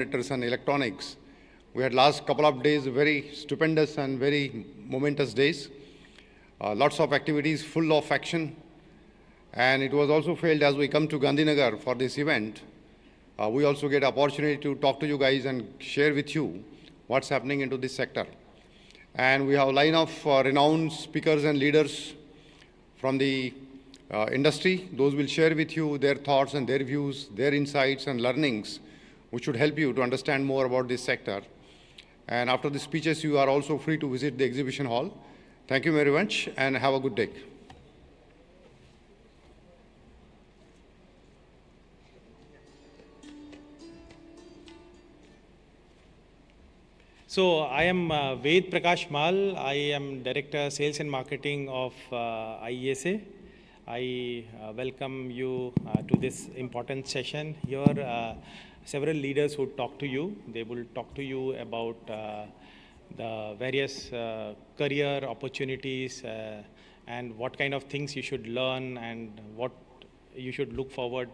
and electronics. We had last couple of days very stupendous and very momentous days. Lots of activities, full of action. And it was also felt as we come to Gandhinagar for this event, we also get opportunity to talk to you guys and share with you what's happening into this sector. And we have a line of renowned speakers and leaders from the industry. Those will share with you their thoughts and their views, their insights and learnings, which should help you to understand more about this sector. And after the speeches, you are also free to visit the exhibition hall. Thank you very much and have a good day. So I am Ved Prakash Mal. I am Director Sales and Marketing of IESA. I welcome you to this important session. Here several leaders would talk to you. They will talk to you about the various career opportunities and what kind of things you should learn and what you should look forward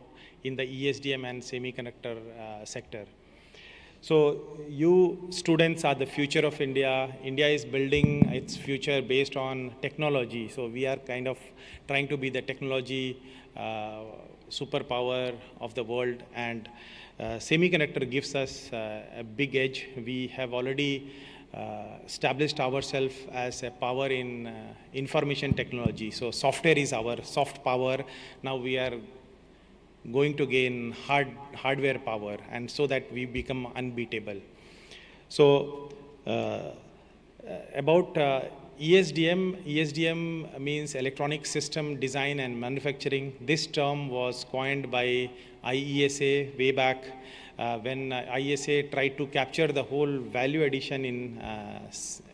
in the ESDM and semiconductor sector. So you students are the future of India. India is building its future based on technology. So we are kind of trying to be the technology superpower of the world, and semiconductor gives us a big edge. We have already established ourselves as a power in information technology. So software is our soft power. Now we are going to gain hardware power, and so that we become unbeatable. So about ESDM means Electronic System Design and Manufacturing. This term was coined by IESA way back when IESA tried to capture the whole value addition in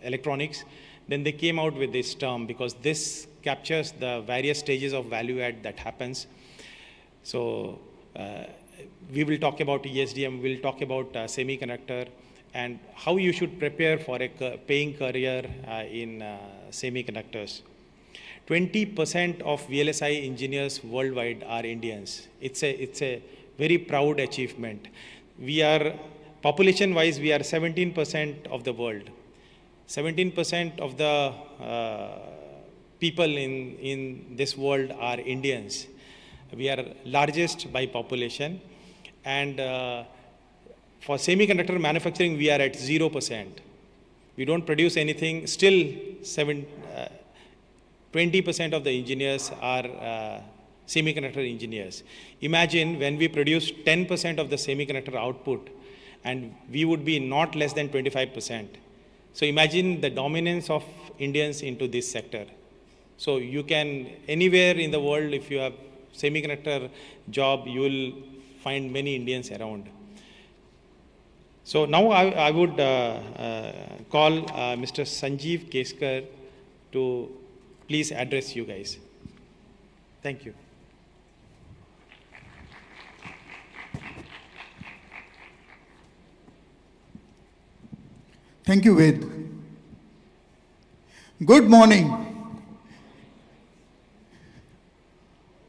electronics. Then they came out with this term because this captures the various stages of value add that happens. So we will talk about ESDM, we'll talk about semiconductor and how you should prepare for a paying career in semiconductors. 20% of VLSI engineers worldwide are Indians. It's a very proud achievement. We are, population-wise, we are 17% of the world. 17% of the people in this world are Indians. We are largest by population, and for semiconductor manufacturing, we are at 0%. We don't produce anything. Still, 20% of the engineers are semiconductor engineers. Imagine when we produce 10% of the semiconductor output, and we would be not less than 25%. So imagine the dominance of Indians into this sector. So you can, anywhere in the world, if you have semiconductor job, you will find many Indians around. So now I would call Mr. Sanjeev Keskar to please address you guys. Thank you. Thank you, Ved. Good morning.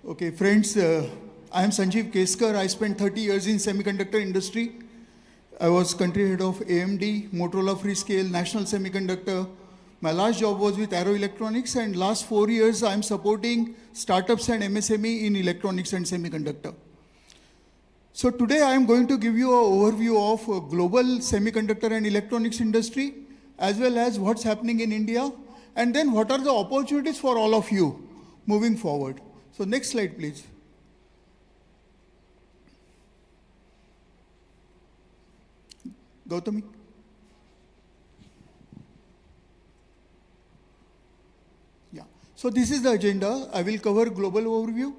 Okay, friends, I am Sanjeev Keskar. I spent 30 years in semiconductor industry. I was country head of AMD, Motorola Freescale, National Semiconductor. My last job was with Aero Electronics, and last 4 years I am supporting startups and MSME in electronics and semiconductor. So today I am going to give you an overview of global semiconductor and electronics industry, as well as what's happening in India, and then what are the opportunities for all of you moving forward. So next slide, please. Gautami. Yeah. So this is the agenda. I will cover global overview,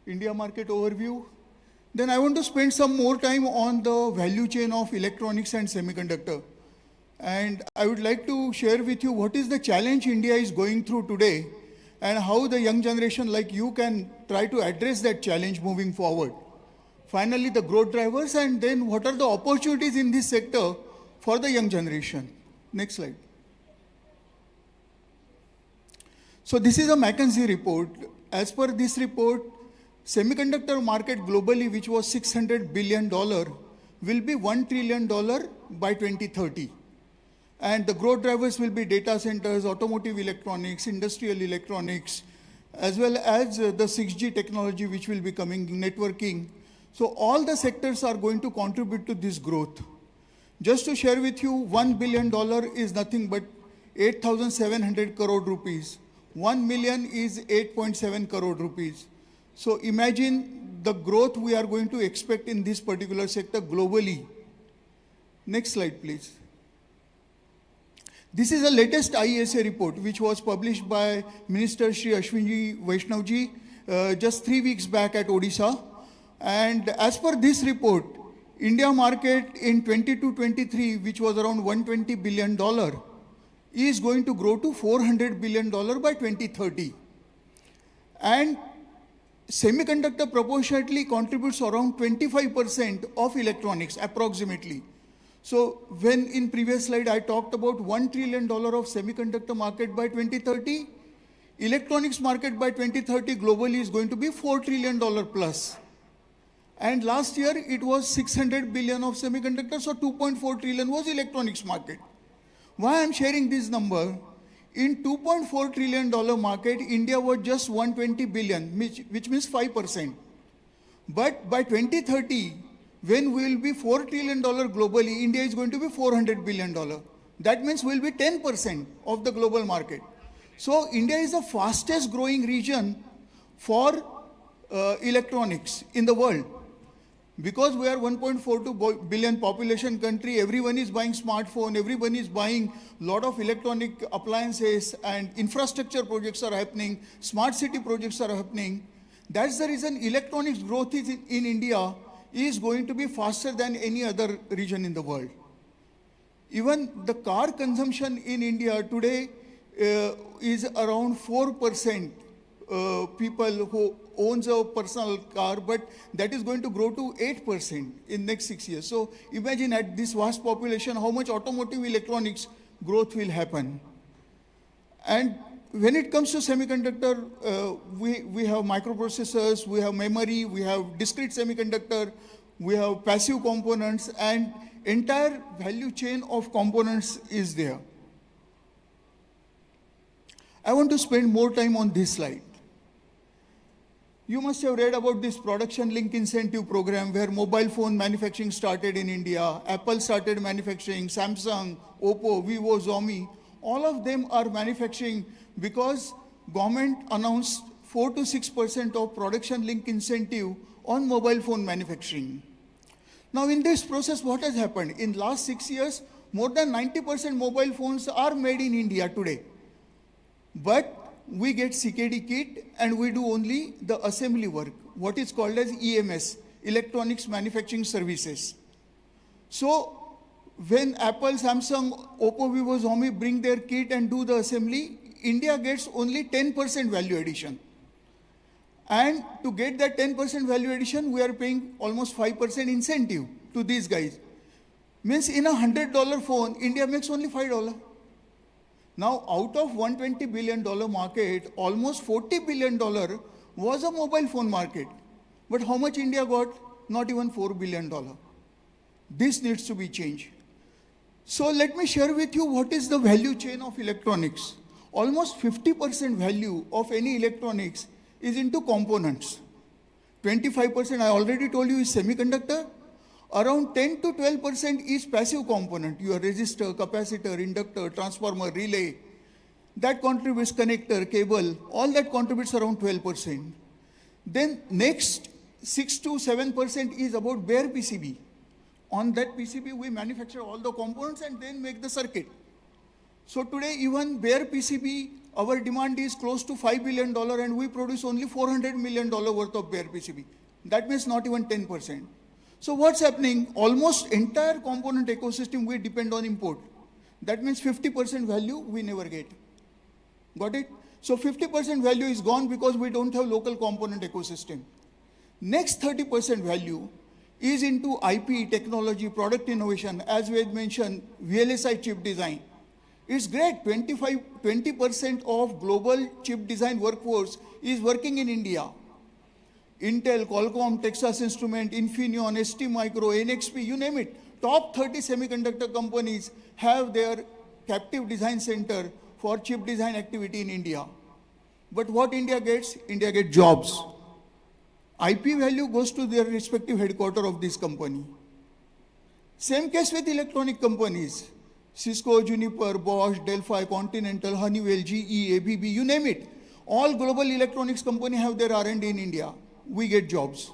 India market overview. Then I want to spend some more time on the value chain of electronics and semiconductor. And I would like to share with you what is the challenge India is going through today, and how the young generation like you can try to address that challenge moving forward. Finally, the growth drivers, and then what are the opportunities in this sector for the young generation. Next slide. So this is a McKinsey report. As per this report, semiconductor market globally, which was $600 billion, will be $1 trillion by 2030. And the growth drivers will be data centers, automotive electronics, industrial electronics, as well as the 6G technology which will be coming, networking. So all the sectors are going to contribute to this growth. Just to share with you, $1 billion is nothing but 8,700 crore rupees. 1 million is 8.7 crore rupees. So imagine the growth we are going to expect in this particular sector globally. Next slide, please. This is the latest IESA report, which was published by Minister Shri Ashwinji Vaishnavji just 3 weeks back at Odisha. And as per this report, India market in 22-23, which was around $120 billion, is going to grow to $400 billion by 2030. And semiconductor proportionately contributes around 25% of electronics, approximately. So when in previous slide I talked about $1 trillion of semiconductor market by 2030, electronics market by 2030 globally is going to be $4 trillion plus. And last year it was 600 billion of semiconductors, so 2.4 trillion was electronics market. Why I'm sharing this number? In $2.4 trillion market, India was just 120 billion, which means 5%. But by 2030, when we will be $4 trillion globally, India is going to be $400 billion. That means we will be 10% of the global market. So India is the fastest growing region for electronics in the world. Because we are 1.42 billion population country, everyone is buying smartphone, everyone is buying lot of electronic appliances, and infrastructure projects are happening, smart city projects are happening. That's the reason electronics growth is in India is going to be faster than any other region in the world. Even the car consumption in India today is around 4% people who owns a personal car, but that is going to grow to 8% in next 6 years. So imagine at this vast population how much automotive electronics growth will happen. And when it comes to semiconductor, we have microprocessors, we have memory, we have discrete semiconductor, we have passive components, and entire value chain of components is there. I want to spend more time on this slide. You must have read about this production link incentive program where mobile phone manufacturing started in India. Apple started manufacturing, Samsung, Oppo, Vivo, Xiaomi. All of them are manufacturing because government announced 4 to 6% of production link incentive on mobile phone manufacturing. Now in this process, what has happened? In last 6 years, more than 90% mobile phones are made in India today. But we get CKD kit and we do only the assembly work, what is called as EMS, Electronics Manufacturing Services. So when Apple, Samsung, Oppo, Vivo, Xiaomi bring their kit and do the assembly, India gets only 10% value addition. And to get that 10% value addition, we are paying almost 5% incentive to these guys. Means in a $100 phone, India makes only $5. Now, out of $120 billion market, almost $40 billion was a mobile phone market. But how much India got? Not even $4 billion. This needs to be changed. So let me share with you what is the value chain of electronics. Almost 50% value of any electronics is into components. 25% I already told you is semiconductor. Around 10 to 12% is passive component, your resistor, capacitor, inductor, transformer, relay. That contributes connector, cable, all that contributes around 12%. Then next 6 to 7% is about bare PCB. On that PCB, we manufacture all the components and then make the circuit. So today, even bare PCB, our demand is close to $5 billion and we produce only $400 million worth of bare PCB. That means not even 10%. So what's happening? Almost entire component ecosystem we depend on import. That means 50% value we never get. Got it? So 50% value is gone because we don't have local component ecosystem. Next 30% value is into IP, technology, product innovation. As we had mentioned, VLSI chip design. It's great, 20% of global chip design workforce is working in India. Intel, Qualcomm, Texas Instrument, Infineon, ST Micro, NXP, you name it. Top 30 semiconductor companies have their captive design center for chip design activity in India. But what India gets? India gets jobs. IP value goes to their respective headquarters of this company. Same case with electronic companies. Cisco, Juniper, Bosch, Delphi, Continental, Honeywell, GE, ABB, you name it. All global electronics companies have their R&D in India. We get jobs.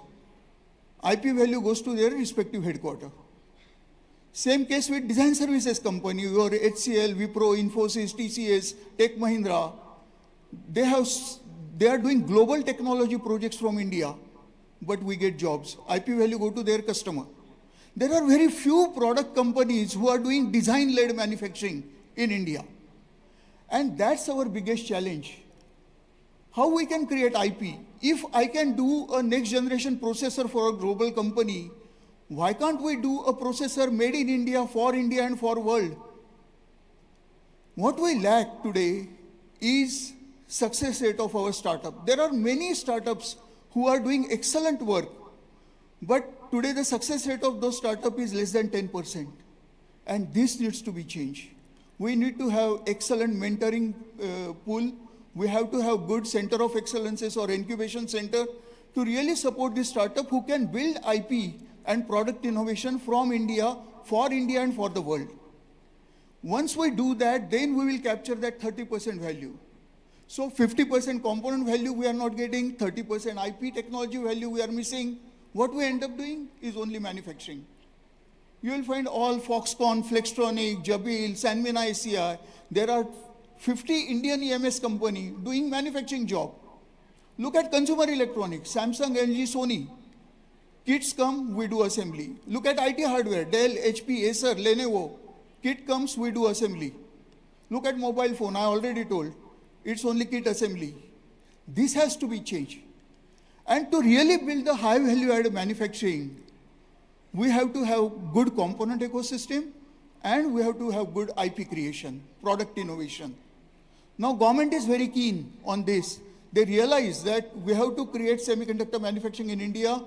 IP value goes to their respective headquarters. Same case with design services company, your HCL, Wipro, Infosys, TCS, Tech Mahindra. They are doing global technology projects from India, but we get jobs. IP value go to their customer. There are very few product companies who are doing design-led manufacturing in India. And that's our biggest challenge. How we can create IP? If I can do a next generation processor for a global company, why can't we do a processor made in India and for world? What we lack today is success rate of our startup. There are many startups who are doing excellent work, but today the success rate of those startups is less than 10%. And this needs to be changed. We need to have excellent mentoring pool. We have to have good center of excellences or incubation center to really support this startup who can build IP and product innovation from India and for the world. Once we do that, then we will capture that 30% value. So 50% component value we are not getting, 30% IP technology value we are missing. What we end up doing is only manufacturing. You will find all Foxconn, Flextronic, Jabil, Sanmina SCI. There are 50 Indian EMS company doing manufacturing job. Look at consumer electronics, Samsung, LG, Sony. Kits come, we do assembly. Look at IT hardware, Dell, HP, Acer, Lenovo. Kit comes, we do assembly. Look at mobile phone, I already told. It's only kit assembly. This has to be changed. And to really build the high value added manufacturing, we have to have good component ecosystem and we have to have good IP creation, product innovation. Now government is very keen on this. They realize that we have to create semiconductor manufacturing in India,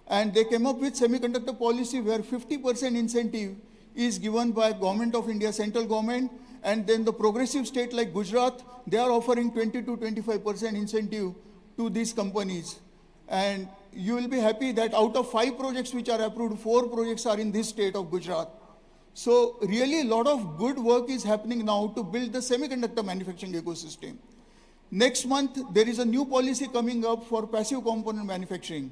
and they came up with semiconductor policy where 50% incentive is given by Government of India, central government, and then the progressive state like Gujarat, they are offering 20 to 25% incentive to these companies. And you will be happy that out of 5 projects which are approved, 4 projects are in this state of Gujarat. So really a lot of good work is happening now to build the semiconductor manufacturing ecosystem. Next month, there is a new policy coming up for passive component manufacturing,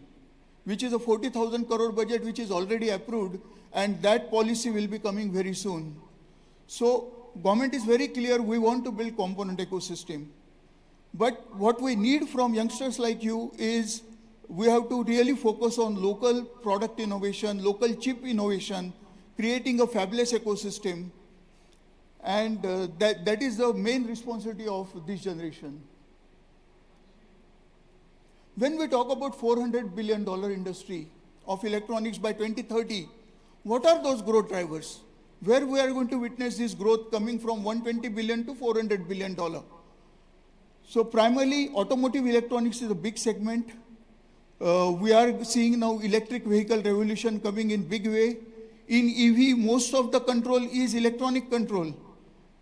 which is a 40,000 crore budget which is already approved, and that policy will be coming very soon. So government is very clear, we want to build component ecosystem. But what we need from youngsters like you is we have to really focus on local product innovation, local chip innovation, creating a fabulous ecosystem. And that is the main responsibility of this generation. When we talk about $400 billion industry of electronics by 2030, what are those growth drivers? Where we are going to witness this growth coming from $120 billion to $400 billion. So primarily, automotive electronics is a big segment. We are seeing now electric vehicle revolution coming in big way. In EV, most of the control is electronic control.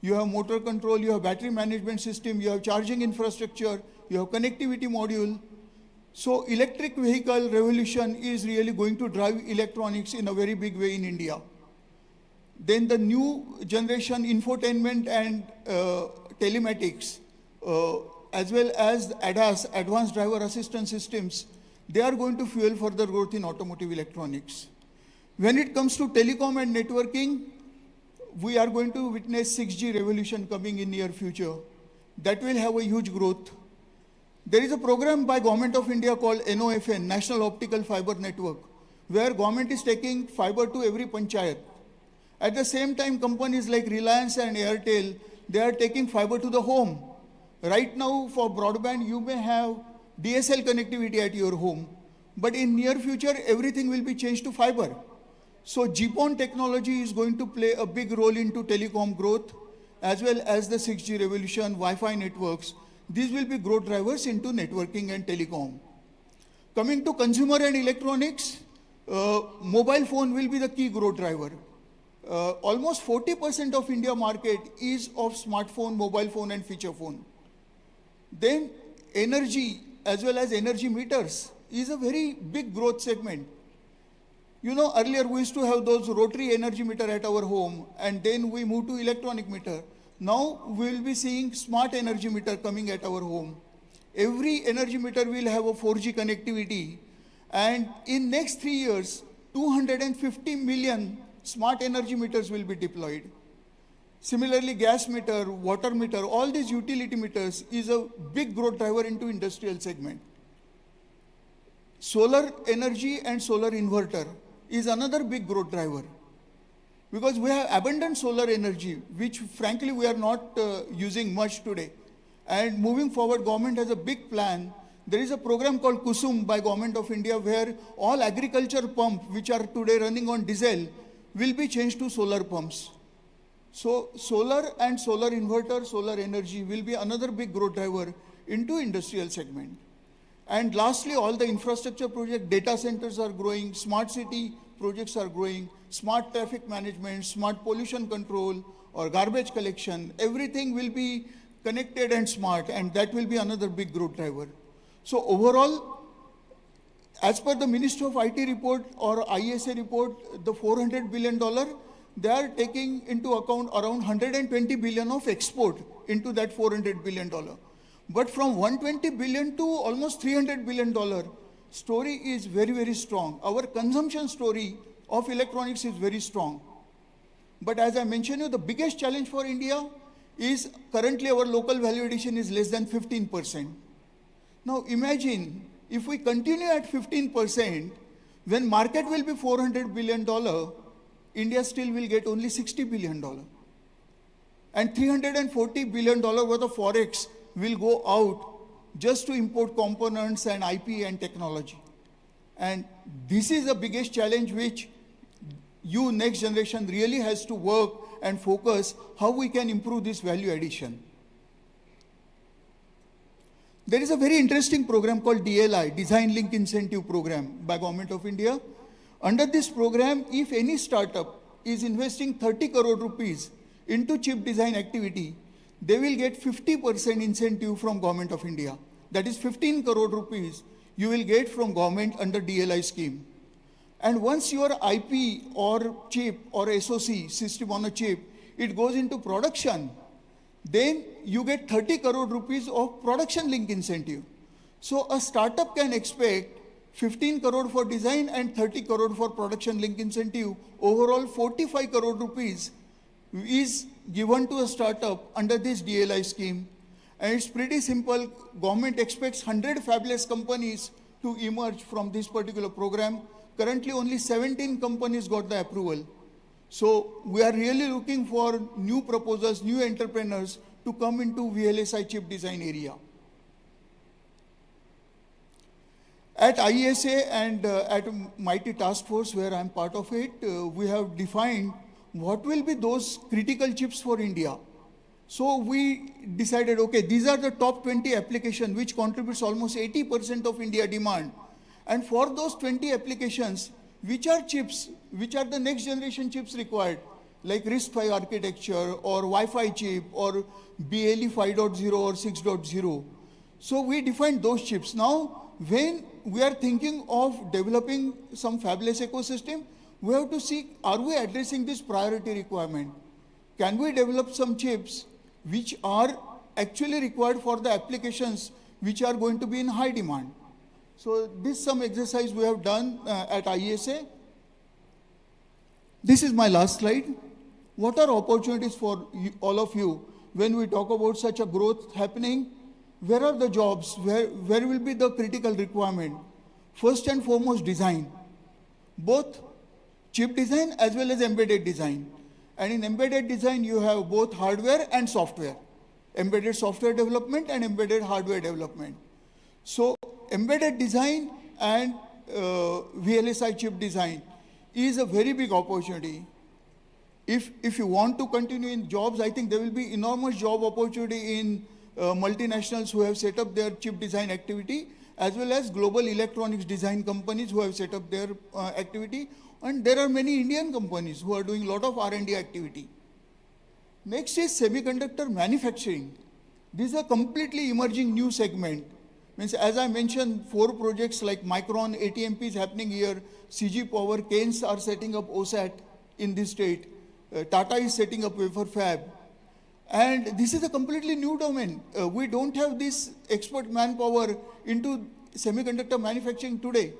You have motor control, you have battery management system, you have charging infrastructure, you have connectivity module. So electric vehicle revolution is really going to drive electronics in a very big way in India. Then the new generation infotainment and telematics, as well as ADAS, advanced driver assistance systems, they are going to fuel further growth in automotive electronics. When it comes to telecom and networking, we are going to witness 6G revolution coming in near future. That will have a huge growth. There is a program by Government of India called NOFN, National Optical Fiber Network, where government is taking fiber to every panchayat. At the same time, companies like Reliance and Airtel, they are taking fiber to the home. Right now, for broadband, you may have DSL connectivity at your home, but in near future, everything will be changed to fiber. So GPON technology is going to play a big role into telecom growth, as well as the 6G revolution, Wi-Fi networks. These will be growth drivers into networking and telecom. Coming to consumer and electronics, mobile phone will be the key growth driver. Almost 40% of India market is of smartphone, mobile phone and feature phone. Then energy as well as energy meters is a very big growth segment. You know, earlier we used to have those rotary energy meter at our home, and then we moved to electronic meter. Now we will be seeing smart energy meter coming at our home. Every energy meter will have a 4G connectivity, and in next 3 years, 250 million smart energy meters will be deployed. Similarly, gas meter, water meter, all these utility meters is a big growth driver into industrial segment. Solar energy and solar inverter is another big growth driver, because we have abundant solar energy, which frankly we are not using much today. And moving forward, government has a big plan. There is a program called Kusum by Government of India, where all agriculture pumps, which are today running on diesel, will be changed to solar pumps. So solar and solar inverter, solar energy will be another big growth driver into industrial segment. And lastly, all the infrastructure projects, data centers are growing, smart city projects are growing, smart traffic management, smart pollution control or garbage collection, everything will be connected and smart, and that will be another big growth driver. So overall, as per the Ministry of IT report or ISA report, the $400 billion, they are taking into account around 120 billion of export into that $400 billion. But from 120 billion to almost $300 billion, story is very, very strong. Our consumption story of electronics is very strong. But as I mentioned you, the biggest challenge for India is currently our local value addition is less than 15%. Now imagine if we continue at 15%, when market will be $400 billion, India still will get only $60 billion. And $340 billion worth of forex will go out just to import components and IP and technology. And this is the biggest challenge which you, next generation, really has to work and focus how we can improve this value addition. There is a very interesting program called DLI, Design Link Incentive Program by Government of India. Under this program, if any startup is investing 30 crore rupees into chip design activity, they will get 50% incentive from Government of India. That is 15 crore rupees you will get from government under DLI scheme. And once your IP or chip or SoC, system on a chip, it goes into production, then you get 30 crore rupees of production link incentive. So a startup can expect 15 crore for design and 30 crore for production link incentive. Overall 45 crore rupees is given to a startup under this DLI scheme. And it's pretty simple. Government expects 100 fabulous companies to emerge from this particular program. Currently only 17 companies got the approval. So we are really looking for new proposals, new entrepreneurs to come into VLSI chip design area. At ISA and at Mighty Task Force, where I'm part of it, we have defined what will be those critical chips for India. So we decided, okay, these are the top 20 applications which contributes almost 80% of India demand. And for those 20 applications, which are chips, which are the next generation chips required, like RISC-V architecture or Wi-Fi chip or BLE 5.0 or 6.0. So we defined those chips. Now, when we are thinking of developing some fabulous ecosystem, we have to see, are we addressing this priority requirement? Can we develop some chips which are actually required for the applications which are going to be in high demand? So this is some exercise we have done at ISA. This is my last slide. What are opportunities for you, all of you when we talk about such a growth happening? Where are the jobs? Where will be the critical requirement? First and foremost, design. Both chip design as well as embedded design. And in embedded design, you have both hardware and software. Embedded software development and embedded hardware development. So embedded design and VLSI chip design is a very big opportunity. If you want to continue in jobs, I think there will be enormous job opportunity in multinationals who have set up their chip design activity. as well as global electronics design companies who have set up their activity. And there are many Indian companies who are doing a lot of R&D activity. Next is semiconductor manufacturing. This is a completely emerging new segment. Means, as I mentioned, 4 projects like Micron, ATMP is happening here, CG Power, Keynes are setting up OSAT in this state, Tata is setting up wafer fab. And this is a completely new domain. We don't have this expert manpower into semiconductor manufacturing today.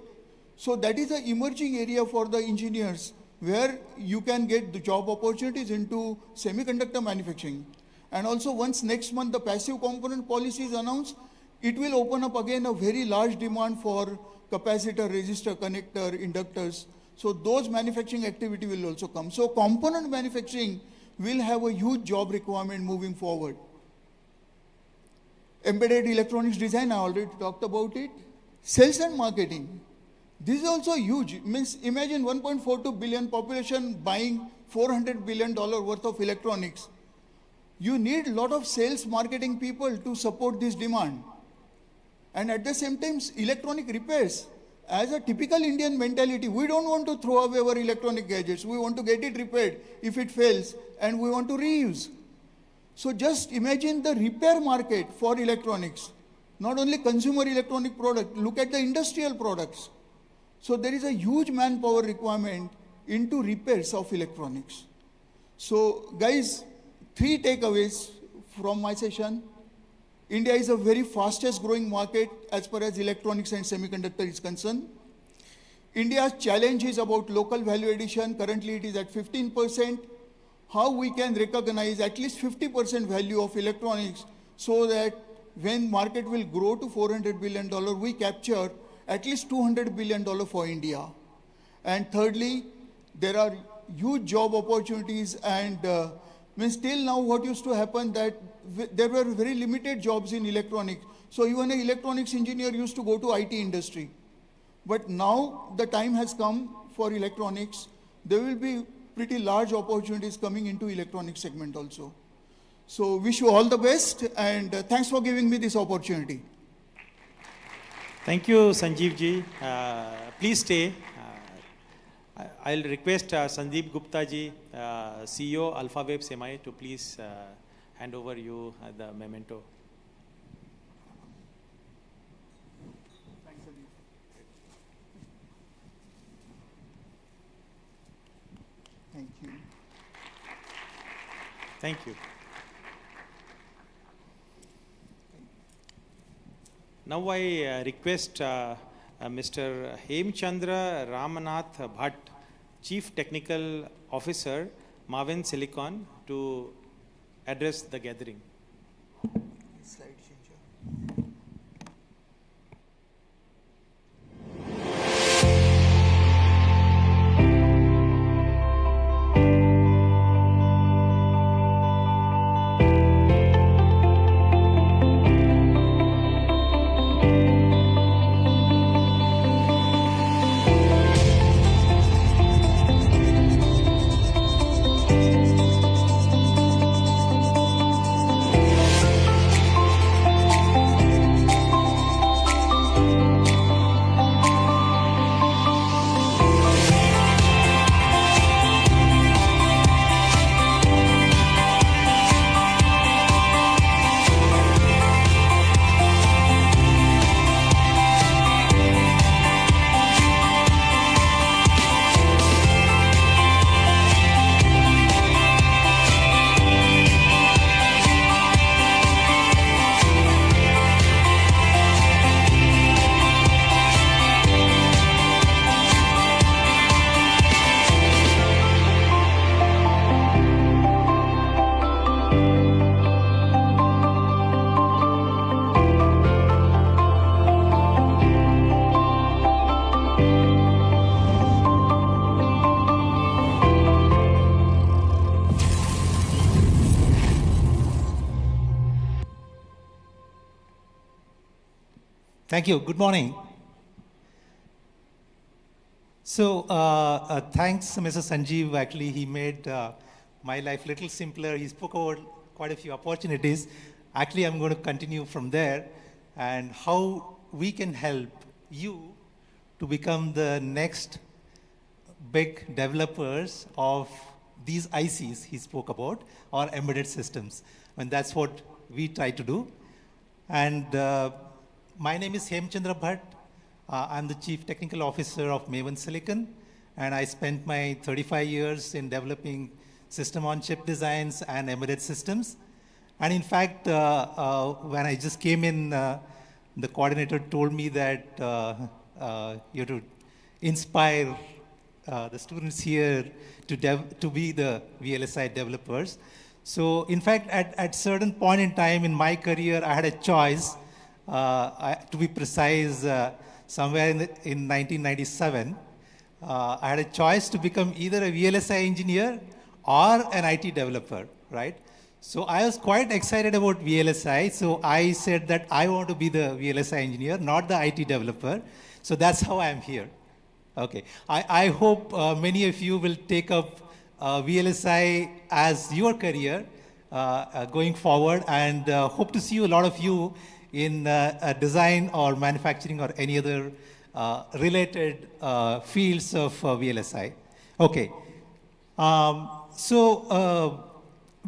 So that is an emerging area for the engineers where you can get the job opportunities into semiconductor manufacturing. And also once next month the passive component policy is announced, it will open up again a very large demand for capacitor, resistor, connector, inductors. So those manufacturing activity will also come. So component manufacturing will have a huge job requirement moving forward. Embedded electronics design, I already talked about it. Sales and marketing. This is also huge. Means imagine 1.42 billion population buying $400 billion worth of electronics. You need a lot of sales marketing people to support this demand. And at the same time, electronic repairs. As a typical Indian mentality, we don't want to throw away our electronic gadgets. We want to get it repaired if it fails, and we want to reuse. So just imagine the repair market for electronics. Not only consumer electronic product, look at the industrial products. So there is a huge manpower requirement into repairs of electronics. So guys, 3 takeaways from my session. India is a very fastest growing market as far as electronics and semiconductor is concerned. India's challenge is about local value addition. Currently it is at 15%. How we can recognize at least 50% value of electronics so that when market will grow to $400 billion, we capture at least $200 billion for India. And thirdly, there are huge job opportunities and means till now what used to happen that there were very limited jobs in electronics. So even an electronics engineer used to go to IT industry. But now the time has come for electronics. There will be pretty large opportunities coming into electronics segment also. So wish you all the best and thanks for giving me this opportunity. Thank you, Sanjeev ji. Please stay. I'll request Sandeep Gupta ji, CEO AlphaWave Semi, to please hand over you the memento. Thanks, Sandeep. Thank you. Thank you. Now I request Mr. Hemchandra Ramanath Bhatt, Chief Technical Officer, Marvin Silicon, to address the gathering. Slide changer. Thank you. Good morning. So thanks, Mr. Sanjeev. Actually, he made my life a little simpler. He spoke about quite a few opportunities. Actually, I'm going to continue from there and how we can help you to become the next big developers of these ICs he spoke about, or embedded systems. And that's what we try to do. And my name is Hemchandra Bhatt. I'm the Chief Technical Officer of Maven Silicon, and I spent my 35 years in developing system-on-chip designs and embedded systems. And in fact, when I just came in, the coordinator told me that you have to inspire the students here to be the VLSI developers. So in fact, at certain point in time in my career, I had a choice, to be precise, somewhere in 1997, I had a choice to become either a VLSI engineer or an IT developer, right? So I was quite excited about VLSI, so I said that I want to be the VLSI engineer, not the IT developer. So that's how I'm here. Okay, I hope many of you will take up VLSI as your career going forward, and hope to see a lot of you in design or manufacturing or any other related fields of VLSI. Okay,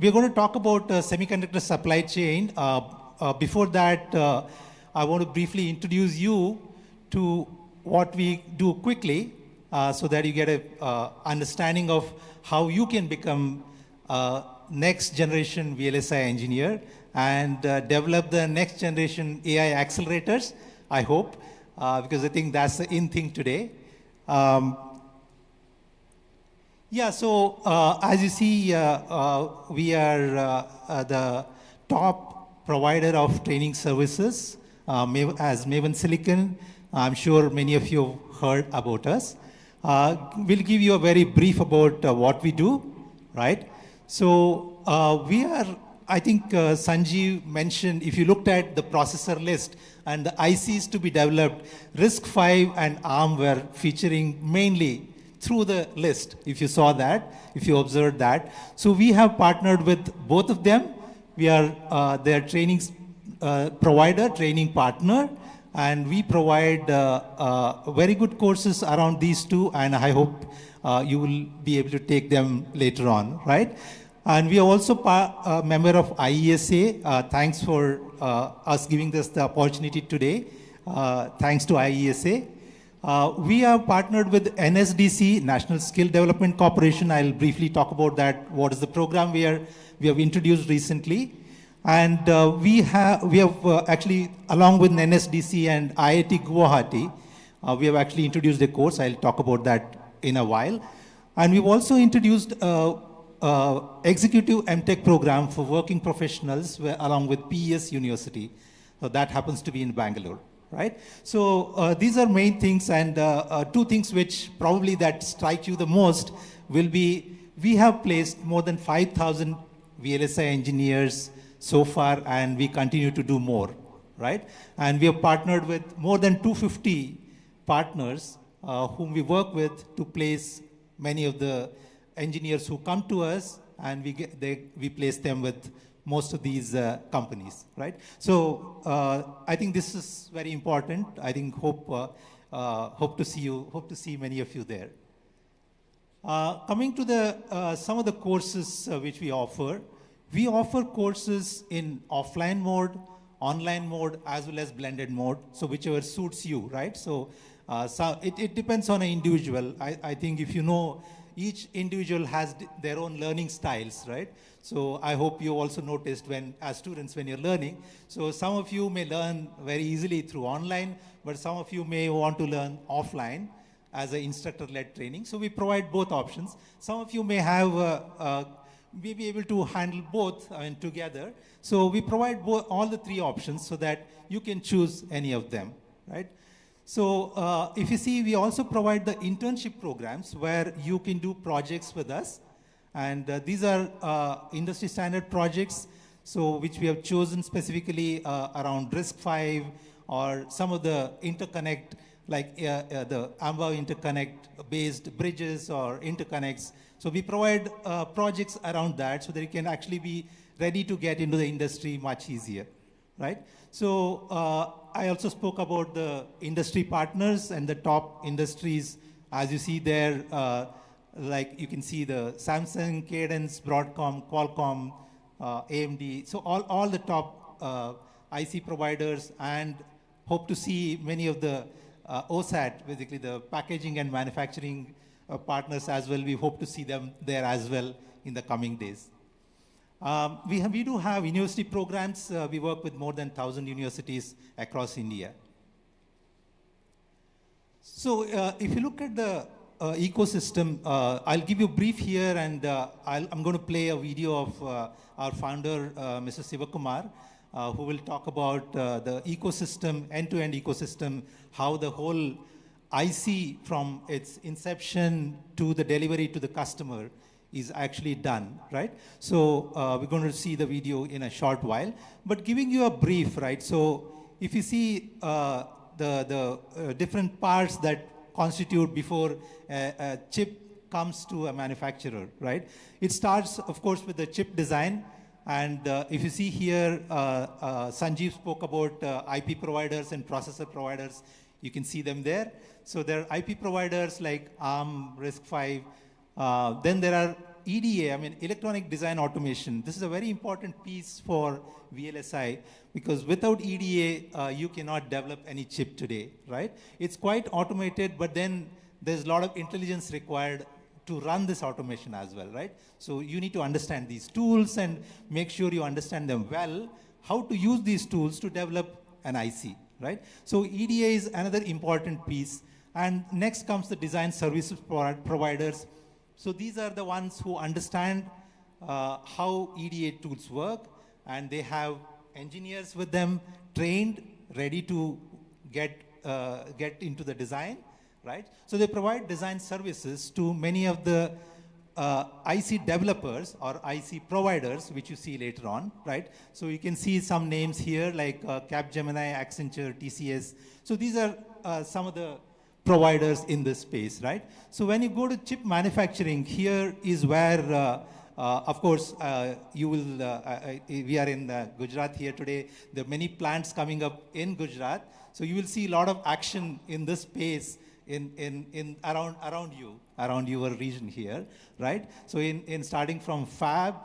we're going to talk about semiconductor supply chain. Before that, I want to briefly introduce you to what we do quickly so that you get a understanding of how you can become next generation VLSI engineer and develop the next generation AI accelerators, I hope, because I think that's the in thing today. Yeah, so as you see, we are the top provider of training services as Maven Silicon. I'm sure many of you have heard about us. We'll give you a very brief about what we do, right? So we are, I think Sanjeev mentioned, if you looked at the processor list and the ICs to be developed, RISC-V and ARM were featuring mainly through the list, if you saw that, if you observed that. So we have partnered with both of them. We are their training provider, training partner, and we provide very good courses around these two, and I hope you will be able to take them later on, right? And we are also a member of IESA. Thanks for us giving us the opportunity today. Thanks to IESA. We have partnered with NSDC, National Skill Development Corporation. I'll briefly talk about that. What is the program we have introduced recently? And we have actually, along with NSDC and IIT Guwahati, we have actually introduced a course. I'll talk about that in a while. And we've also introduced executive MTech program for working professionals along with PES University. So that happens to be in Bangalore, right? So these are main things, and two things which probably that strike you the most will be, we have placed more than 5,000 VLSI engineers so far, and we continue to do more, right? And we have partnered with more than 250 partners whom we work with to place many of the engineers who come to us, and we place them with most of these companies, right? So I think this is very important. I think hope to see many of you there. Coming to the some of the courses which we offer courses in offline mode, online mode, as well as blended mode. So whichever suits you, right? So it depends on an individual. I think if you know, each individual has their own learning styles, right? So I hope you also noticed as students, when you're learning, so some of you may learn very easily through online, but some of you may want to learn offline as an instructor-led training. So we provide both options. Some of you may have, may be able to handle both together. So we provide all the three options so that you can choose any of them, right? So if you see, we also provide the internship programs where you can do projects with us. And these are industry standard projects, so which we have chosen specifically around RISC-V or some of the interconnect, like the AMBA interconnect-based bridges or interconnects. So we provide projects around that so that you can actually be ready to get into the industry much easier, right? So I also spoke about the industry partners and the top industries. As you see there, like you can see the Samsung, Cadence, Broadcom, Qualcomm, AMD. So all the top IC providers, and hope to see many of the OSAT, basically the packaging and manufacturing partners as well. We hope to see them there as well in the coming days. We do have university programs. We work with more than 1,000 universities across India. So if you look at the ecosystem, I'll give you a brief here, and I'm going to play a video of our founder, Mr. Sivakumar, who will talk about the ecosystem, end-to-end ecosystem, how the whole IC from its inception to the delivery to the customer is actually done, right? So we're going to see the video in a short while, but giving you a brief, right? So if you see the different parts that constitute before a chip comes to a manufacturer, right? It starts, of course, with the chip design. And if you see here, Sanjeev spoke about IP providers and processor providers. You can see them there. So there are IP providers like ARM, RISC-V. Then there are EDA, I mean, electronic design automation. This is a very important piece for VLSI, because without EDA, you cannot develop any chip today, right? It's quite automated, but then there's a lot of intelligence required to run this automation as well, right? So you need to understand these tools and make sure you understand them well, how to use these tools to develop an IC, right? So EDA is another important piece. And next comes the design services providers. So these are the ones who understand how EDA tools work, and they have engineers with them trained, ready to get into the design, right? So they provide design services to many of the IC developers or IC providers, which you see later on, right? So you can see some names here like Capgemini, Accenture, TCS. So these are some of the providers in this space, right? So when you go to chip manufacturing, here is where, of course, you will, we are in Gujarat here today. There are many plants coming up in Gujarat. So you will see a lot of action in this space around you, around your region here, right? So in starting from fab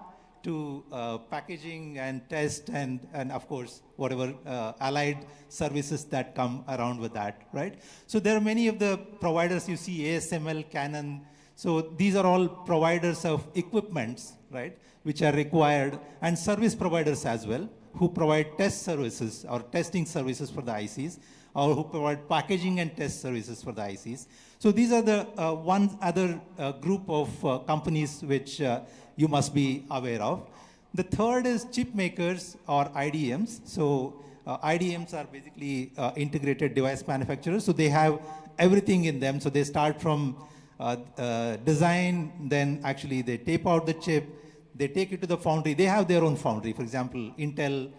to packaging and test and of course, whatever allied services that come around with that, right? So there are many of the providers you see, ASML, Canon. So these are all providers of equipments, right, which are required, and service providers as well, who provide test services or testing services for the ICs, or who provide packaging and test services for the ICs. So these are the one other group of companies which you must be aware of. The third is chip makers or IDMs. So IDMs are basically integrated device manufacturers. So they have everything in them. So they start from design, then actually they tape out the chip, they take it to the foundry. They have their own foundry. For example, Intel,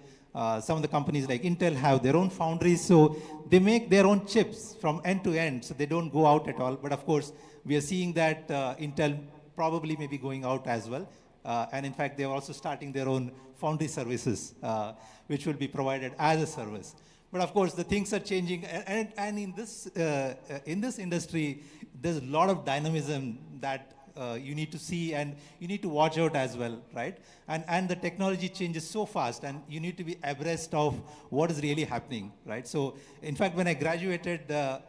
some of the companies like Intel have their own foundries, so they make their own chips from end to end, so they don't go out at all. But of course, we are seeing that Intel probably may be going out as well. And in fact, they're also starting their own foundry services, which will be provided as a service. But of course, the things are changing, and in this industry, there's a lot of dynamism that you need to see, and you need to watch out as well, right? And the technology changes so fast, and you need to be abreast of what is really happening, right? So in fact, when I graduated, the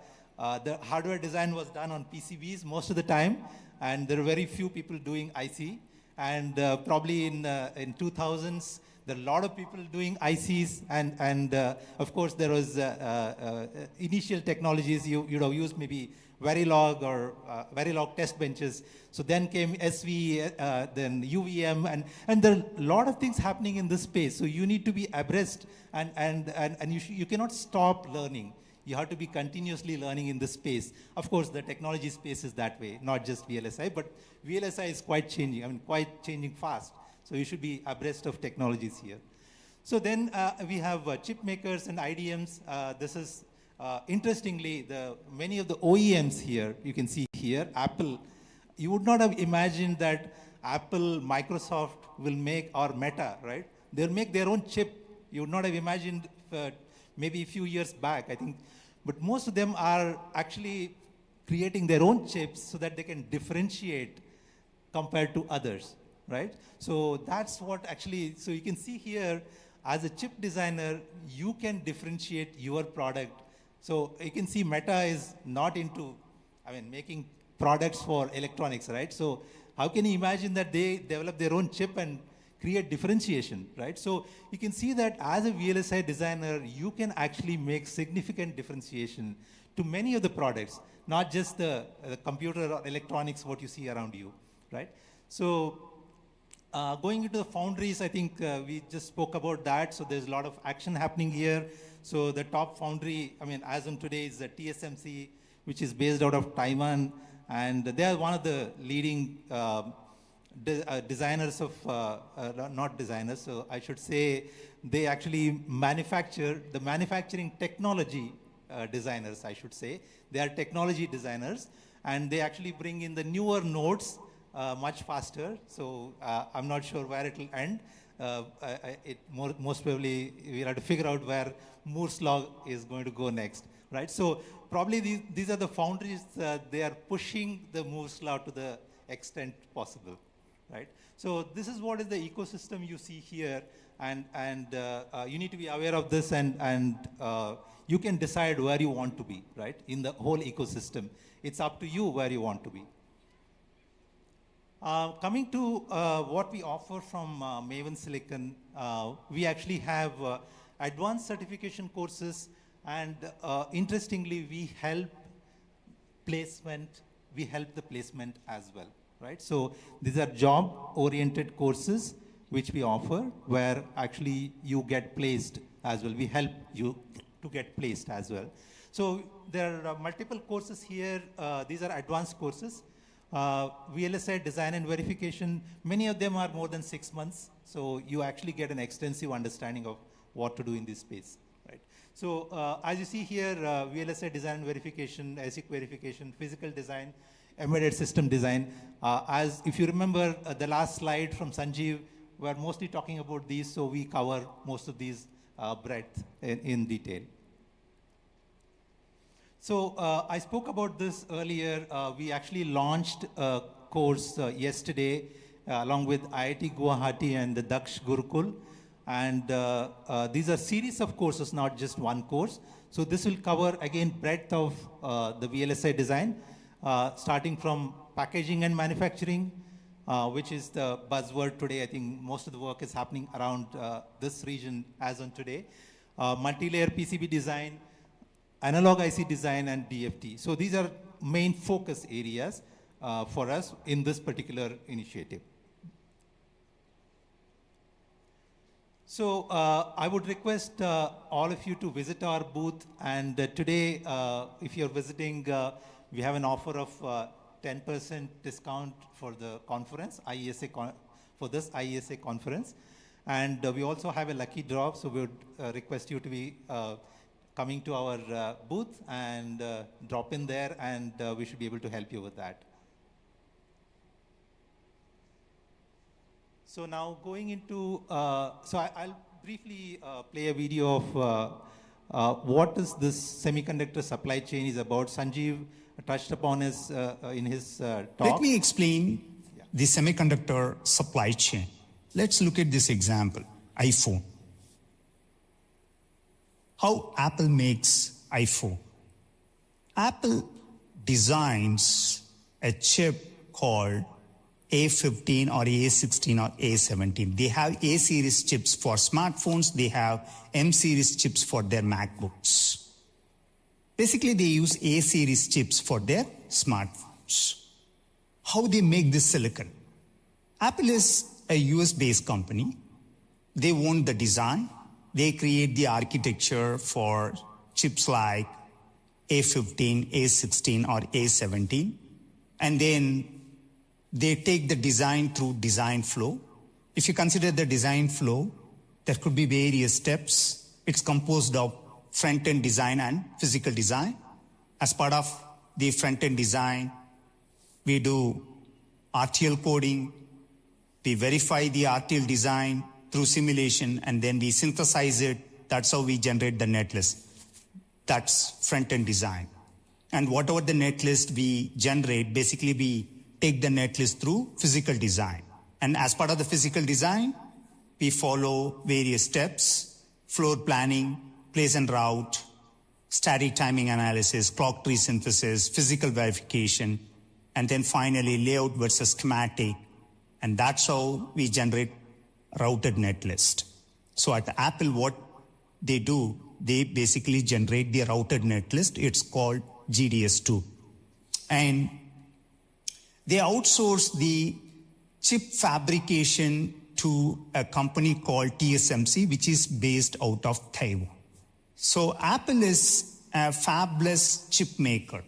hardware design was done on PCBs most of the time, and there were very few people doing IC. And probably in 2000s, there are a lot of people doing ICs, and of course there was initial technologies you'd have used, maybe Verilog or Verilog test benches. So then came SV, then UVM, and there are a lot of things happening in this space. So you need to be abreast, and you cannot stop learning. You have to be continuously learning in this space. Of course, the technology space is that way, not just VLSI, but VLSI is quite changing, quite changing fast. So you should be abreast of technologies here. So then we have chip makers and IDMs. This is, interestingly, many of the OEMs here, you can see here, Apple. You would not have imagined that Apple, Microsoft will make, or Meta, right? They'll make their own chip, you would not have imagined maybe a few years back, I think. But most of them are actually creating their own chips so that they can differentiate compared to others, right? So that's what actually, so you can see here, as a chip designer, you can differentiate your product. So you can see Meta is not into, making products for electronics, right? So how can you imagine that they develop their own chip and create differentiation, right? So you can see that as a VLSI designer, you can actually make significant differentiation to many of the products, not just the computer or electronics, what you see around you, right? So going into the foundries, I think we just spoke about that. So there's a lot of action happening here. So the top foundry, as of today, is the TSMC, which is based out of Taiwan. And they are one of the leading designers of, not designers, so I should say they actually manufacture, the manufacturing technology designers, I should say. They are technology designers, and they actually bring in the newer nodes much faster. So I'm not sure where it will end. Most probably we'll have to figure out where Moore's law is going to go next, right? So probably these are the foundries, they are pushing the Moore's law to the extent possible, right? So this is what is the ecosystem you see here, and you need to be aware of this, and you can decide where you want to be, right? In the whole ecosystem, it's up to you where you want to be. Coming to what we offer from Maven Silicon, we actually have advanced certification courses, and interestingly, we help the placement as well, right? So these are job-oriented courses which we offer, where actually you get placed as well. We help you to get placed as well. So there are multiple courses here. These are advanced courses. VLSI design and verification, many of them are more than 6 months. So you actually get an extensive understanding of what to do in this space, right? So as you see here, VLSI design and verification, ASIC verification, physical design, embedded system design. As if you remember the last slide from Sanjeev, we're mostly talking about these, so we cover most of these breadth in detail. So I spoke about this earlier. We actually launched a course yesterday along with IIT Guwahati and the Daksh Gurukul. And these are series of courses, not just one course. So this will cover, again, breadth of the VLSI design, starting from packaging and manufacturing, which is the buzzword today. I think most of the work is happening around this region as on today. Multi-layer PCB design, analog IC design, and DFT. So these are main focus areas for us in this particular initiative. So I would request all of you to visit our booth. And today, if you're visiting, we have an offer of 10% discount for the conference, for this IESA conference. And we also have a lucky draw. So we would request you to be coming to our booth and drop in there, and we should be able to help you with that. So now going into, I'll briefly play a video of what is this semiconductor supply chain is about. Sanjeev touched upon this in his talk. Let me explain the semiconductor supply chain. Let's look at this example, iPhone. How Apple makes iPhone. Apple designs a chip called A15 or A16 or A17. They have A-series chips for smartphones. They have M-series chips for their MacBooks. Basically, they use A-series chips for their smartphones. How they make this silicon? Apple is a US-based company. They own the design. They create the architecture for chips like A15, A16, or A17. And then they take the design through design flow. If you consider the design flow, there could be various steps. It's composed of front-end design and physical design. As part of the front-end design, we do RTL coding. We verify the RTL design through simulation, and then we synthesize it. That's how we generate the netlist. That's front-end design. And whatever the netlist we generate, basically we take the netlist through physical design. And as part of the physical design, we follow various steps: floor planning, place and route, static timing analysis, clock tree synthesis, physical verification, and then finally layout versus schematic. And that's how we generate routed netlist. So at Apple, what they do, they basically generate the routed netlist. It's called GDS2. And they outsource the chip fabrication to a company called TSMC, which is based out of Taiwan. So Apple is a fabless chip maker.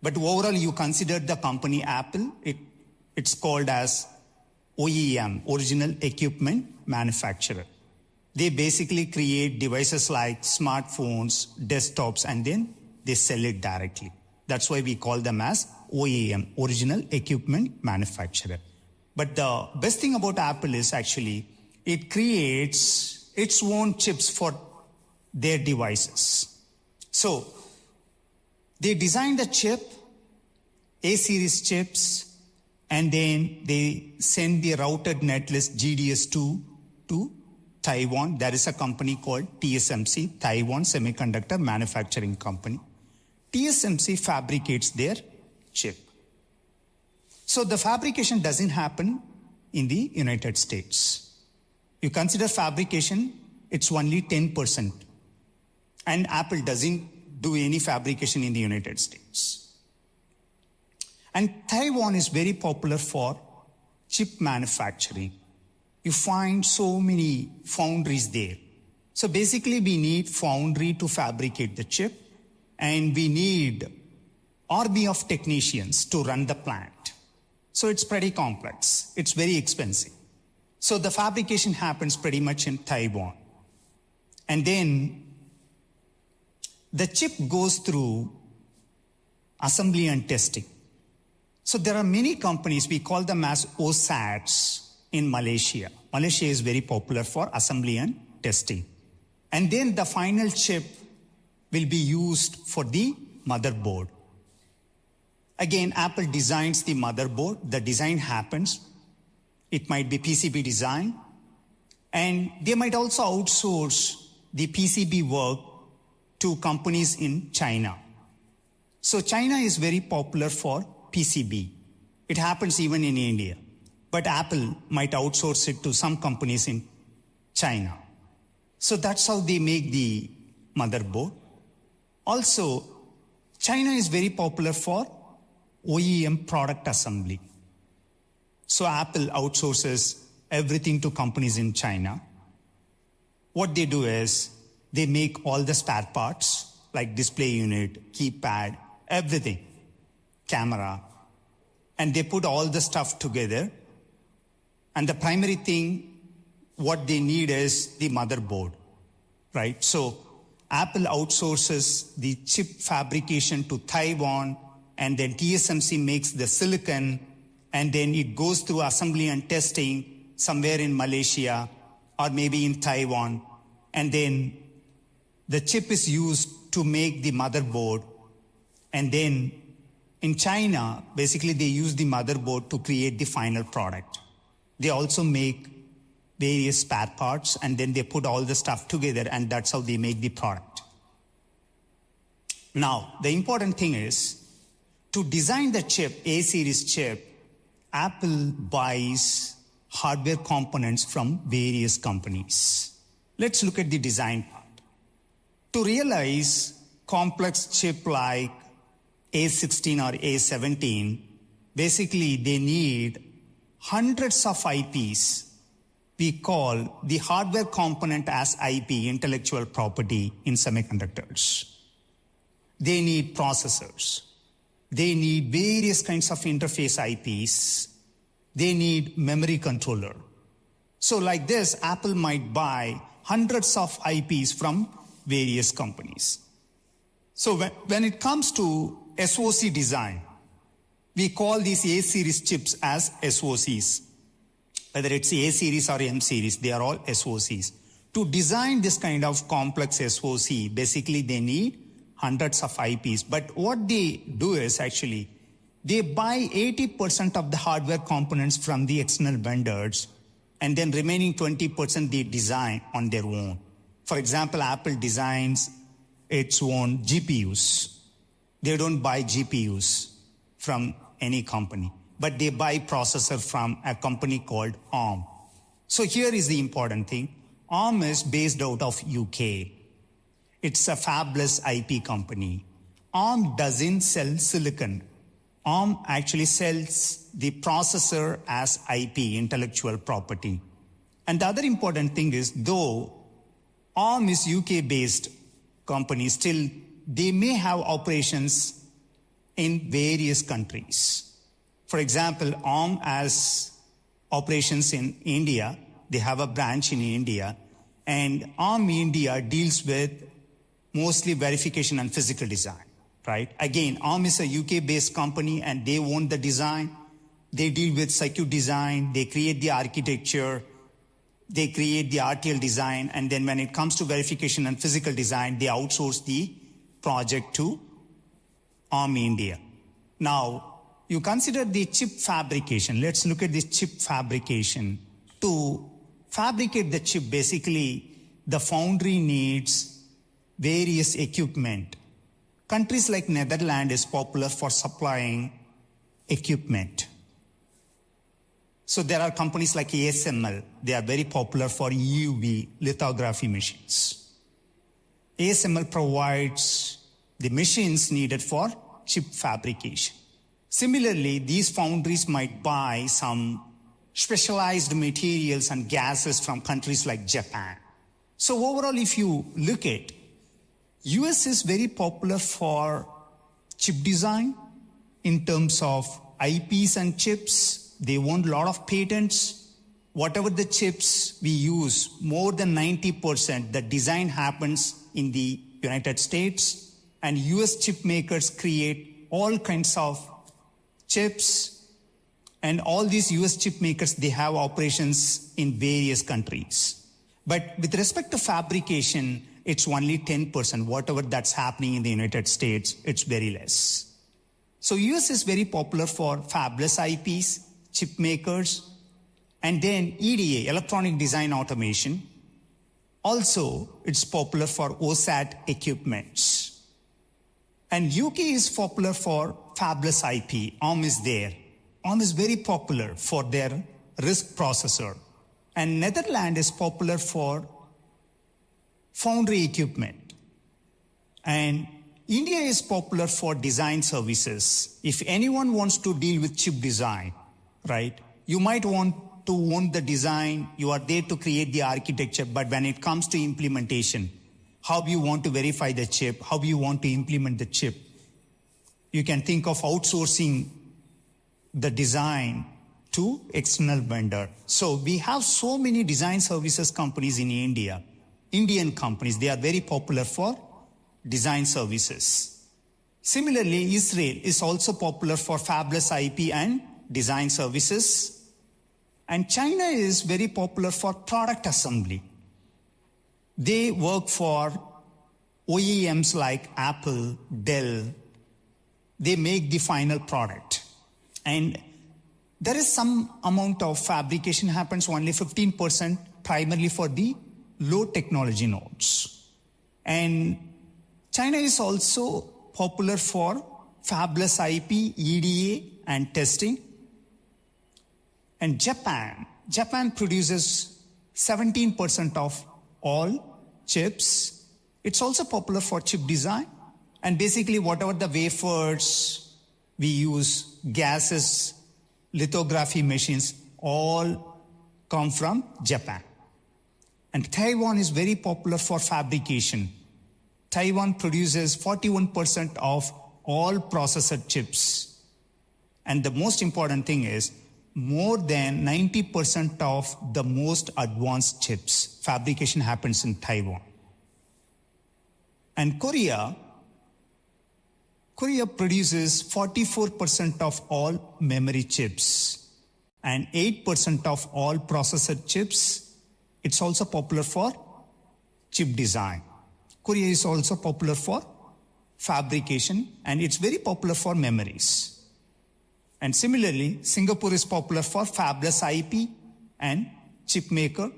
But overall, you consider the company Apple, it's called as OEM, Original Equipment Manufacturer. They basically create devices like smartphones, desktops, and then they sell it directly. That's why we call them as OEM, Original Equipment Manufacturer. But the best thing about Apple is actually it creates its own chips for their devices. So they design the chip, A-series chips, and then they send the routed netlist GDS2 to Taiwan. There is a company called TSMC, Taiwan Semiconductor Manufacturing Company. TSMC fabricates their chip. So the fabrication doesn't happen in the United States. You consider fabrication, it's only 10%. And Apple doesn't do any fabrication in the United States. And Taiwan is very popular for chip manufacturing. You find so many foundries there. So basically we need foundry to fabricate the chip, and we need army of technicians to run the plant. So it's pretty complex. It's very expensive. So the fabrication happens pretty much in Taiwan. And then the chip goes through assembly and testing. So there are many companies, we call them as OSATs in Malaysia. Malaysia is very popular for assembly and testing. And then the final chip will be used for the motherboard. Again, Apple designs the motherboard. The design happens. It might be PCB design. And they might also outsource the PCB work to companies in China. So China is very popular for PCB. It happens even in India. But Apple might outsource it to some companies in China. So that's how they make the motherboard. Also, China is very popular for OEM product assembly. So Apple outsources everything to companies in China. What they do is they make all the spare parts like display unit, keypad, everything, camera, and they put all the stuff together. And the primary thing, what they need is the motherboard, right? So Apple outsources the chip fabrication to Taiwan, and then TSMC makes the silicon, and then it goes through assembly and testing somewhere in Malaysia or maybe in Taiwan. And then the chip is used to make the motherboard. And then in China, basically they use the motherboard to create the final product. They also make various spare parts, and then they put all the stuff together, and that's how they make the product. Now, the important thing is, to design the chip, A-series chip, Apple buys hardware components from various companies. Let's look at the design part. To realize complex chip like A16 or A17, basically they need hundreds of IPs. We call the hardware component as IP, intellectual property in semiconductors. They need processors. They need various kinds of interface IPs. They need memory controller. So like this, Apple might buy hundreds of IPs from various companies. So when it comes to SoC design, we call these A-series chips as SoCs. whether it's A series or M series, they are all SoCs. To design this kind of complex SoC, basically they need hundreds of IPs. But what they do is actually, they buy 80% of the hardware components from the external vendors, and then remaining 20% they design on their own. For example, Apple designs its own GPUs. They don't buy GPUs from any company, but they buy processor from a company called ARM. So here is the important thing. ARM is based out of UK. It's a fabless IP company. ARM doesn't sell silicon. ARM actually sells the processor as IP, intellectual property. And the other important thing is, though ARM is UK-based company, still they may have operations in various countries. For example, ARM has operations in India. They have a branch in India. And ARM India deals with mostly verification and physical design, right? Again, ARM is a UK-based company and they own the design. They deal with circuit design. They create the architecture. They create the RTL design. And then when it comes to verification and physical design, they outsource the project to ARM India. Now, you consider the chip fabrication. Let's look at this chip fabrication. To fabricate the chip, basically, the foundry needs various equipment. Countries like Netherlands is popular for supplying equipment. So there are companies like ASML. They are very popular for EUV lithography machines. ASML provides the machines needed for chip fabrication. Similarly, these foundries might buy some specialized materials and gases from countries like Japan. So overall, if you look at, US is very popular for chip design in terms of IPs and chips. They want a lot of patents. Whatever the chips we use, more than 90%, the design happens in the United States. And US chip makers create all kinds of chips. And all these US chip makers, they have operations in various countries. But with respect to fabrication, it's only 10%. Whatever that's happening in the United States, it's very less. So US is very popular for fabless IPs, chip makers, and then EDA, electronic design automation. Also, it's popular for OSAT equipments. And UK is popular for fabless IP. ARM is there. ARM is very popular for their RISC processor. And Netherlands is popular for foundry equipment. And India is popular for design services. If anyone wants to deal with chip design, right, you might want to own the design, you are there to create the architecture, but when it comes to implementation, how you want to verify the chip, how you want to implement the chip, you can think of outsourcing the design to external vendor. So we have so many design services companies in India, Indian companies, they are very popular for design services. Similarly, Israel is also popular for fabless IP and design services. And China is very popular for product assembly. They work for OEMs like Apple, Dell. They make the final product. And there is some amount of fabrication happens, only 15%, primarily for the low technology nodes. And China is also popular for fabless IP, EDA, and testing. And Japan produces 17% of all chips. It's also popular for chip design. And basically whatever the wafers we use, gases, lithography machines, all come from Japan. And Taiwan is very popular for fabrication. Taiwan produces 41% of all processor chips. And the most important thing is, more than 90% of the most advanced chips, fabrication happens in Taiwan. And Korea produces 44% of all memory chips. And 8% of all processor chips, it's also popular for chip design. Korea is also popular for fabrication, and it's very popular for memories. And similarly, Singapore is popular for fabless IP and chip maker.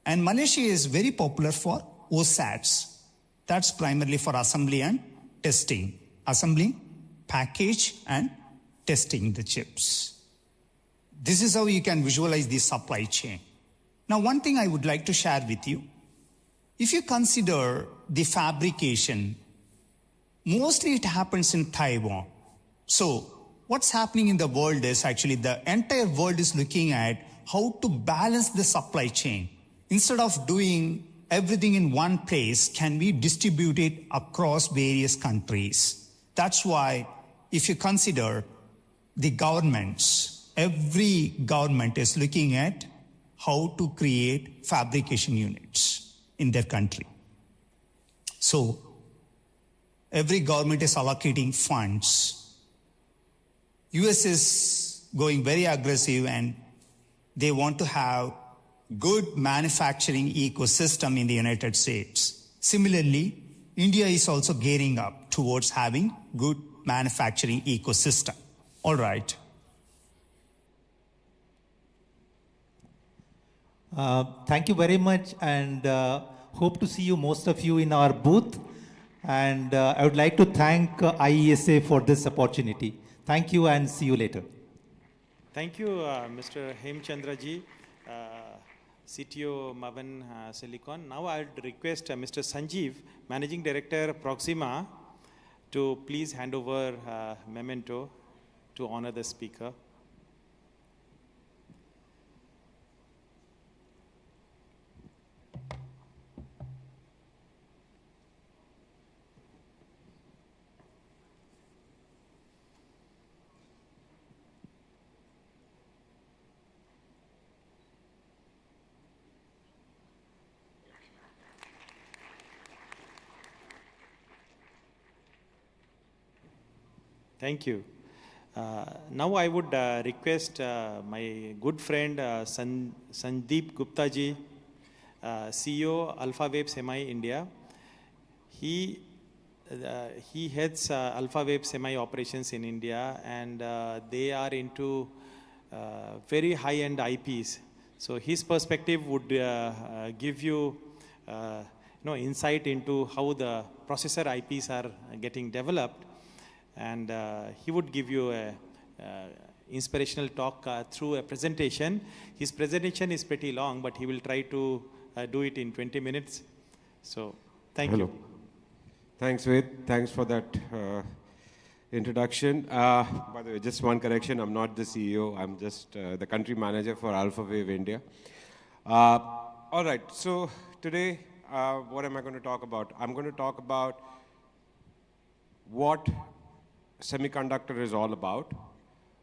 And Malaysia is very popular for OSATs. That's primarily for assembly and testing. Assembling, package, and testing the chips. This is how you can visualize the supply chain. Now, one thing I would like to share with you. If you consider the fabrication, mostly it happens in Taiwan. So what's happening in the world is actually the entire world is looking at how to balance the supply chain. Instead of doing everything in one place, can we distribute it across various countries? That's why if you consider the governments, every government is looking at how to create fabrication units in their country. So every government is allocating funds. US is going very aggressive and they want to have good manufacturing ecosystem in the United States. Similarly, India is also gearing up towards having good manufacturing ecosystem. All right. Thank you very much, and hope to see you, most of you, in our booth. And I would like to thank IESA for this opportunity. Thank you, and see you later. Thank you, Mr. Hemchandraji, CTO Maven Silicon. Now I would request Mr. Sanjeev, Managing Director Proxima, to please hand over memento to honor the speaker. Thank you. Now I would request my good friend Sandeep Gupta ji, CEO Alpha Semi India. He heads Alpha Semi operations in India, and they are into very high-end IPs. So his perspective would give you, insight into how the processor IPs are getting developed. And he would give you a inspirational talk through a presentation. His presentation is pretty long, but he will try to do it in 20 minutes. So, thank you. Thanks, Ved. Thanks for that introduction. By the way, just one correction. I'm not the CEO. I'm just the country manager for AlphaWave India. All right. So today, what am I going to talk about? I'm going to talk about what semiconductor is all about,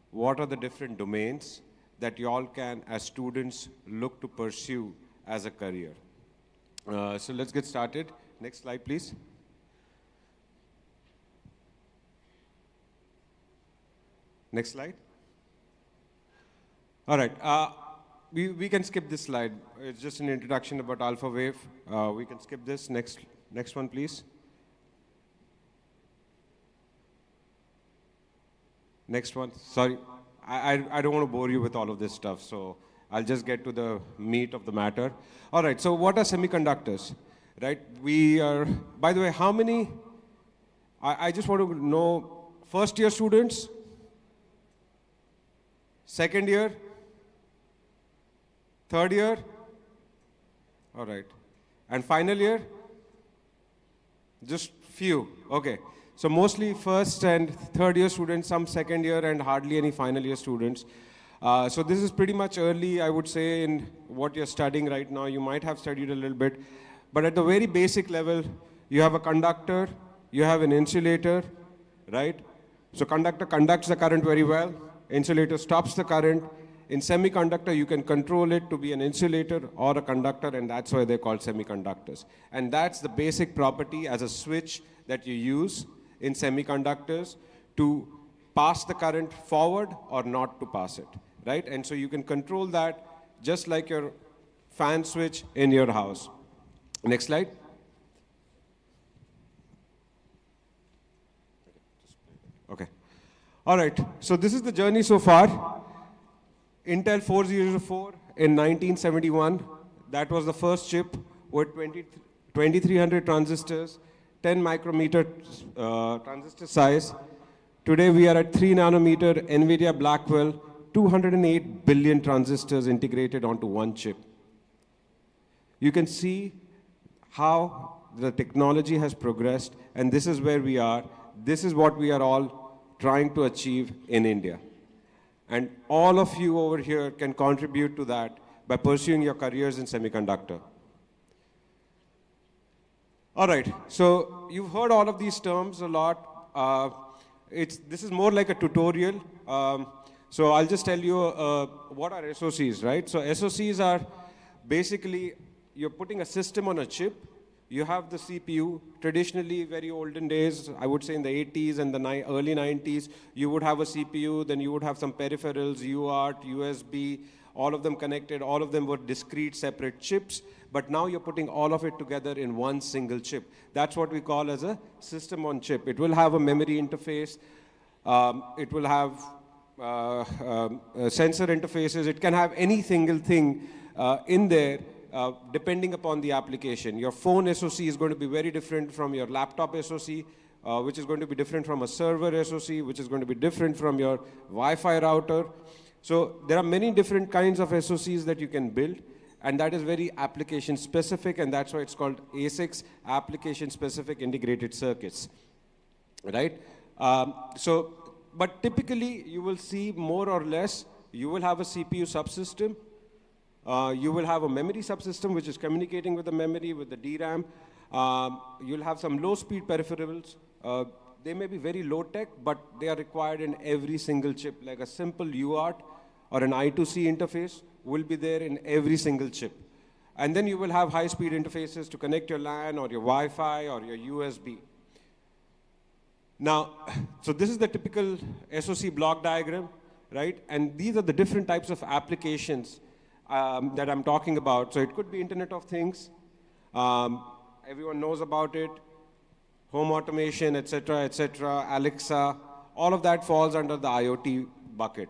what are the different domains that you all can, as students, look to pursue as a career. So let's get started. Next slide, please. Next slide. All right. We can skip this slide. It's just an introduction about AlphaWave. We can skip this. Next one, please. Next one. Sorry, I don't want to bore you with all of this stuff, so I'll just get to the meat of the matter. All right, so what are semiconductors, right? We are, by the way, how many, I just want to know, first year students, second year, third year, all right, and final year? Just few, okay. So mostly first and third year students, some second year, and hardly any final year students. So this is pretty much early, I would say, in what you're studying right now. You might have studied a little bit. But at the very basic level, you have a conductor, you have an insulator, right? So conductor conducts the current very well. Insulator stops the current. In semiconductor, you can control it to be an insulator or a conductor, and that's why they're called semiconductors. And that's the basic property as a switch that you use in semiconductors to pass the current forward or not to pass it, right? And so you can control that just like your fan switch in your house. Next slide. Okay. All right, so this is the journey so far. Intel 404 in 1971, that was the first chip with 2300 transistors, 10 micrometer transistor size. Today we are at 3 nanometer NVIDIA Blackwell, 208 billion transistors integrated onto one chip. You can see how the technology has progressed, and this is where we are. This is what we are all trying to achieve in India. And all of you over here can contribute to that by pursuing your careers in semiconductor. All right, so you've heard all of these terms a lot. This is more like a tutorial. So I'll just tell you what are SoCs, right? So SoCs are basically, you're putting a system on a chip. You have the CPU. Traditionally, very olden days, I would say in the 80s and the early 90s, you would have a CPU, then you would have some peripherals, UART, USB, all of them connected, all of them were discrete, separate chips, but now you're putting all of it together in one single chip. That's what we call as a system on chip. It will have a memory interface, it will have sensor interfaces, it can have any single thing in there, depending upon the application. Your phone SoC is going to be very different from your laptop SoC, which is going to be different from a server SoC, which is going to be different from your Wi-Fi router. So there are many different kinds of SoCs that you can build, and that is very application specific, and that's why it's called ASICs, application specific integrated circuits, right? But typically you will see more or less, you will have a CPU subsystem, you will have a memory subsystem which is communicating with the memory, with the DRAM. You'll have some low-speed peripherals. They may be very low-tech, but they are required in every single chip. Like a simple UART or an I2C interface will be there in every single chip. And then you will have high-speed interfaces to connect your LAN or your Wi-Fi or your USB. Now, so this is the typical SoC block diagram, right? And these are the different types of applications that I'm talking about. So it could be Internet of Things. Everyone knows about it. Home automation, etc., Alexa, all of that falls under the IoT bucket.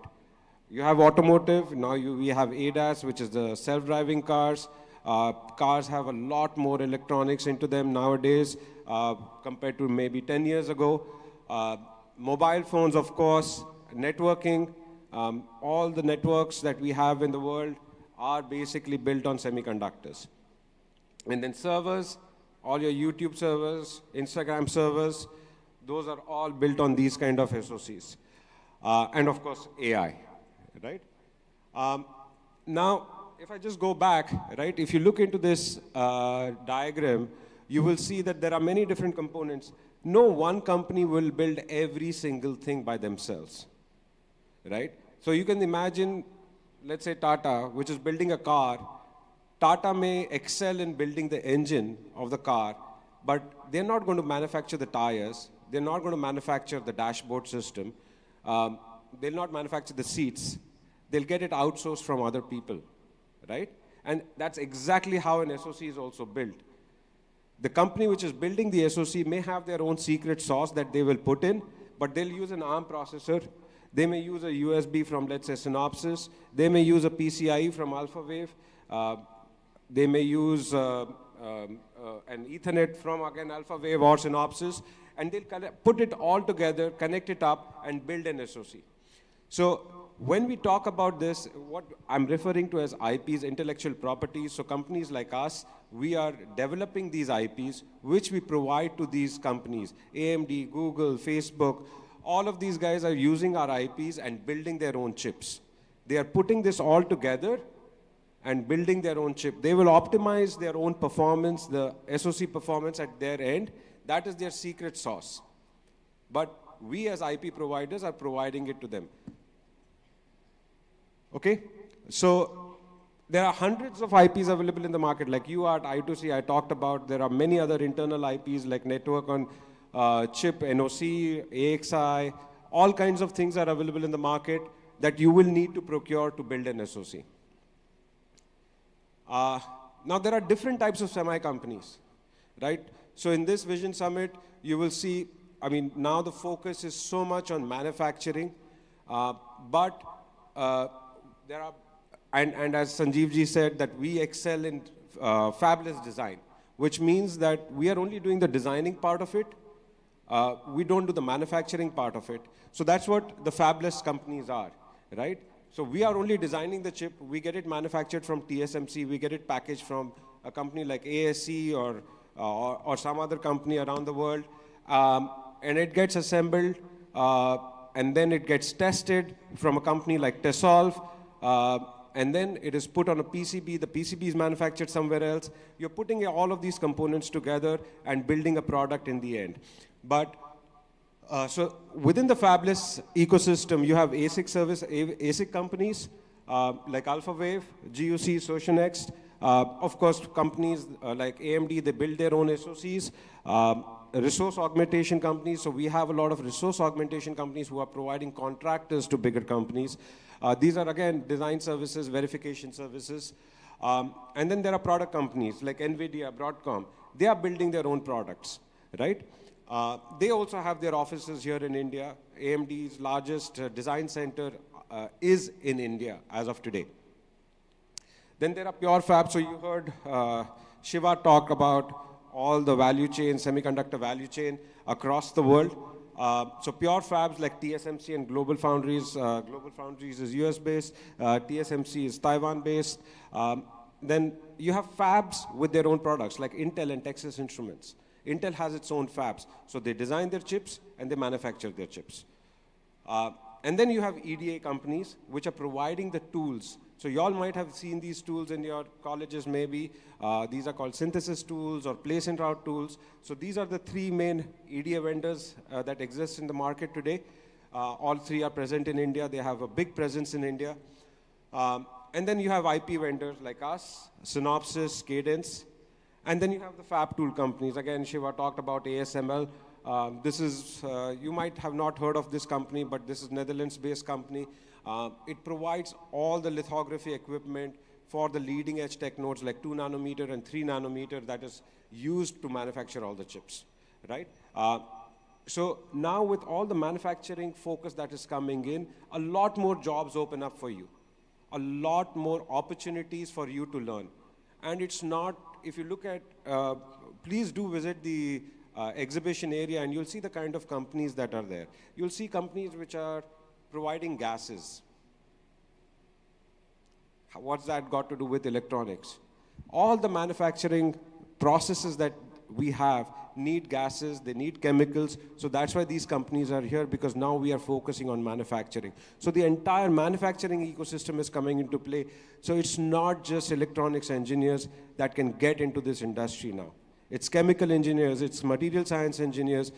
You have automotive. Now we have ADAS, which is the self-driving cars. Cars have a lot more electronics into them nowadays compared to maybe 10 years ago. Mobile phones, of course, networking. All the networks that we have in the world are basically built on semiconductors. And then servers, all your YouTube servers, Instagram servers, those are all built on these kind of SoCs. And of course, AI, right? Now, if I just go back, right, if you look into this diagram, you will see that there are many different components. No one company will build every single thing by themselves, right? So you can imagine, let's say Tata, which is building a car. Tata may excel in building the engine of the car, but they're not going to manufacture the tires. They're not going to manufacture the dashboard system. They'll not manufacture the seats. They'll get it outsourced from other people, right? And that's exactly how an SoC is also built. The company which is building the SoC may have their own secret sauce that they will put in, but they'll use an ARM processor. They may use a USB from, let's say, Synopsys. They may use a PCIe from AlphaWave. They may use an Ethernet from, again, AlphaWave or Synopsys. And they'll put it all together, connect it up, and build an SoC. So when we talk about this, what I'm referring to as IPs, intellectual properties, so companies like us, we are developing these IPs, which we provide to these companies, AMD, Google, Facebook. All of these guys are using our IPs and building their own chips. They are putting this all together and building their own chip. They will optimize their own performance, the SoC performance at their end. That is their secret sauce. But we as IP providers are providing it to them. Okay? So there are hundreds of IPs available in the market, like UART, I2C, I talked about. There are many other internal IPs like network on chip, NOC, AXI, all kinds of things are available in the market. that you will need to procure to build an SoC. Now, there are different types of semi companies, right? So in this Vision Summit, you will see, I mean, now the focus is so much on manufacturing, but there are, and as Sanjeev ji said, that we excel in fabless design, which means that we are only doing the designing part of it. We don't do the manufacturing part of it. So that's what the fabless companies are, right? So we are only designing the chip. We get it manufactured from TSMC. We get it packaged from a company like ASE or some other company around the world. And it gets assembled, and then it gets tested from a company like Tessolve. And then it is put on a PCB. The PCB is manufactured somewhere else. You're putting all of these components together and building a product in the end. But so within the fabless ecosystem, you have ASIC companies like AlphaWave, GUC, Socionext. Of course, companies like AMD, they build their own SoCs. Resource augmentation companies. So we have a lot of resource augmentation companies who are providing contractors to bigger companies. These are, again, design services, verification services. And then there are product companies like NVIDIA, Broadcom. They are building their own products, right? They also have their offices here in India. AMD's largest design center is in India as of today. Then there are pure fabs. So you heard Shiva talk about all the value chain, semiconductor value chain across the world. So pure fabs like TSMC and Global Foundries. Global Foundries is US-based. TSMC is Taiwan-based. Then you have fabs with their own products like Intel and Texas Instruments. Intel has its own fabs. So they design their chips and they manufacture their chips. And then you have EDA companies which are providing the tools. So you all might have seen these tools in your colleges maybe. These are called synthesis tools or place and route tools. So these are the three main EDA vendors that exist in the market today. All three are present in India. They have a big presence in India. And then you have IP vendors like us, Synopsys, Cadence. And then you have the fab tool companies. Again, Shiva talked about ASML. This is, you might have not heard of this company, but this is Netherlands-based company. It provides all the lithography equipment for the leading edge tech nodes like 2 nanometer and 3 nanometer that is used to manufacture all the chips, right? So now with all the manufacturing focus that is coming in, a lot more jobs open up for you. A lot more opportunities for you to learn. And it's not, if you look at, please do visit the exhibition area and you'll see the kind of companies that are there. You'll see companies which are providing gases. What's that got to do with electronics? All the manufacturing processes that we have need gases, they need chemicals, so that's why these companies are here, because now we are focusing on manufacturing. So the entire manufacturing ecosystem is coming into play. So it's not just electronics engineers that can get into this industry now. It's chemical engineers, it's material science engineers,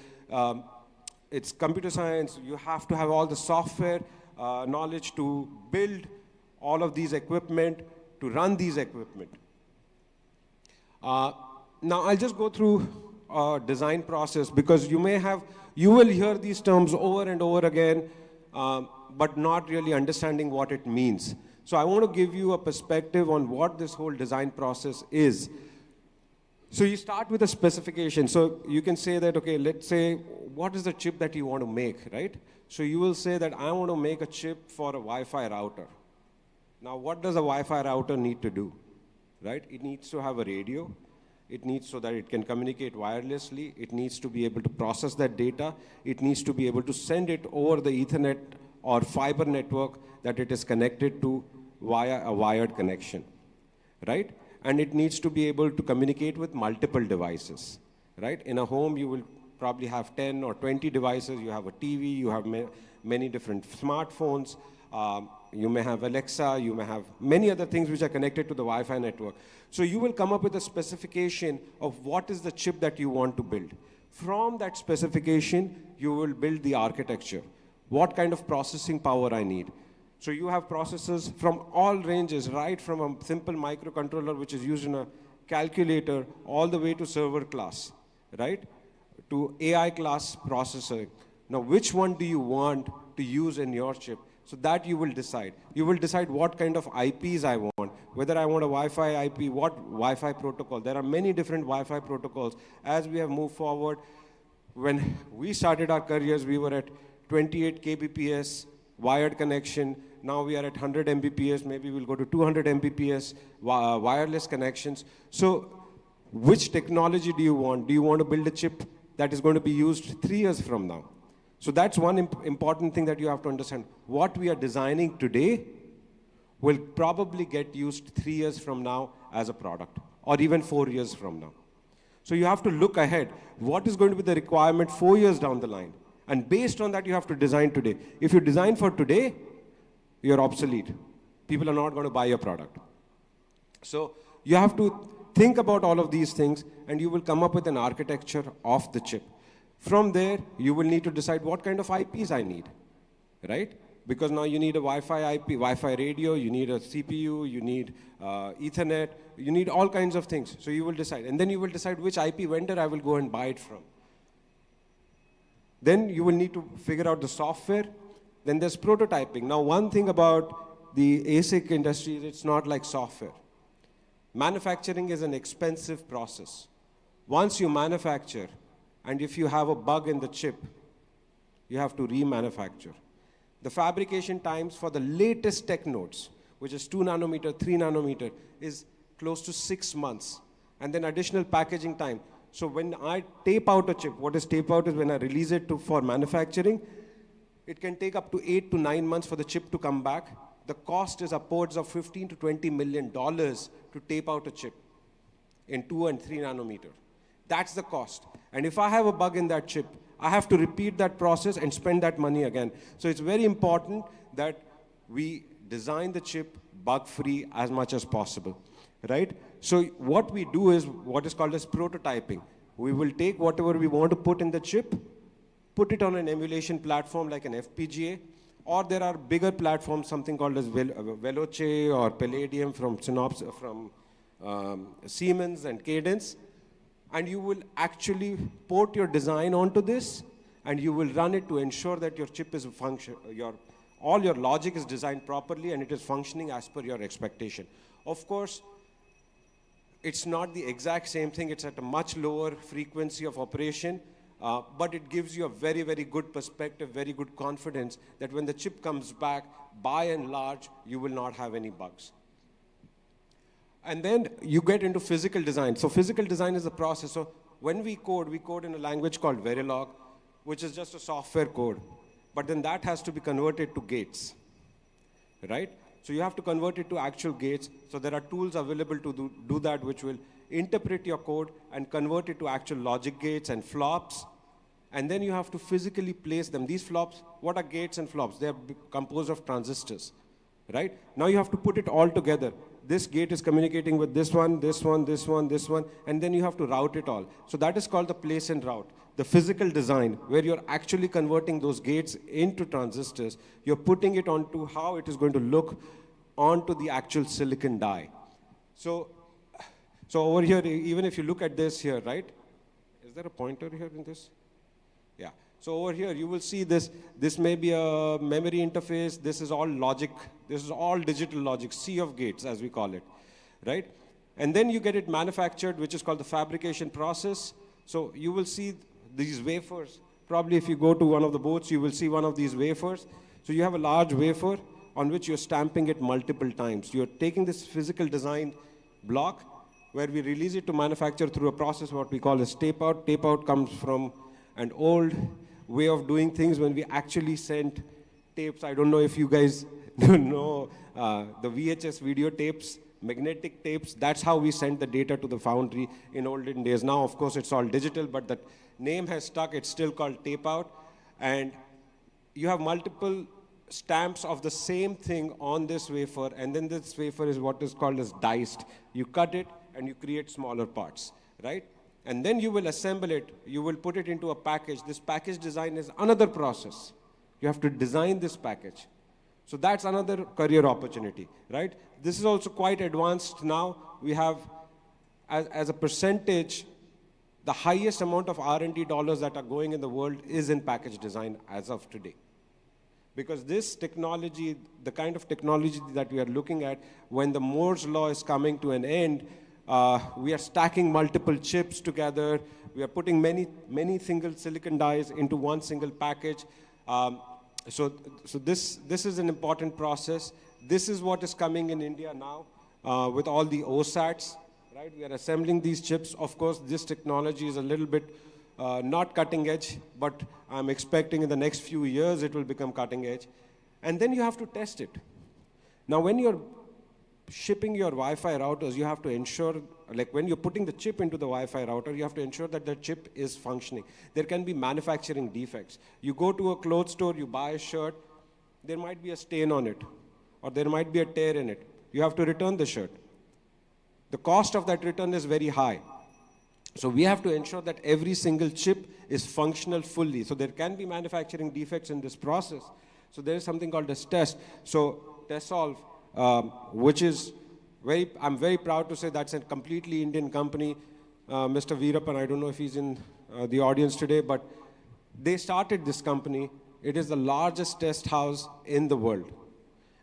it's computer science. You have to have all the software knowledge to build all of these equipment, to run these equipment. Now I'll just go through a design process, because you will hear these terms over and over again, but not really understanding what it means. So I want to give you a perspective on what this whole design process is. So you start with a specification. So you can say that, okay, let's say, what is the chip that you want to make, right? So you will say that I want to make a chip for a Wi-Fi router. Now, what does a Wi-Fi router need to do, right? It needs to have a radio. It needs so that it can communicate wirelessly. It needs to be able to process that data. It needs to be able to send it over the Ethernet or fiber network that it is connected to via a wired connection, right? And it needs to be able to communicate with multiple devices, right? In a home, you will probably have 10 or 20 devices. You have a TV, you have many different smartphones. You may have Alexa, you may have many other things which are connected to the Wi-Fi network. So you will come up with a specification of what is the chip that you want to build. From that specification, you will build the architecture. What kind of processing power I need. So you have processors from all ranges, right from a simple microcontroller which is used in a calculator all the way to server class, right? To AI class processor. Now, which one do you want to use in your chip? So that you will decide. You will decide what kind of IPs I want, whether I want a Wi-Fi IP, what Wi-Fi protocol. There are many different Wi-Fi protocols. As we have moved forward, when we started our careers, we were at 28 kbps wired connection. Now we are at 100 Mbps. Maybe we'll go to 200 Mbps wireless connections. So which technology do you want? Do you want to build a chip that is going to be used 3 years from now? So that's one important thing that you have to understand. What we are designing today will probably get used 3 years from now as a product, or even 4 years from now. So you have to look ahead. What is going to be the requirement 4 years down the line? And based on that, you have to design today. If you design for today, you're obsolete. People are not going to buy your product. So you have to think about all of these things, and you will come up with an architecture of the chip. From there, you will need to decide what kind of IPs I need, right? Because now you need a Wi-Fi IP, Wi-Fi radio, you need a CPU, you need Ethernet, you need all kinds of things. So you will decide. And then you will decide which IP vendor I will go and buy it from. Then you will need to figure out the software. Then there's prototyping. Now, one thing about the ASIC industry is it's not like software. Manufacturing is an expensive process. Once you manufacture, and if you have a bug in the chip, you have to remanufacture. The fabrication times for the latest tech nodes, which is 2 nanometer, 3 nanometer, is close to 6 months. And then additional packaging time. So when I tape out a chip, what is tape out is when I release it for manufacturing, it can take up to 8 to 9 months for the chip to come back. The cost is upwards of $15 to $20 million to tape out a chip in 2 and 3 nanometer. That's the cost. And if I have a bug in that chip, I have to repeat that process and spend that money again. So it's very important that we design the chip bug-free as much as possible, right? So what we do is what is called as prototyping. We will take whatever we want to put in the chip, put it on an emulation platform like an FPGA, or there are bigger platforms, something called as Veloce or Palladium from Siemens and Cadence. And you will actually port your design onto this, and you will run it to ensure that your chip is all your logic is designed properly and it is functioning as per your expectation. Of course, it's not the exact same thing. It's at a much lower frequency of operation, but it gives you a very, very good perspective, very good confidence that when the chip comes back, by and large, you will not have any bugs. And then you get into physical design. So physical design is a process. So when we code in a language called Verilog, which is just a software code. But then that has to be converted to gates, right? So you have to convert it to actual gates. So there are tools available to do that, which will interpret your code and convert it to actual logic gates and flops. And then you have to physically place them. These flops, what are gates and flops? They are composed of transistors, right? Now you have to put it all together. This gate is communicating with this one, this one, this one, this one, and then you have to route it all. So that is called the place and route, the physical design, where you're actually converting those gates into transistors. You're putting it onto how it is going to look onto the actual silicon die. So over here, even if you look at this here, right? Is there a pointer here in this? Yeah. So over here, you will see this. This may be a memory interface. This is all logic. This is all digital logic, sea of gates, as we call it, right? And then you get it manufactured, which is called the fabrication process. So you will see these wafers. Probably if you go to one of the booths, you will see one of these wafers. So you have a large wafer on which you're stamping it multiple times. You're taking this physical design block, where we release it to manufacture through a process what we call as tape out. Tape out comes from an old way of doing things when we actually sent tapes. I don't know if you guys know the VHS video tapes, magnetic tapes. That's how we sent the data to the foundry in olden days. Now, of course, it's all digital, but the name has stuck. It's still called tape out. And you have multiple stamps of the same thing on this wafer, and then this wafer is what is called as diced. You cut it, and you create smaller parts, right? And then you will assemble it. You will put it into a package. This package design is another process. You have to design this package. So that's another career opportunity, right? This is also quite advanced now. We have, as a percentage, the highest amount of R&D dollars that are going in the world is in package design as of today. Because this technology, the kind of technology that we are looking at, when the Moore's law is coming to an end, we are stacking multiple chips together. We are putting many single silicon dies into one single package. So this is an important process. This is what is coming in India now with all the OSATs, right? We are assembling these chips. Of course, this technology is a little bit not cutting edge, but I'm expecting in the next few years it will become cutting edge. And then you have to test it. Now, when you're shipping your Wi-Fi routers, you have to ensure, like when you're putting the chip into the Wi-Fi router, you have to ensure that the chip is functioning. There can be manufacturing defects. You go to a clothes store, you buy a shirt, there might be a stain on it, or there might be a tear in it. You have to return the shirt. The cost of that return is very high. So we have to ensure that every single chip is functional fully. So there can be manufacturing defects in this process. So there is something called as test. So TestSolve, which is I'm very proud to say that's a completely Indian company. Mr. Veerappan, I don't know if he's in the audience today, but they started this company. It is the largest test house in the world.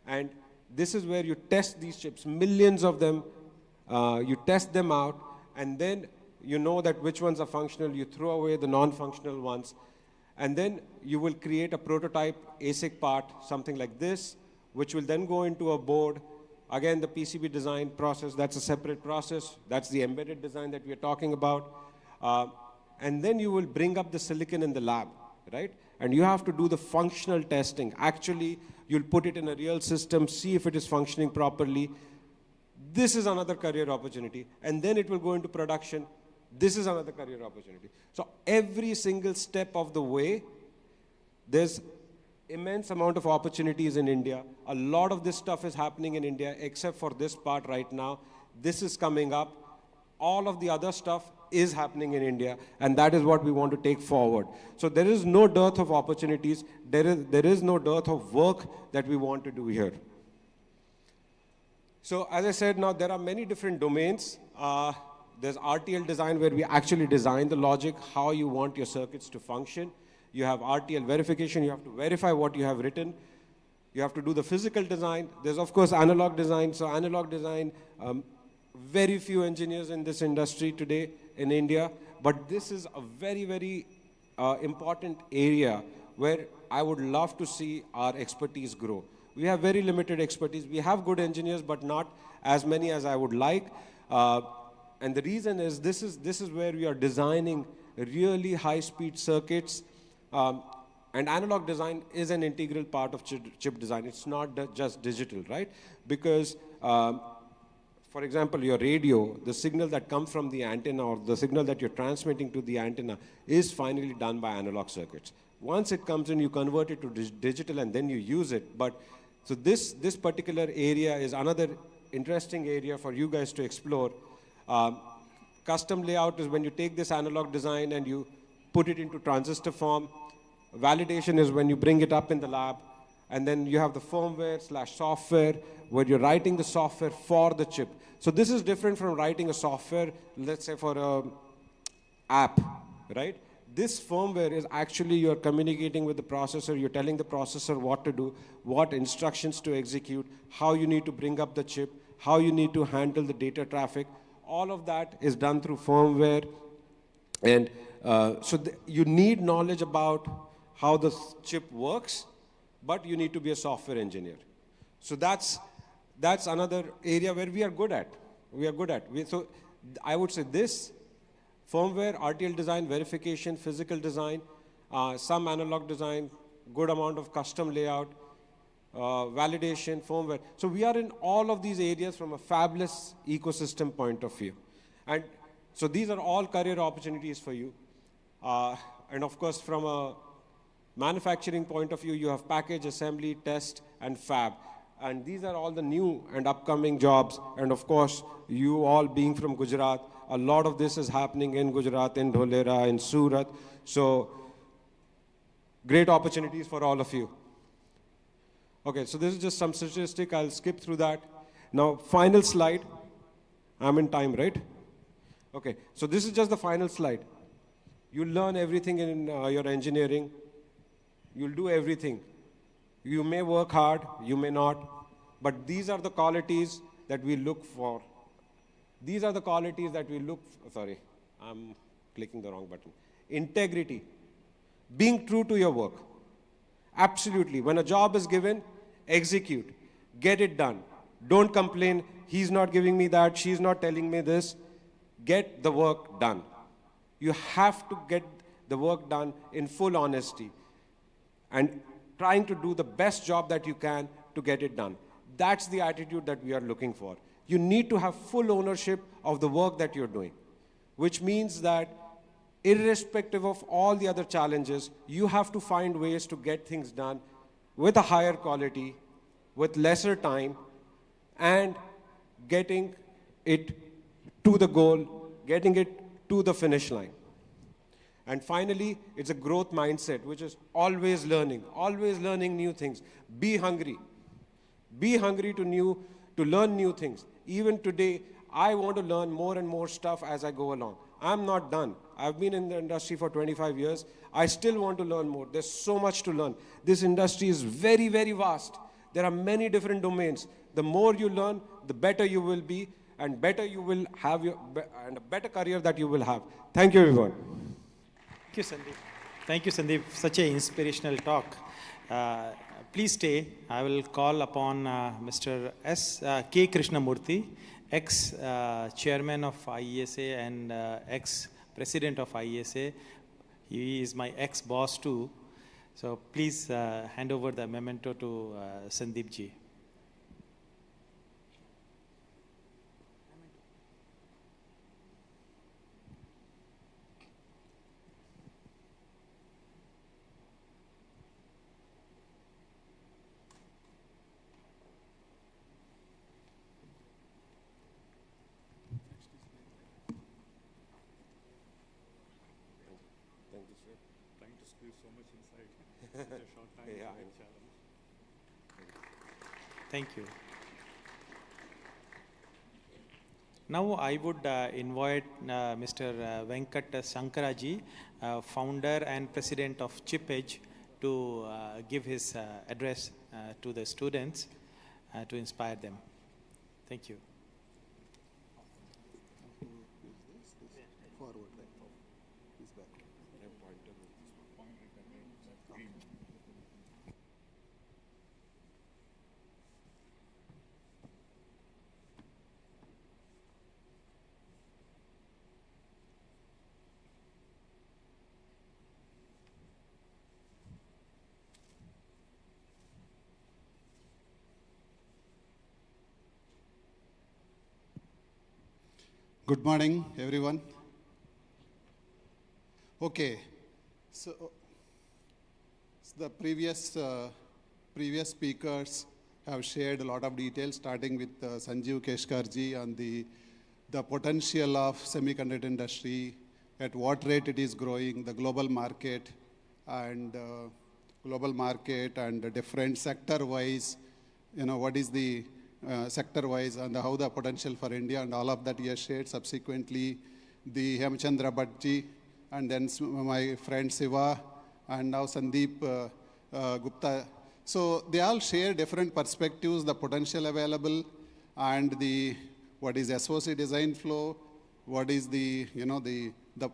And this is where you test these chips, millions of them. You test them out, and then you know that which ones are functional. You throw away the non-functional ones. And then you will create a prototype ASIC part, something like this, which will then go into a board. Again, the PCB design process, that's a separate process. That's the embedded design that we are talking about. And then you will bring up the silicon in the lab, right? And you have to do the functional testing. Actually, you'll put it in a real system, see if it is functioning properly. This is another career opportunity. And then it will go into production. This is another career opportunity. So every single step of the way, there's immense amount of opportunities in India. A lot of this stuff is happening in India, except for this part right now. This is coming up. All of the other stuff is happening in India, and that is what we want to take forward. So there is no dearth of opportunities. There is no dearth of work that we want to do here. So as I said, now there are many different domains. There's RTL design, where we actually design the logic, how you want your circuits to function. You have RTL verification. You have to verify what you have written. You have to do the physical design. There's, of course, analog design. So analog design, very few engineers in this industry today in India. But this is a very, very important area where I would love to see our expertise grow. We have very limited expertise. We have good engineers, but not as many as I would like. And the reason is this is where we are designing really high-speed circuits. And analog design is an integral part of chip design. It's not just digital, right? Because, for example, your radio, the signal that comes from the antenna or the signal that you're transmitting to the antenna is finally done by analog circuits. Once it comes in, you convert it to digital and then you use it. But so this particular area is another interesting area for you guys to explore. Custom layout is when you take this analog design and you put it into transistor form. Validation is when you bring it up in the lab. And then you have the firmware/software, where you're writing the software for the chip. So this is different from writing a software, let's say for an app, right? This firmware is actually you're communicating with the processor. You're telling the processor what to do, what instructions to execute, how you need to bring up the chip, how you need to handle the data traffic. All of that is done through firmware. And you need knowledge about how the chip works, but you need to be a software engineer. So that's another area where we are good at. So I would say this, firmware, RTL design, verification, physical design, some analog design, good amount of custom layout, validation, firmware. So we are in all of these areas from a fabless ecosystem point of view. And so these are all career opportunities for you. And of course, from a manufacturing point of view, you have package, assembly, test, and fab. And these are all the new and upcoming jobs. And of course, you all being from Gujarat, a lot of this is happening in Gujarat, in Dholera, in Surat. So great opportunities for all of you. Okay, so this is just some statistic. I'll skip through that. Now, final slide. I'm in time, right? Okay, so this is just the final slide. You'll learn everything in your engineering. You'll do everything. You may work hard, you may not, but these are the qualities that we look for. These are the qualities that we look for. Sorry, I'm clicking the wrong button. Integrity, being true to your work. Absolutely. When a job is given, execute, get it done. Don't complain, he's not giving me that, she's not telling me this. Get the work done. You have to get the work done in full honesty and trying to do the best job that you can to get it done. That's the attitude that we are looking for. You need to have full ownership of the work that you're doing, which means that irrespective of all the other challenges, you have to find ways to get things done with a higher quality, with lesser time, and getting it to the goal, getting it to the finish line. And finally, it's a growth mindset, which is always learning new things. Be hungry. Be hungry to learn new things. Even today, I want to learn more and more stuff as I go along. I'm not done. I've been in the industry for 25 years. I still want to learn more. There's so much to learn. This industry is very, very vast. There are many different domains. The more you learn, the better you will be, and better you will have and a better career that you will have. Thank you, everyone. Thank you, Sandeep. Thank you, Sandeep. Such an inspirational talk. Please stay. I will call upon Mr. K. Krishnamurthy, ex-chairman of IESA and ex-president of IESA. He is my ex-boss too. So please hand over the memento to Sandeep ji. Thank you. Now I would invite Mr. Venkat Sankaraji, founder and president of Chip Edge, to give his address to the students to inspire them. Thank you. Good morning, everyone. Okay, so the previous speakers have shared a lot of details, starting with Sanjeev Keshkarji on the potential of semiconductor industry, at what rate it is growing, the global market, and different sector-wise, what is the sector-wise and how the potential for India, and all of that he has shared. Subsequently, the Hemchandra Bhattji, and then my friend Siva, and now Sandeep Gupta. So they all share different perspectives, the potential available, and what is SOC design flow, what is the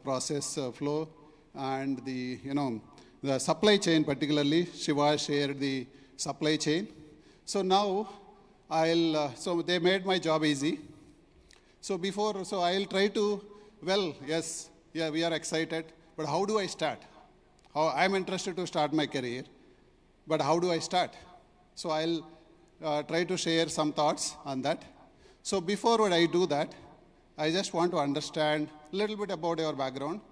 process flow, and the supply chain. Particularly, Shiva shared the supply chain. So now so they made my job easy. So I'll try to, we are excited, but how do I start? I'm interested to start my career, but how do I start? So I'll try to share some thoughts on that. So before I do that, I just want to understand a little bit about your background.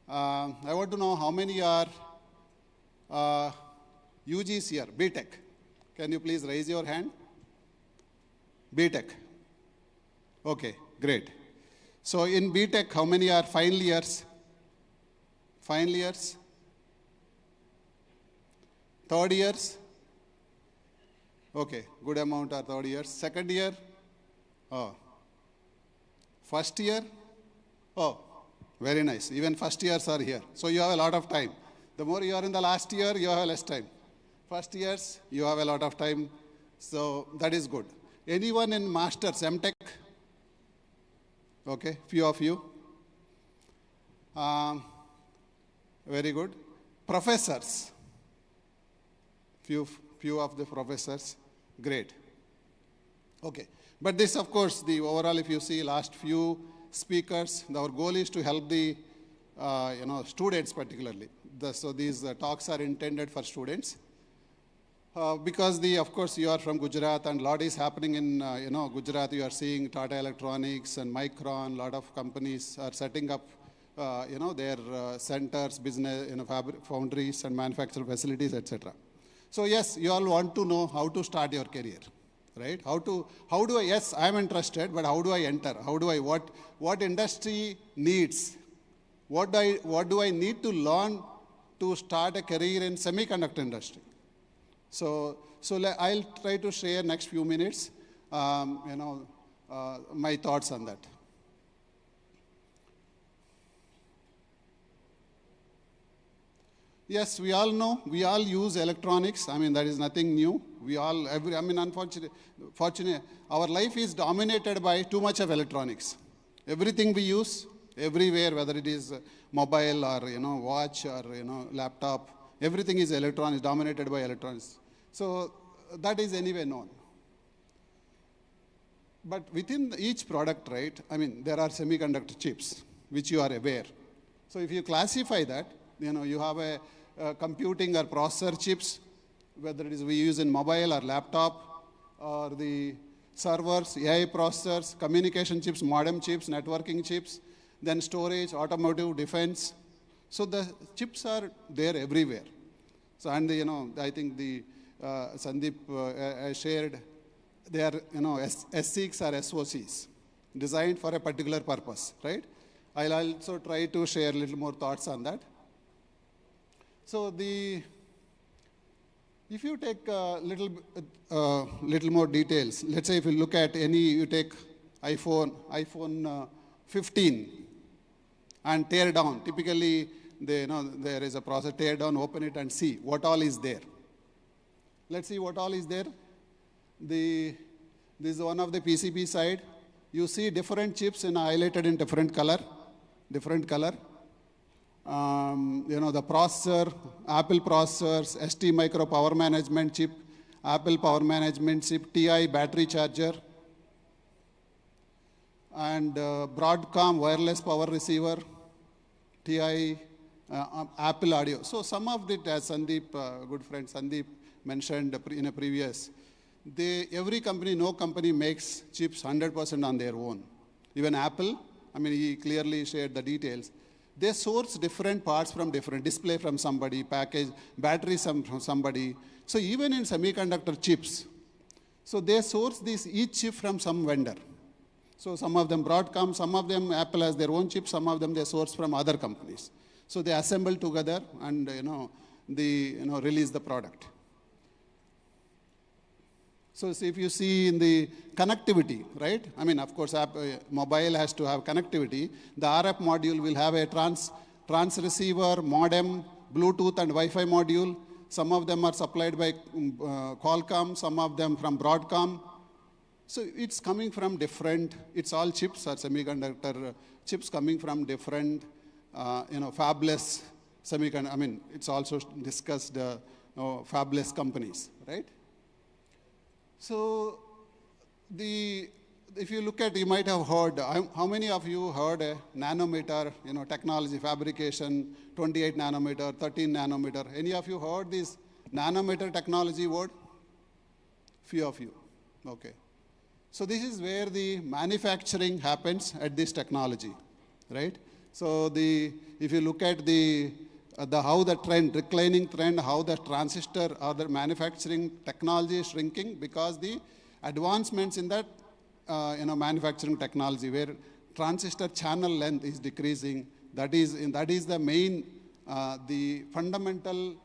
I want to know how many are UGs here, BTech. Can you please raise your hand? BTech. Okay, great. So in BTech, how many are final years? Final years? Third years? Okay, good amount are third years. Second year? Oh. First year? Oh, very nice. Even first years are here. So you have a lot of time. The more you are in the last year, you have less time. First years, you have a lot of time, so that is good. Anyone in Masters, MTech? Okay, few of you. Very good. Professors. Few of the professors. Great. Okay. But this, of course, the overall, if you see last few speakers, our goal is to help the students particularly. So these talks are intended for students. Because of course, you are from Gujarat, and a lot is happening in Gujarat. You are seeing Tata Electronics and Micron. A lot of companies are setting up, their centers, business, foundries and manufacturing facilities, etc. So yes, you all want to know how to start your career, right? How do I? Yes, I am interested, but how do I enter? What industry needs? What do I need to learn to start a career in semiconductor industry? So I'll try to share next few minutes, my thoughts on that. Yes, we all know, we all use electronics. I mean, that is nothing new. Unfortunately, our life is dominated by too much of electronics. Everything we use, everywhere, whether it is mobile or, watch or, laptop, everything is electronics, dominated by electronics. So that is anyway known. But within each product, right, there are semiconductor chips, which you are aware. So if you classify that, you have a computing or processor chips, whether it is we use in mobile or laptop, or the servers, AI processors, communication chips, modem chips, networking chips, then storage, automotive, defense. So the chips are there everywhere. So, and I think the Sandeep shared, they are, S6 or SOCs, designed for a particular purpose, right? I'll also try to share a little more thoughts on that. So if you take a little more details, let's say if you look at you take iPhone 15 and tear down. Typically, there is a process, tear down, open it and see what all is there. Let's see what all is there. This is one of the PCB side. You see different chips highlighted in different color. The processor, Apple processors, ST Micro power management chip, Apple power management chip, TI battery charger, and Broadcom wireless power receiver, TI, Apple audio. So some of it, as Sandeep, good friend Sandeep mentioned in a previous, every company, no company makes chips 100% on their own. Even Apple, he clearly shared the details. They source different parts from different, display from somebody, package, battery from somebody. So even in semiconductor chips, so they source each chip from some vendor. So some of them Broadcom, some of them Apple has their own chips, some of them they source from other companies. So they assemble together and release the product. So if you see in the connectivity, right? Of course, mobile has to have connectivity. The RF module will have a transceiver, modem, Bluetooth, and Wi-Fi module. Some of them are supplied by Qualcomm, some of them from Broadcom. So it's coming from different, it's all chips or semiconductor chips coming from different, fabless semiconductor, it's also discussed fabless companies, right? So if you look at, you might have heard, how many of you heard a nanometer, technology, fabrication, 28 nanometer, 13 nanometer? Any of you heard this nanometer technology word? Few of you, okay. So this is where the manufacturing happens at this technology, right? So if you look at how the trend, declining trend, how the transistor or the manufacturing technology is shrinking because the advancements in that, manufacturing technology where transistor channel length is decreasing. That is the main, the fundamental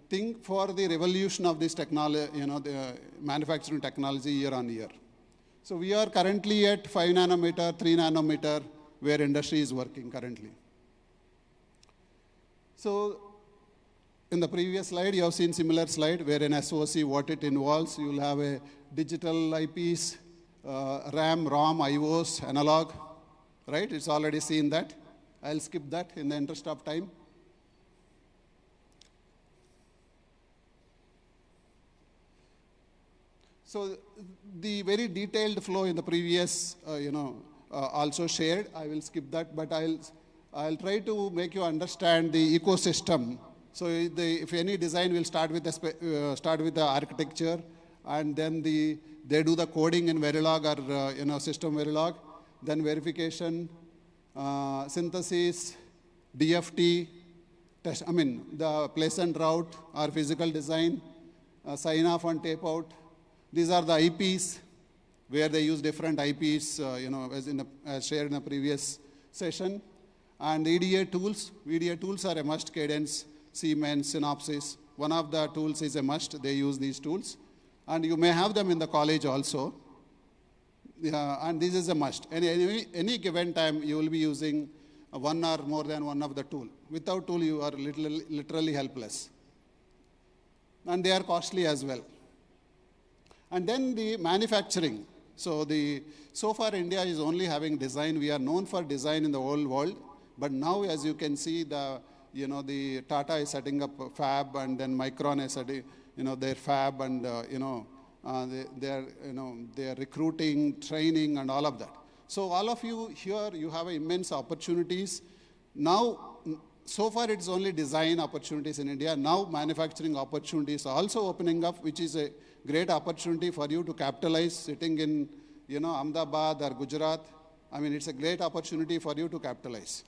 thing for the revolution of this technology, the manufacturing technology year on year. So we are currently at 5 nanometer, 3 nanometer, where industry is working currently. So In the previous slide, you have seen similar slide where in SOC, what it involves, you will have a digital IPs, RAM, ROM, IOs, analog, right? It's already seen that. I'll skip that in the interest of time. So the very detailed flow in the previous, also shared. I will skip that, but I'll try to make you understand the ecosystem. So if any design will start with the architecture, and then they do the coding in Verilog or system Verilog, then verification, synthesis, DFT, test. The place and route or physical design, sign off and tape out. These are the IPs where they use different IPs, as shared in the previous session. And EDA tools. EDA tools are a must. Cadence, Siemens, Synopsys. One of the tools is a must. They use these tools. And you may have them in the college also. And this is a must. Any given time, you will be using one or more than one of the tool. Without tool, you are literally helpless. And they are costly as well. And then the manufacturing. So far India is only having design. We are known for design in the whole world. But now, as you can see, the Tata is setting up a fab, and then Micron is setting, their fab, and they are recruiting, training, and all of that. So all of you here, you have immense opportunities. Now, so far it's only design opportunities in India. Now manufacturing opportunities are also opening up, which is a great opportunity for you to capitalize sitting in, Ahmedabad or Gujarat. It's a great opportunity for you to capitalize.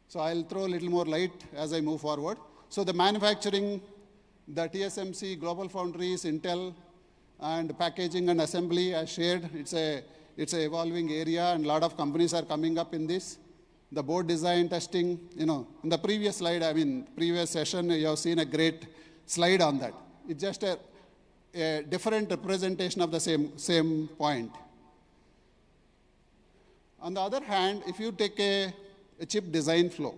So I'll throw a little more light as I move forward. So the manufacturing, the TSMC, Global Foundries, Intel, and packaging and assembly as shared, it's a evolving area, and a lot of companies are coming up in this. The board design, testing, in the previous slide, previous session, you have seen a great slide on that. It's just a different representation of the same point. On the other hand, if you take a chip design flow,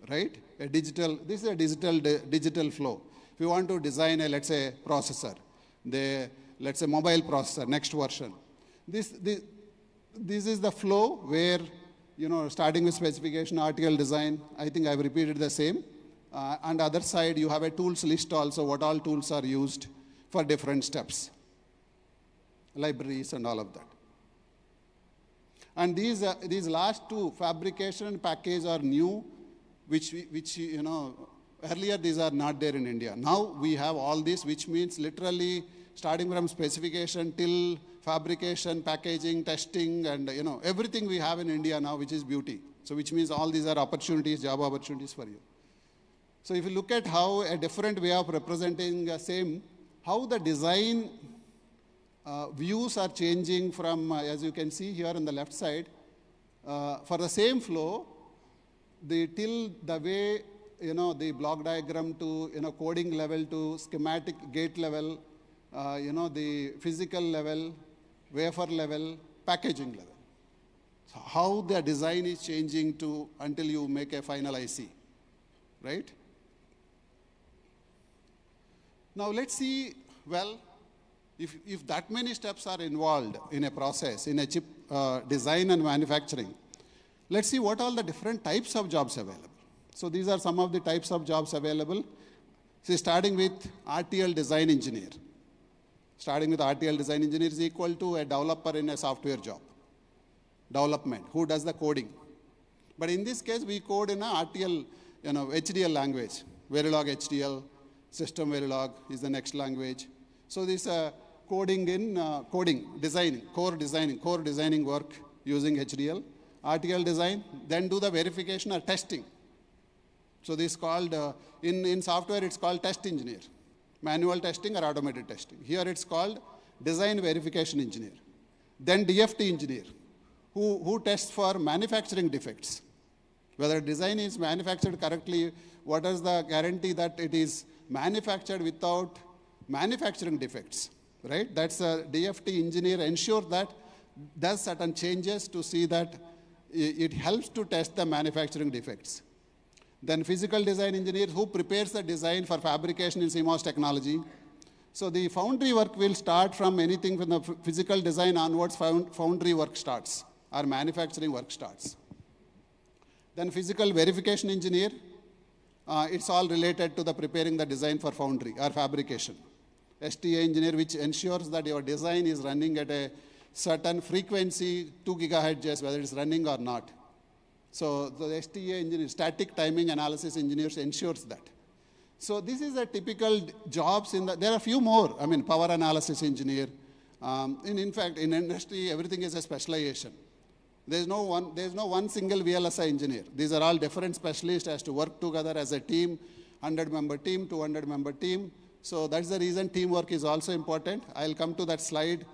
right? This is a digital flow. If you want to design a, let's say, processor, let's say mobile processor, next version. This is the flow where, starting with specification, RTL design, I think I've repeated the same. On the other side, you have a tools list also, what all tools are used for different steps, libraries and all of that. And these last two, fabrication and package, are new, which earlier these are not there in India. Now we have all this, which means literally starting from specification till fabrication, packaging, testing, and everything we have in India now, which is beauty. So which means all these are opportunities, job opportunities for you. So if you look at how a different way of representing the same, how the design views are changing from, as you can see here on the left side, for the same flow, till the way, the block diagram to, coding level to schematic gate level, the physical level, wafer level, packaging level. So how the design is changing until you make a final IC, right? Now let's see, well, if that many steps are involved in a process, in a chip design and manufacturing, let's see what all the different types of jobs available. So these are some of the types of jobs available. See, starting with RTL design engineer. Starting with RTL design engineer is equal to a developer in a software job. Development, who does the coding. But in this case, we code in a RTL, HDL language. Verilog HDL, system Verilog is the next language. So this coding in designing, core designing work using HDL, RTL design, then do the verification or testing. So this is called, in software it's called test engineer, manual testing or automated testing. Here it's called design verification engineer. Then DFT engineer, who tests for manufacturing defects. Whether design is manufactured correctly, what is the guarantee that it is manufactured without manufacturing defects, right? That's a DFT engineer ensure that does certain changes to see that it helps to test the manufacturing defects. Then physical design engineer who prepares the design for fabrication in CMOS technology. So the foundry work will start from anything from the physical design onwards, foundry work starts, or manufacturing work starts. Then physical verification engineer, it's all related to the preparing the design for foundry or fabrication. STA engineer, which ensures that your design is running at a certain frequency, 2 gigahertz, whether it's running or not. So the STA engineer, static timing analysis engineers ensures that. So this is a typical jobs there are a few more. I mean, power analysis engineer. In fact, in industry, everything is a specialization. There's no one single VLSI engineer. These are all different specialists as to work together as a team, 100-member team, 200-member team. So that's the reason teamwork is also important. I'll come to that slide.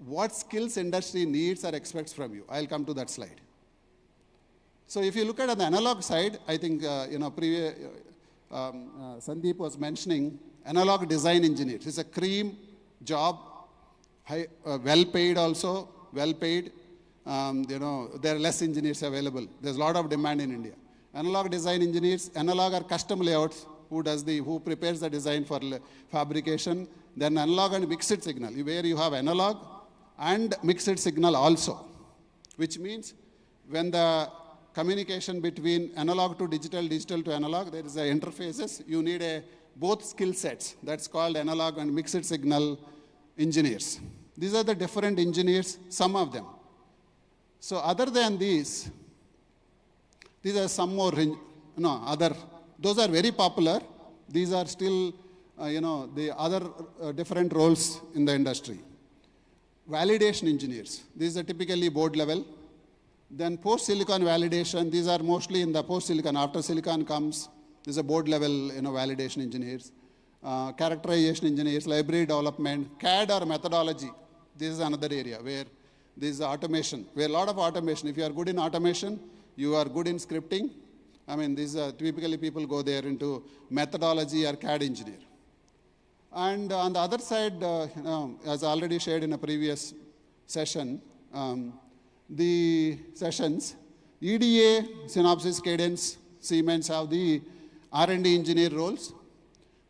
What skills industry needs or expects from you? I'll come to that slide. So if you look at the analog side, I think, Sandeep was mentioning analog design engineers. It's a cream job, well paid also, well paid. There are less engineers available. There's a lot of demand in India. Analog design engineers, analog or custom layouts, who prepares the design for fabrication. Then analog and mixed signal, where you have analog and mixed signal also, which means when the communication between analog to digital, digital to analog, there is a interfaces, you need both skill sets. That's called analog and mixed signal engineers. These are the different engineers, some of them. So other than these are some more, those are very popular. These are still, the other different roles in the industry. Validation engineers, these are typically board level. Then post-silicon validation, these are mostly in the post-silicon. After silicon comes, there's a board level, validation engineers. Characterization engineers, library development, CAD or methodology. This is another area where there is automation, where a lot of automation. If you are good in automation, you are good in scripting. I mean, these are typically people go there into methodology or CAD engineer. And on the other side, as already shared in a previous session, EDA, Synopsys, Cadence, Siemens have the R&D engineer roles.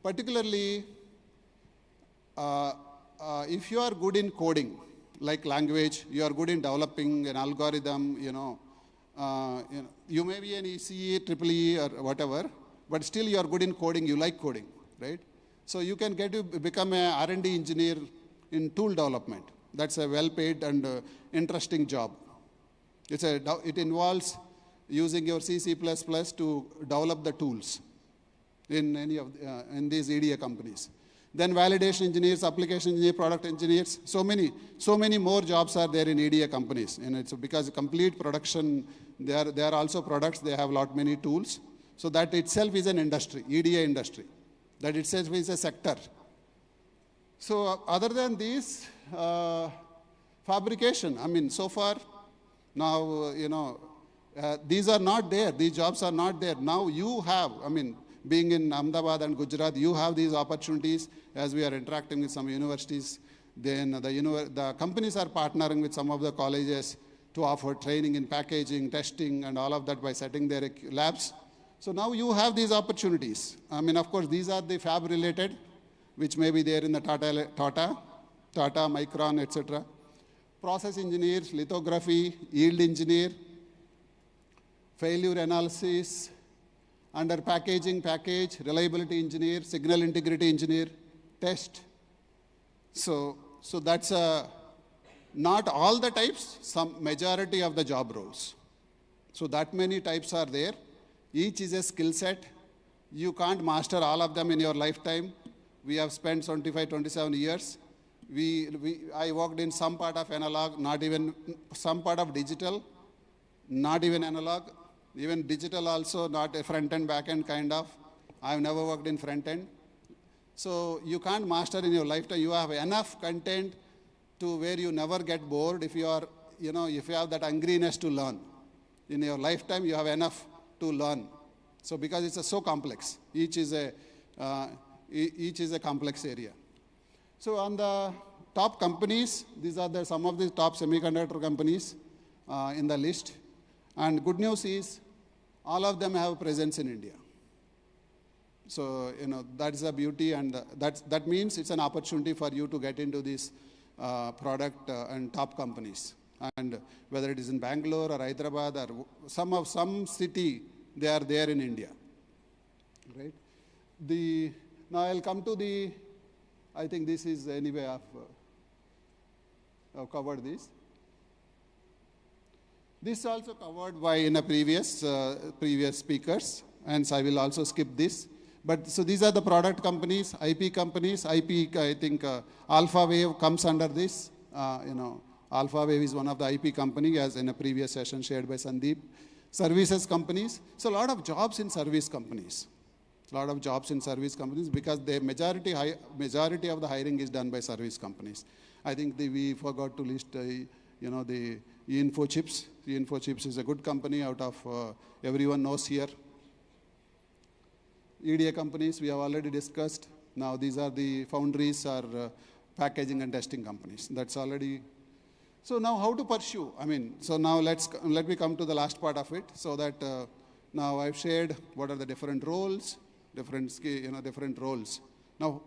Particularly, if you are good in coding, like language, you are good in developing an algorithm, you may be an ECE, EEE, or whatever, but still you are good in coding, you like coding, right? So you can become a R&D engineer in tool development. That's a well-paid and interesting job. It involves using your C, C++ to develop the tools in these EDA companies. Then validation engineers, application engineer, product engineers, so many more jobs are there in EDA companies. And it's because complete production, they are also products, they have many tools. So that itself is an industry, EDA industry. That itself is a sector. So other than these, fabrication, I mean, so far, now, these are not there. These jobs are not there. Now you have, being in Ahmedabad and Gujarat, you have these opportunities as we are interacting with some universities. Then the companies are partnering with some of the colleges to offer training in packaging, testing, and all of that by setting their labs. So now you have these opportunities. Of course, these are the fab related, which may be there in the Tata, Micron, etc. Process engineers, lithography, yield engineer, failure analysis, under packaging, reliability engineer, signal integrity engineer, test. So that's not all the types, some majority of the job roles. So that many types are there. Each is a skill set. You can't master all of them in your lifetime. We have spent 25, 27 years. I worked in some part of analog, not even some part of digital, not even analog, even digital also, not a front-end, back-end kind of. I've never worked in front-end. So you can't master in your lifetime. You have enough content to where you never get bored if you are, if you have that hungriness to learn. In your lifetime, you have enough to learn. So because it's so complex, each is a complex area. So on the top companies, these are some of the top semiconductor companies in the list. And good news is, all of them have a presence in India. So, that's the beauty, and that means it's an opportunity for you to get into these product and top companies. And whether it is in Bangalore or Hyderabad or some city, they are there in India, right? Now I'll come to I think this is anyway, I've covered this. This is also covered by in a previous speakers, and so I will also skip this. But so these are the product companies, IP companies. IP, I think Alpha Wave comes under this. Alpha Wave is one of the IP company, as in a previous session shared by Sandeep. Services companies. So a lot of jobs in service companies. A lot of jobs in service companies because the majority of the hiring is done by service companies. I think we forgot to list, the InfoChips. InfoChips is a good company out of everyone knows here. EDA companies we have already discussed. Now these are the foundries or packaging and testing companies. That's already. So now how to pursue? So now let me come to the last part of it, so that now I've shared what are the different roles, different roles. Now,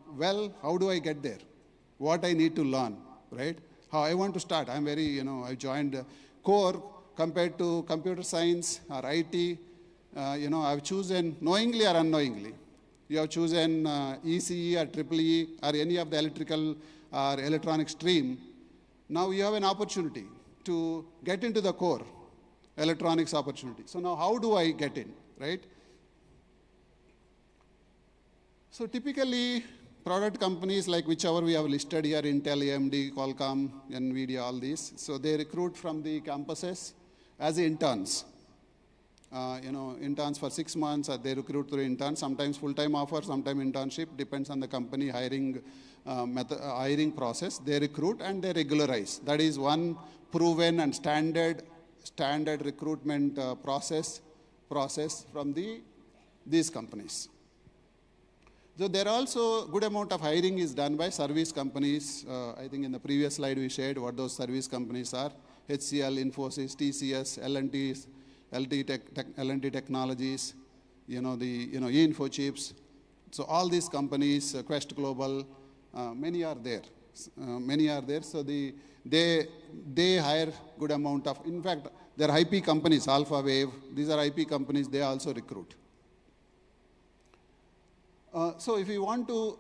how do I get there? What I need to learn, right? How I want to start. I'm very, I joined core compared to computer science or IT. I've chosen knowingly or unknowingly. You have chosen ECE or EEE or any of the electrical or electronic stream. Now you have an opportunity to get into the core electronics opportunity. So now how do I get in, right? So typically, product companies like whichever we have listed here, Intel, AMD, Qualcomm, NVIDIA, all these. So they recruit from the campuses as interns. Interns for 6 months, or they recruit through interns, sometimes full-time offer, sometimes internship, depends on the company hiring process. They recruit and they regularize. That is one proven and standard recruitment process from these companies. So there also good amount of hiring is done by service companies. I think in the previous slide we shared what those service companies are: HCL, Infosys, TCS, L&T Technologies, InfoChips. So all these companies, Quest Global, many are there. So they hire good amount of. In fact, their IP companies, Alpha Wave. These are IP companies. They also recruit. So if you want to,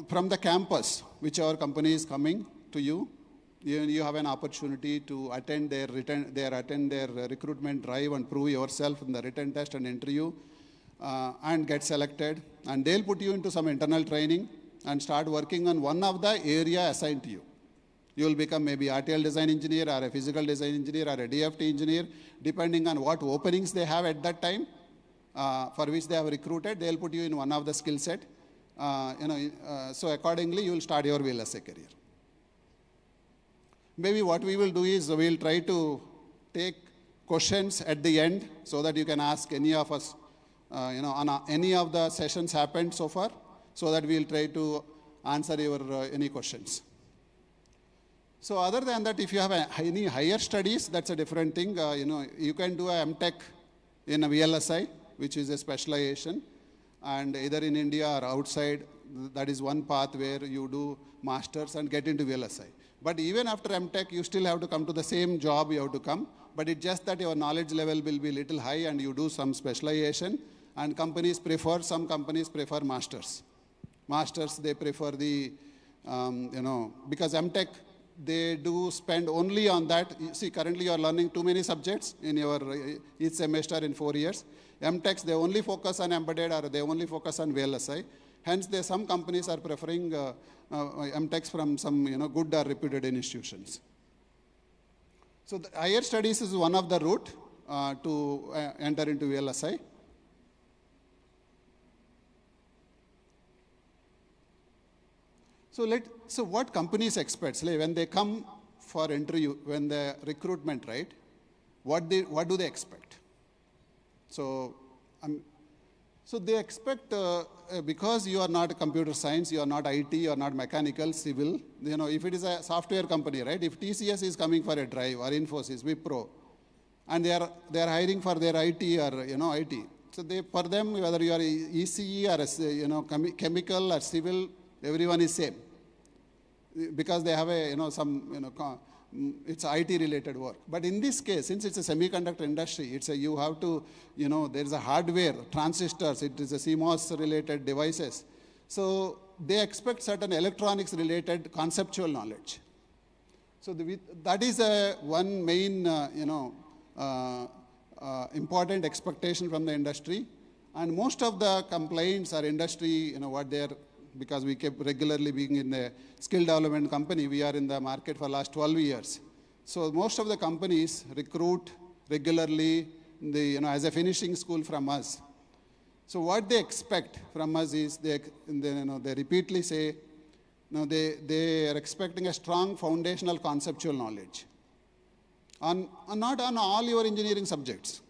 from the campus, whichever company is coming to you, you have an opportunity to attend their recruitment drive and prove yourself in the written test and interview, and get selected. And they'll put you into some internal training and start working on one of the area assigned to you. You will become maybe RTL design engineer or a physical design engineer or a DFT engineer, depending on what openings they have at that time. For which they have recruited, they'll put you in one of the skill set. So accordingly, you will start your VLSI career. Maybe what we will do is we'll try to take questions at the end so that you can ask any of us, on any of the sessions happened so far, so that we'll try to answer your any questions. So other than that, if you have any higher studies, that's a different thing. You can do a MTech in a VLSI, which is a specialization, and either in India or outside, that is one path where you do masters and get into VLSI. But even after MTech, you still have to come to the same job you have to come, but it's just that your knowledge level will be little high and you do some specialization, and some companies prefer masters. Masters, they prefer the, because MTech, they do spend only on that. You see, currently you are learning too many subjects in your each semester in 4 years. MTechs, they only focus on embedded or they only focus on VLSI. Hence, some companies are preferring MTechs from some good or reputed institutions. So the higher studies is one of the route to enter into VLSI. So what companies expect, like when they come for interview, when the recruitment, right? What do they expect? So they expect, because you are not computer science, you are not IT, you are not mechanical, civil, if it is a software company, right? If TCS is coming for a drive or Infosys, Wipro, and they are hiring for their IT or, IT. So for them, whether you are ECE or, chemical or civil, everyone is same. Because they have it's IT related work. But in this case, since it's a semiconductor industry, you have to, there is a hardware, transistors, it is a CMOS related devices. So they expect certain electronics related conceptual knowledge. So that is one main, important expectation from the industry. And most of the complaints are industry, because we kept regularly being in the skill development company, we are in the market for last 12 years. So most of the companies recruit regularly, as a finishing school from us. So what they expect from us is they repeatedly say, they are expecting a strong foundational conceptual knowledge. Not on all your engineering subjects,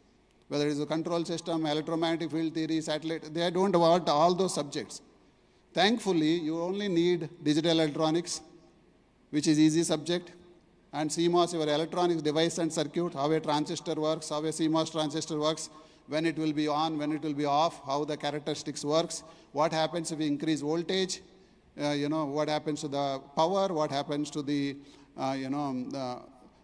whether it is a control system, electromagnetic field theory, satellite, they don't want all those subjects. Thankfully, you only need digital electronics, which is easy subject, and CMOS, your electronics device and circuit, how a transistor works, how a CMOS transistor works, when it will be on, when it will be off, how the characteristics works, what happens if we increase voltage, what happens to the power, what happens to the,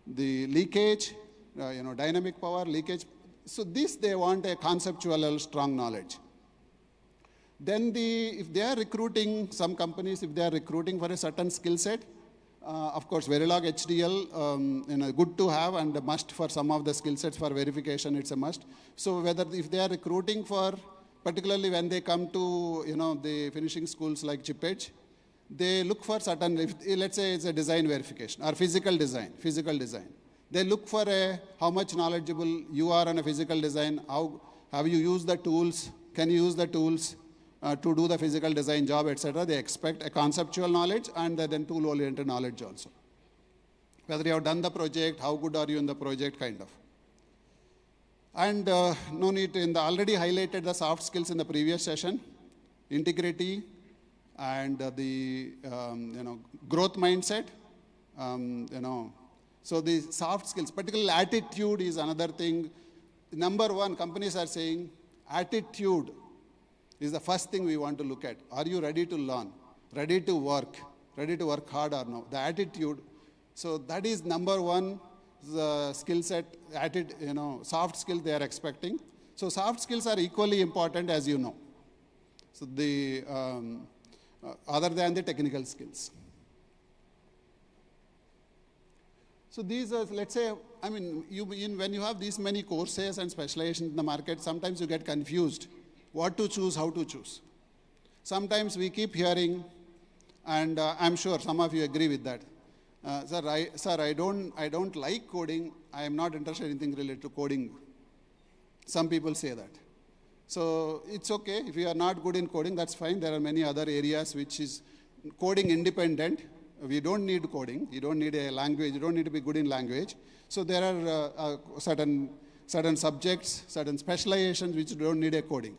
the leakage, dynamic power, leakage. So this, they want a conceptual strong knowledge. Then if they are recruiting, some companies, if they are recruiting for a certain skill set, of course, Verilog HDL, good to have and a must for some of the skill sets for verification, it's a must. So if they are recruiting for, particularly when they come to, the finishing schools like Chip Edge, they look for certain, let's say it's a design verification or physical design. They look for how much knowledgeable you are on a physical design, how have you used the tools, can you use the tools, to do the physical design job, etc. They expect a conceptual knowledge and then tool-oriented knowledge also. Whether you have done the project, how good are you in the project, kind of. And no need to, already highlighted the soft skills in the previous session, integrity and the growth mindset. So the soft skills, particularly attitude is another thing. Number one, companies are saying attitude is the first thing we want to look at. Are you ready to learn, ready to work hard or no? The attitude. So that is number one, the skill set, soft skills they are expecting. So soft skills are equally important, as you know. So the, other than the technical skills. So these are, let's say, when you have these many courses and specializations in the market, sometimes you get confused. What to choose, how to choose. Sometimes we keep hearing, and I'm sure some of you agree with that. Sir, I don't like coding. I am not interested in anything related to coding. Some people say that. So it's okay. If you are not good in coding, that's fine. There are many other areas which is coding independent. We don't need coding. You don't need a language. You don't need to be good in language. So there are certain subjects, certain specializations which don't need a coding.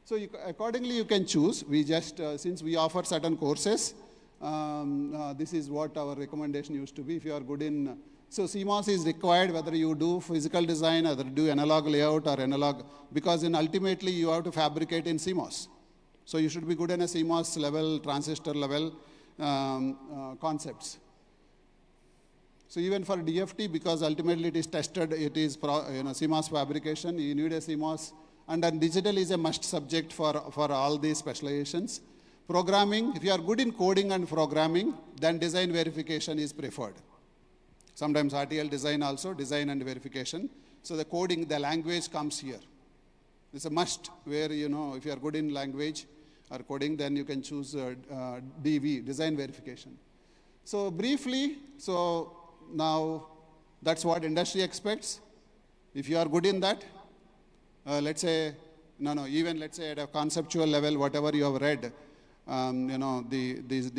So accordingly, you can choose. We just, since we offer certain courses, this is what our recommendation used to be. If you are good in, so CMOS is required whether you do physical design or do analog layout or analog, because ultimately you have to fabricate in CMOS. So you should be good in a CMOS level, transistor level concepts. So even for DFT, because ultimately it is tested, it is CMOS fabrication, you need a CMOS. And then digital is a must subject for all these specializations. Programming, if you are good in coding and programming, then design verification is preferred. Sometimes RTL design also, design and verification. So the coding, the language comes here. It's a must where, if you are good in language or coding, then you can choose DV, design verification. So briefly, so now that's what industry expects. If you are good in that, let's say, even let's say at a conceptual level, whatever you have read, these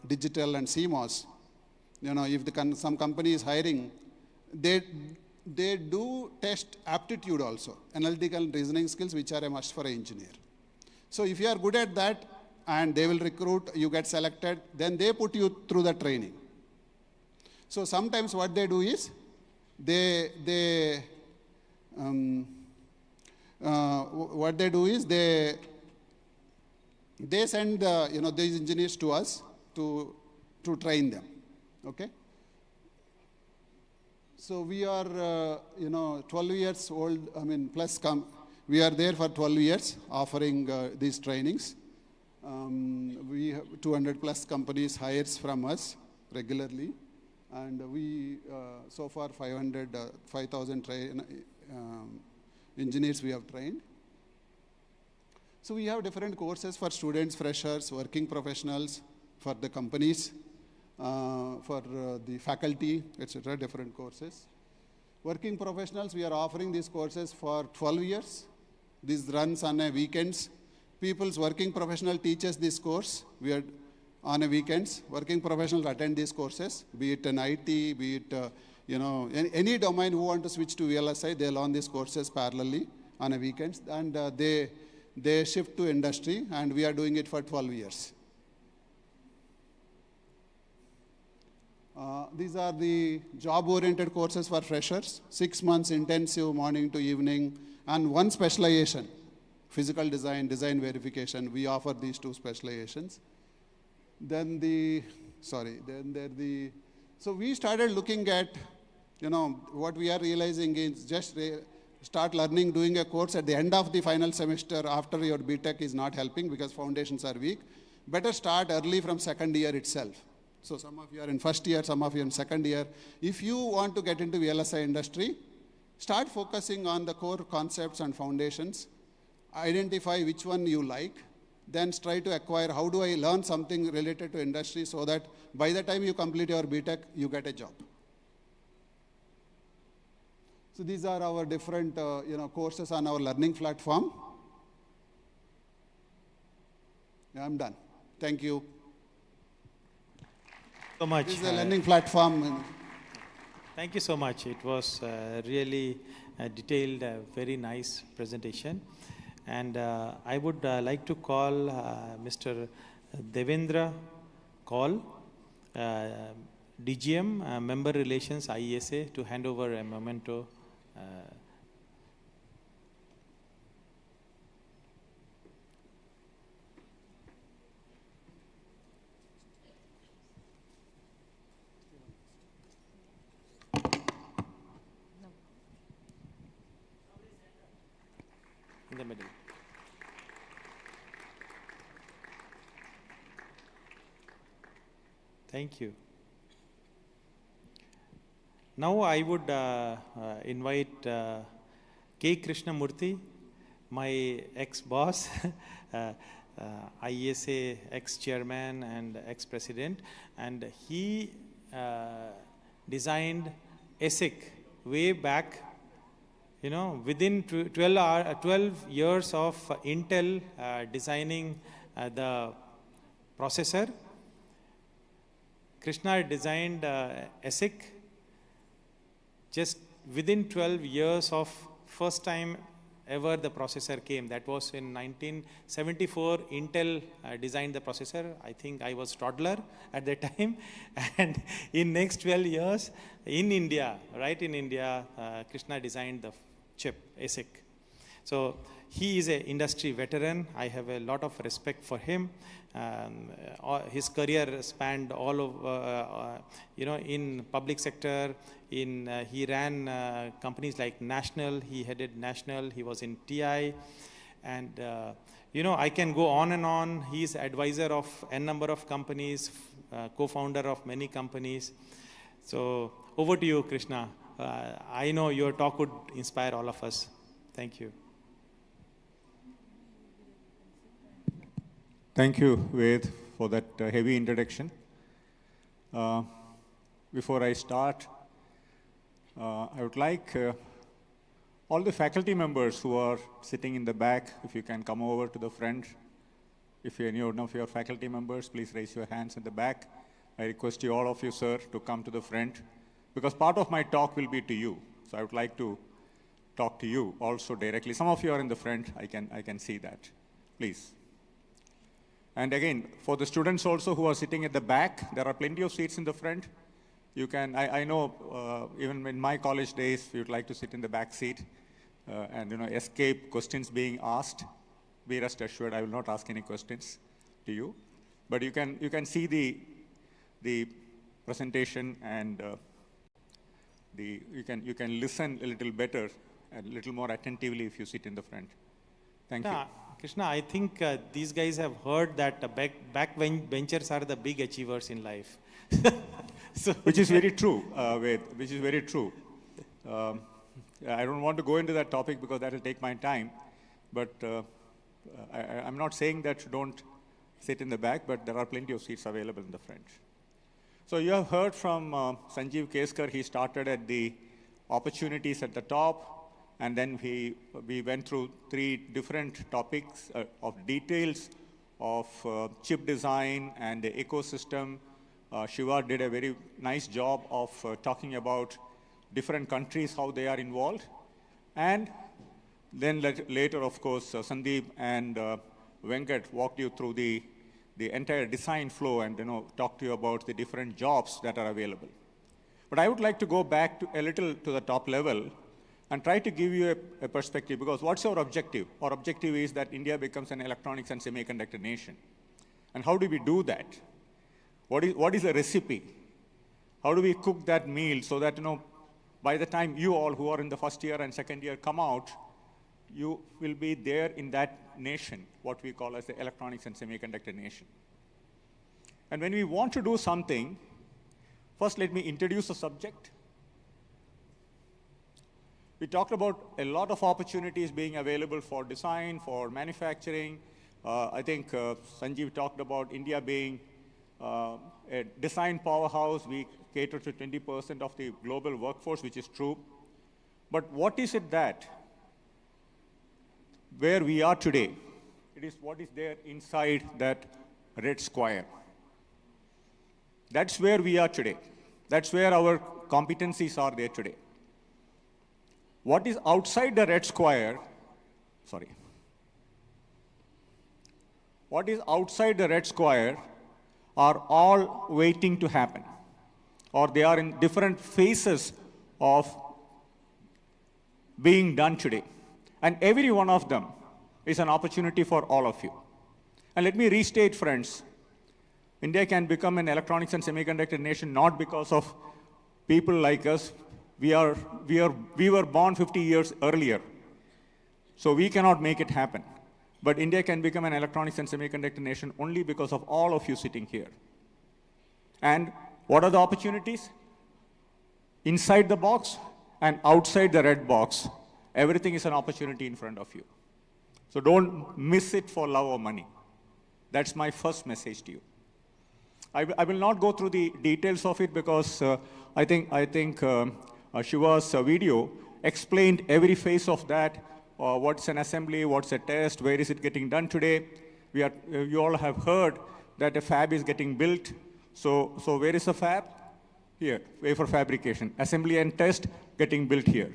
digital and CMOS, if some company is hiring, they do test aptitude also, analytical and reasoning skills, which are a must for an engineer. So if you are good at that and they will recruit, you get selected, then they put you through the training. So sometimes what they do is, what they do is they send these engineers to us to train them. Okay. So we are 12 years old. I mean plus we are there for 12 years offering these trainings. We have 200 plus companies hires from us regularly, and we so far 5,000 engineers we have trained. So we have different courses for students, freshers, working professionals, for the companies, for the faculty, etc. Different courses. Working professionals, we are offering these courses for 12 years. This runs on a weekends. People's working professional teaches this course. We are on a weekends. Working professionals attend these courses, be it an IT, be it any domain who want to switch to VLSI, they learn these courses parallelly on a weekends, and they shift to industry, and we are doing it for 12 years. These are the job-oriented courses for freshers, 6 months intensive morning to evening, and one specialization, physical design, design verification. We offer these 2 specializations. Then so we started looking at, what we are realizing is just start learning, doing a course at the end of the final semester after your BTech is not helping because foundations are weak. Better start early from second year itself. So some of you are in first year, some of you in second year. If you want to get into VLSI industry, start focusing on the core concepts and foundations. Identify which one you like. Then try to acquire, how do I learn something related to industry so that by the time you complete your BTech, you get a job. So these are our different courses on our learning platform. Yeah, I'm done. Thank you. So much. This is the learning platform. Thank you so much. It was really detailed, very nice presentation. And I would like to call Mr. Devendra Kaul, DGM, Member Relations, IESA, to hand over a memento. In the middle. Thank you. Now I would invite K. Krishnamurthy, my ex-boss, IESA ex-chairman and ex-president, and he designed ASIC way back, within 12 years of Intel designing the processor. Krishna designed ASIC just within 12 years of first time ever the processor came. That was in 1974. Intel designed the processor. I think I was toddler at that time. And in next 12 years in India, Krishna designed the chip, ASIC. So he is an industry veteran. I have a lot of respect for him. His career spanned all of, in public sector. He ran companies like National. He headed National. He was in TI. And, I can go on and on. He's advisor of n number of companies, co-founder of many companies. So over to you, Krishna. I know your talk would inspire all of us. Thank you. Thank you, Ved, for that heavy introduction. Before I start, I would like all the faculty members who are sitting in the back, if you can come over to the front. If any of your faculty members, please raise your hands in the back. I request you, all of you, sir, to come to the front, because part of my talk will be to you. So I would like to talk to you also directly. Some of you are in the front. I can see that. Please. And again, for the students also who are sitting at the back, there are plenty of seats in the front. You can, I know, even in my college days, you'd like to sit in the back seat and escape questions being asked. Be rest assured, I will not ask any questions to you. But you can see the presentation, and you can listen a little better and a little more attentively if you sit in the front. Thank you. Krishna, I think these guys have heard that backbenchers are the big achievers in life. So, which is very true, Ved, which is very true. I don't want to go into that topic because that will take my time, but I'm not saying that you don't sit in the back, but there are plenty of seats available in the front. So you have heard from Sanjeev Keskar. He started at the opportunities at the top, and then we went through 3 different topics of details of chip design and the ecosystem. Shiva did a very nice job of talking about different countries, how they are involved. And then later, of course, Sandeep and Venkat walked you through the entire design flow and talked to you about the different jobs that are available. But I would like to go back a little to the top level and try to give you a perspective, because what's our objective? Our objective is that India becomes an electronics and semiconductor nation. And how do we do that? What is the recipe? How do we cook that meal so that, by the time you all who are in the first year and second year come out, you will be there in that nation, what we call as the electronics and semiconductor nation. And when we want to do something, first let me introduce the subject. We talked about a lot of opportunities being available for design, for manufacturing. I think Sanjeev talked about India being a design powerhouse. We cater to 20% of the global workforce, which is true. But what is it that, where we are today, it is what is there inside that red square. That's where we are today. That's where our competencies are there today. What is outside the red square, what is outside the red square are all waiting to happen, or they are in different phases of being done today. And every one of them is an opportunity for all of you. And let me restate, friends, India can become an electronics and semiconductor nation not because of people like us. We were born 50 years earlier, so we cannot make it happen. But India can become an electronics and semiconductor nation only because of all of you sitting here. And what are the opportunities? Inside the box and outside the red box, everything is an opportunity in front of you. So don't miss it for love or money. That's my first message to you. I will not go through the details of it because I think Shiva's video explained every phase of that. What's an assembly, what's a test, where is it getting done today? You all have heard that a fab is getting built. So where is the fab? Here, wafer fabrication. Assembly and test getting built here.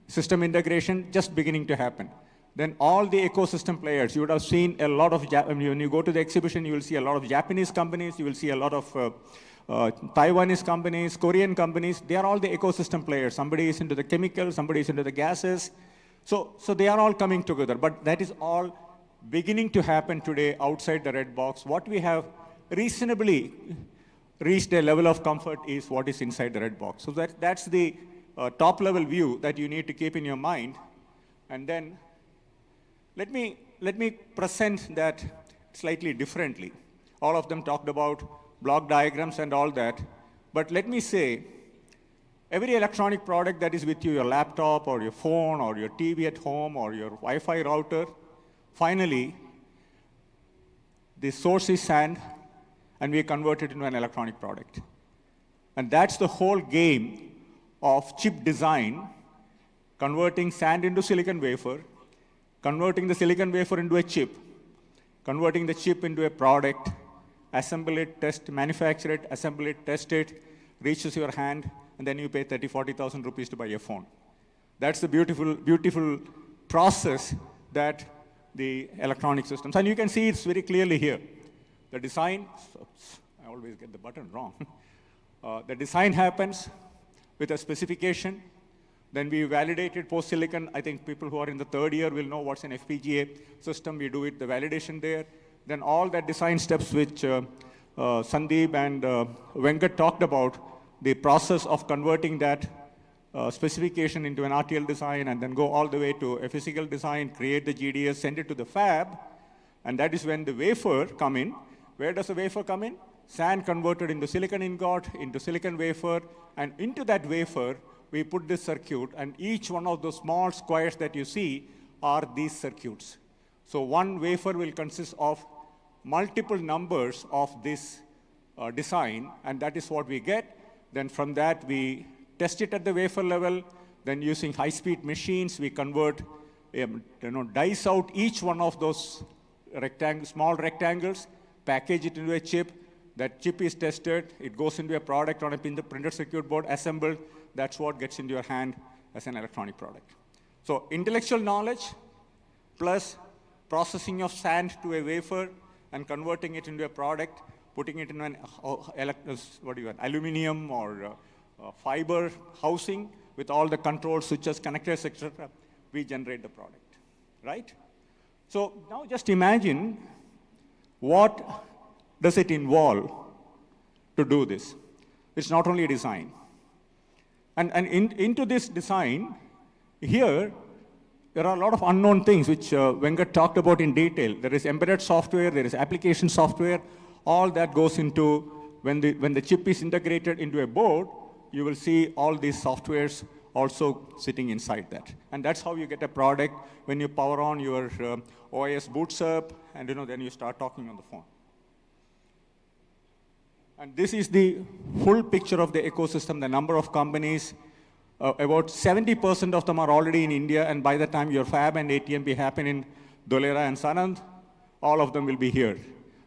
System integration just beginning to happen. Then all the ecosystem players, you would have seen a lot of, when you go to the exhibition, you will see a lot of Japanese companies, you will see a lot of Taiwanese companies, Korean companies. They are all the ecosystem players. Somebody is into the chemicals, somebody is into the gases. So they are all coming together, but that is all beginning to happen today outside the red box. What we have reasonably reached a level of comfort is what is inside the red box. So that's the top level view that you need to keep in your mind. And then let me present that slightly differently. All of them talked about block diagrams and all that, but let me say, every electronic product that is with you, your laptop or your phone or your TV at home or your Wi-Fi router, finally, the source is sand, and we convert it into an electronic product. And that's the whole game of chip design, converting sand into silicon wafer, converting the silicon wafer into a chip, converting the chip into a product, assemble it, test, manufacture it, assemble it, test it, reaches your hand, and then you pay 30,000-40,000 rupees to buy a phone. That's the beautiful, beautiful process that the electronic systems, and you can see it's very clearly here. The design, oops, I always get the button wrong. The design happens with a specification. Then we validate it post-silicon. I think people who are in the third year will know what's an FPGA system. We do it, the validation there. Then all the design steps which Sandeep and Venkat talked about, the process of converting that specification into an RTL design and then go all the way to a physical design, create the GDS, send it to the fab, and that is when the wafer come in. Where does the wafer come in? Sand converted into silicon ingot, into silicon wafer, and into that wafer, we put this circuit, and each one of those small squares that you see are these circuits. So one wafer will consist of multiple numbers of this design, and that is what we get. Then from that, we test it at the wafer level. Then using high-speed machines, we convert, dice out each one of those small rectangles, package it into a chip. That chip is tested. It goes into a product on a printed circuit board, assembled. That's what gets into your hand as an electronic product. So intellectual knowledge plus processing of sand to a wafer and converting it into a product, putting it in an aluminum or fiber housing with all the control switches, connectors, etc. We generate the product, right? So now just imagine what does it involve to do this. It's not only a design. And into this design, here, there are a lot of unknown things which Venkat talked about in detail. There is embedded software, there is application software. All that goes into, when the chip is integrated into a board, you will see all these softwares also sitting inside that. And that's how you get a product. When you power on, your OS boots up, and then you start talking on the phone. And this is the full picture of the ecosystem, the number of companies. About 70% of them are already in India, and by the time your fab and ATMP happen in Dholera and Sanand, all of them will be here.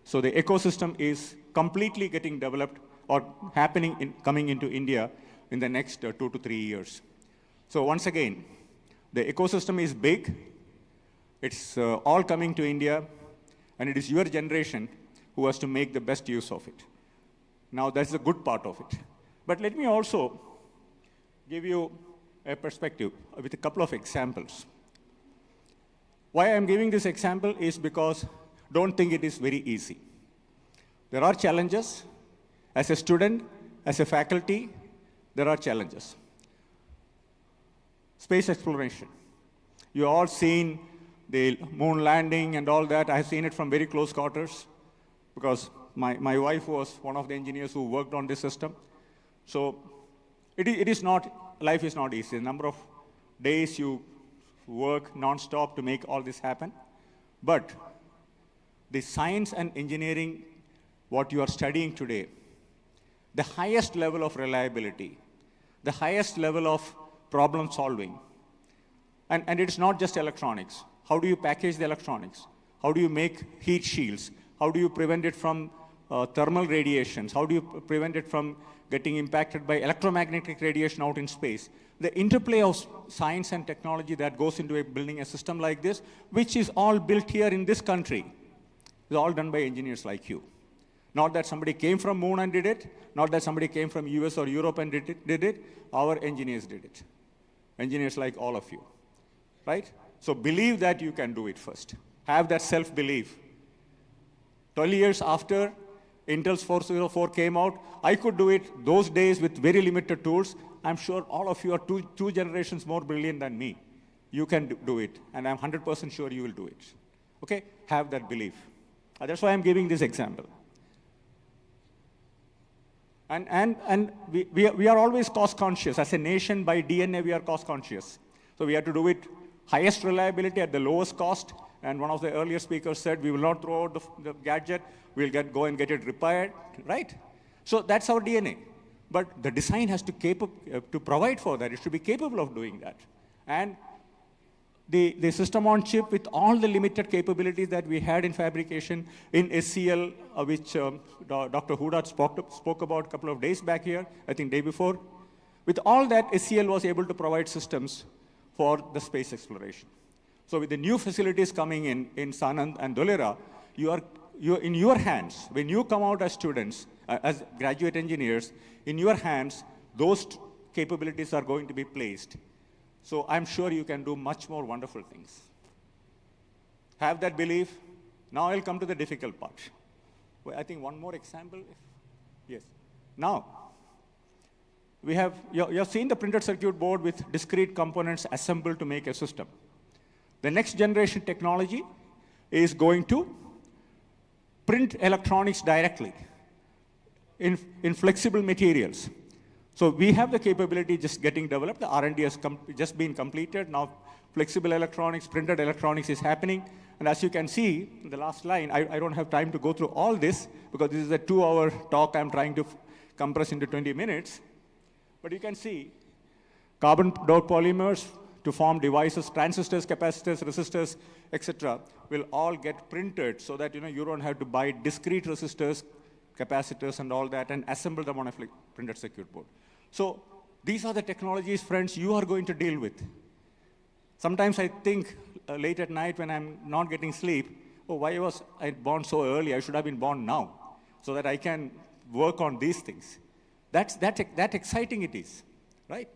So the ecosystem is completely getting developed or coming into India in the next 2 to 3 years. So once again, the ecosystem is big. It's all coming to India, and it is your generation who has to make the best use of it. Now, that's the good part of it. But let me also give you a perspective with a couple of examples. Why I'm giving this example is because don't think it is very easy. There are challenges. As a student, as a faculty, there are challenges. Space exploration. You all seen the moon landing and all that. I've seen it from very close quarters because my wife was one of the engineers who worked on this system. So life is not easy. The number of days you work non-stop to make all this happen. But the science and engineering, what you are studying today, the highest level of reliability, the highest level of problem solving, and it's not just electronics. How do you package the electronics? How do you make heat shields? How do you prevent it from thermal radiations? How do you prevent it from getting impacted by electromagnetic radiation out in space? The interplay of science and technology that goes into building a system like this, which is all built here in this country, is all done by engineers like you. Not that somebody came from moon and did it, not that somebody came from US or Europe and did it. Our engineers did it. Engineers like all of you, right? So believe that you can do it first. Have that self-belief. 12 years after Intel's 404 came out, I could do it those days with very limited tools. I'm sure all of you are two generations more brilliant than me. You can do it, and I'm 100% sure you will do it. Okay? Have that belief. That's why I'm giving this example. And we are always cost conscious. As a nation, by DNA, we are cost conscious. So we have to do it highest reliability at the lowest cost. And one of the earlier speakers said, we will not throw out the gadget, we'll go and get it repaired, right? So that's our DNA. But the design has to provide for that. It should be capable of doing that. And the system on chip with all the limited capabilities that we had in fabrication in SCL, which Dr. Gujrat spoke about a couple of days back here, I think day before. With all that, SCL was able to provide systems for the space exploration. So with the new facilities coming in Sanand and Dholera, you're in your hands. When you come out as students, as graduate engineers, in your hands, those capabilities are going to be placed. So I'm sure you can do much more wonderful things. Have that belief. Now I'll come to the difficult part. Well, I think one more example. Yes. Now, you have seen the printed circuit board with discrete components assembled to make a system. The next generation technology is going to print electronics directly in flexible materials. So we have the capability just getting developed. The R&D has just been completed. Now flexible electronics, printed electronics is happening. And as you can see, in the last line, I don't have time to go through all this because this is a 2-hour talk I'm trying to compress into 20 minutes. But you can see carbon dot polymers to form devices, transistors, capacitors, resistors, etc., will all get printed so that you don't have to buy discrete resistors, capacitors, and all that, and assemble them on a printed circuit board. So these are the technologies, friends, you are going to deal with. Sometimes I think late at night when I'm not getting sleep, oh, why was I born so early? I should have been born now so that I can work on these things. That exciting it is, right?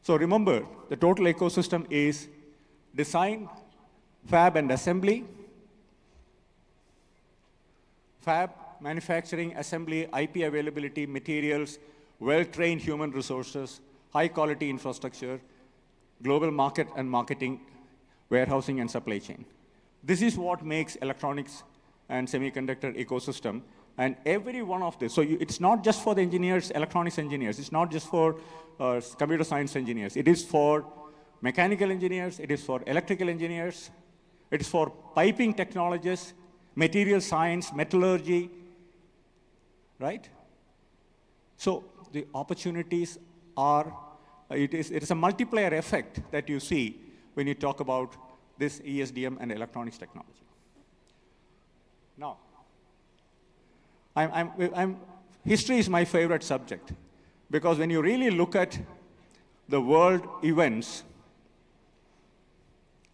So remember, the total ecosystem is design, fab and assembly, fab, manufacturing, assembly, IP availability, materials, well-trained human resources, high-quality infrastructure, global market and marketing, warehousing and supply chain. This is what makes electronics and semiconductor ecosystem. And every one of this, so it's not just for the engineers, electronics engineers. It's not just for computer science engineers. It is for mechanical engineers. It is for electrical engineers. It is for piping technologists, material science, metallurgy, right? So the opportunities are, it is a multiplier effect that you see when you talk about this ESDM and electronics technology. Now, history is my favorite subject because when you really look at the world events,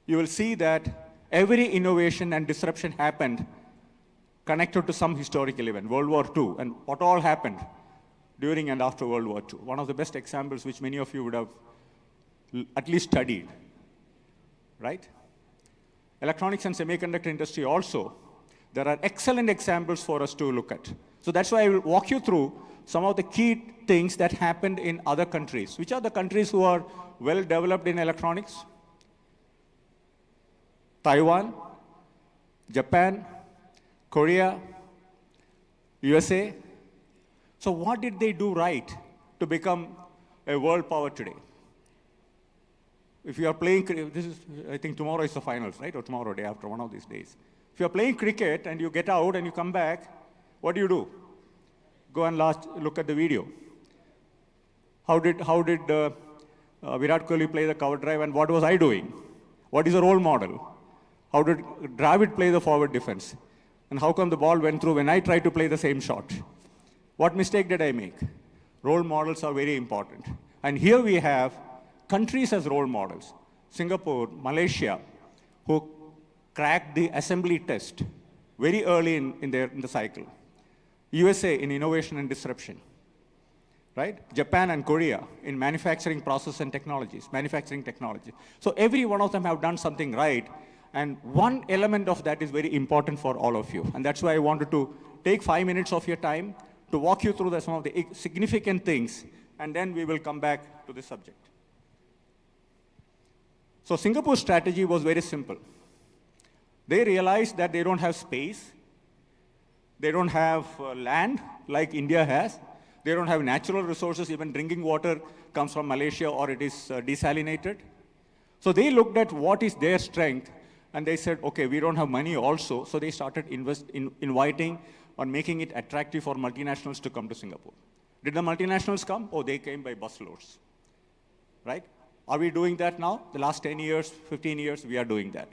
you will see that every innovation and disruption happened connected to some historical event, World War II, and what all happened during and after World War II. One of the best examples which many of you would have at least studied, right? Electronics and semiconductor industry also, there are excellent examples for us to look at. So that's why I will walk you through some of the key things that happened in other countries. Which are the countries who are well developed in electronics? Taiwan, Japan, Korea, USA. So what did they do right to become a world power today? If you are playing, this is, I think tomorrow is the finals, right? Or tomorrow, day after, one of these days. If you're playing cricket and you get out and you come back, what do? Go and look at the video. How did Virat Kohli play the cover drive and what was I doing? What is a role model? How did Dravid play the forward defense? And how come the ball went through when I tried to play the same shot? What mistake did I make? Role models are very important. And here we have countries as role models. Singapore, Malaysia, who cracked the assembly test very early in the cycle. USA in innovation and disruption, right? Japan and Korea in manufacturing process and technologies, manufacturing technology. So every one of them have done something right, and one element of that is very important for all of you. And that's why I wanted to take 5 minutes of your time to walk you through some of the significant things, and then we will come back to the subject. So Singapore's strategy was very simple. They realized that they don't have space. They don't have land like India has. They don't have natural resources. Even drinking water comes from Malaysia or it is desalinated. So they looked at what is their strength and they said, okay, we don't have money also. So they started inviting or making it attractive for multinationals to come to Singapore. Did the multinationals come? Oh, they came by busloads, right? Are we doing that now? The last 10 years, 15 years, we are doing that.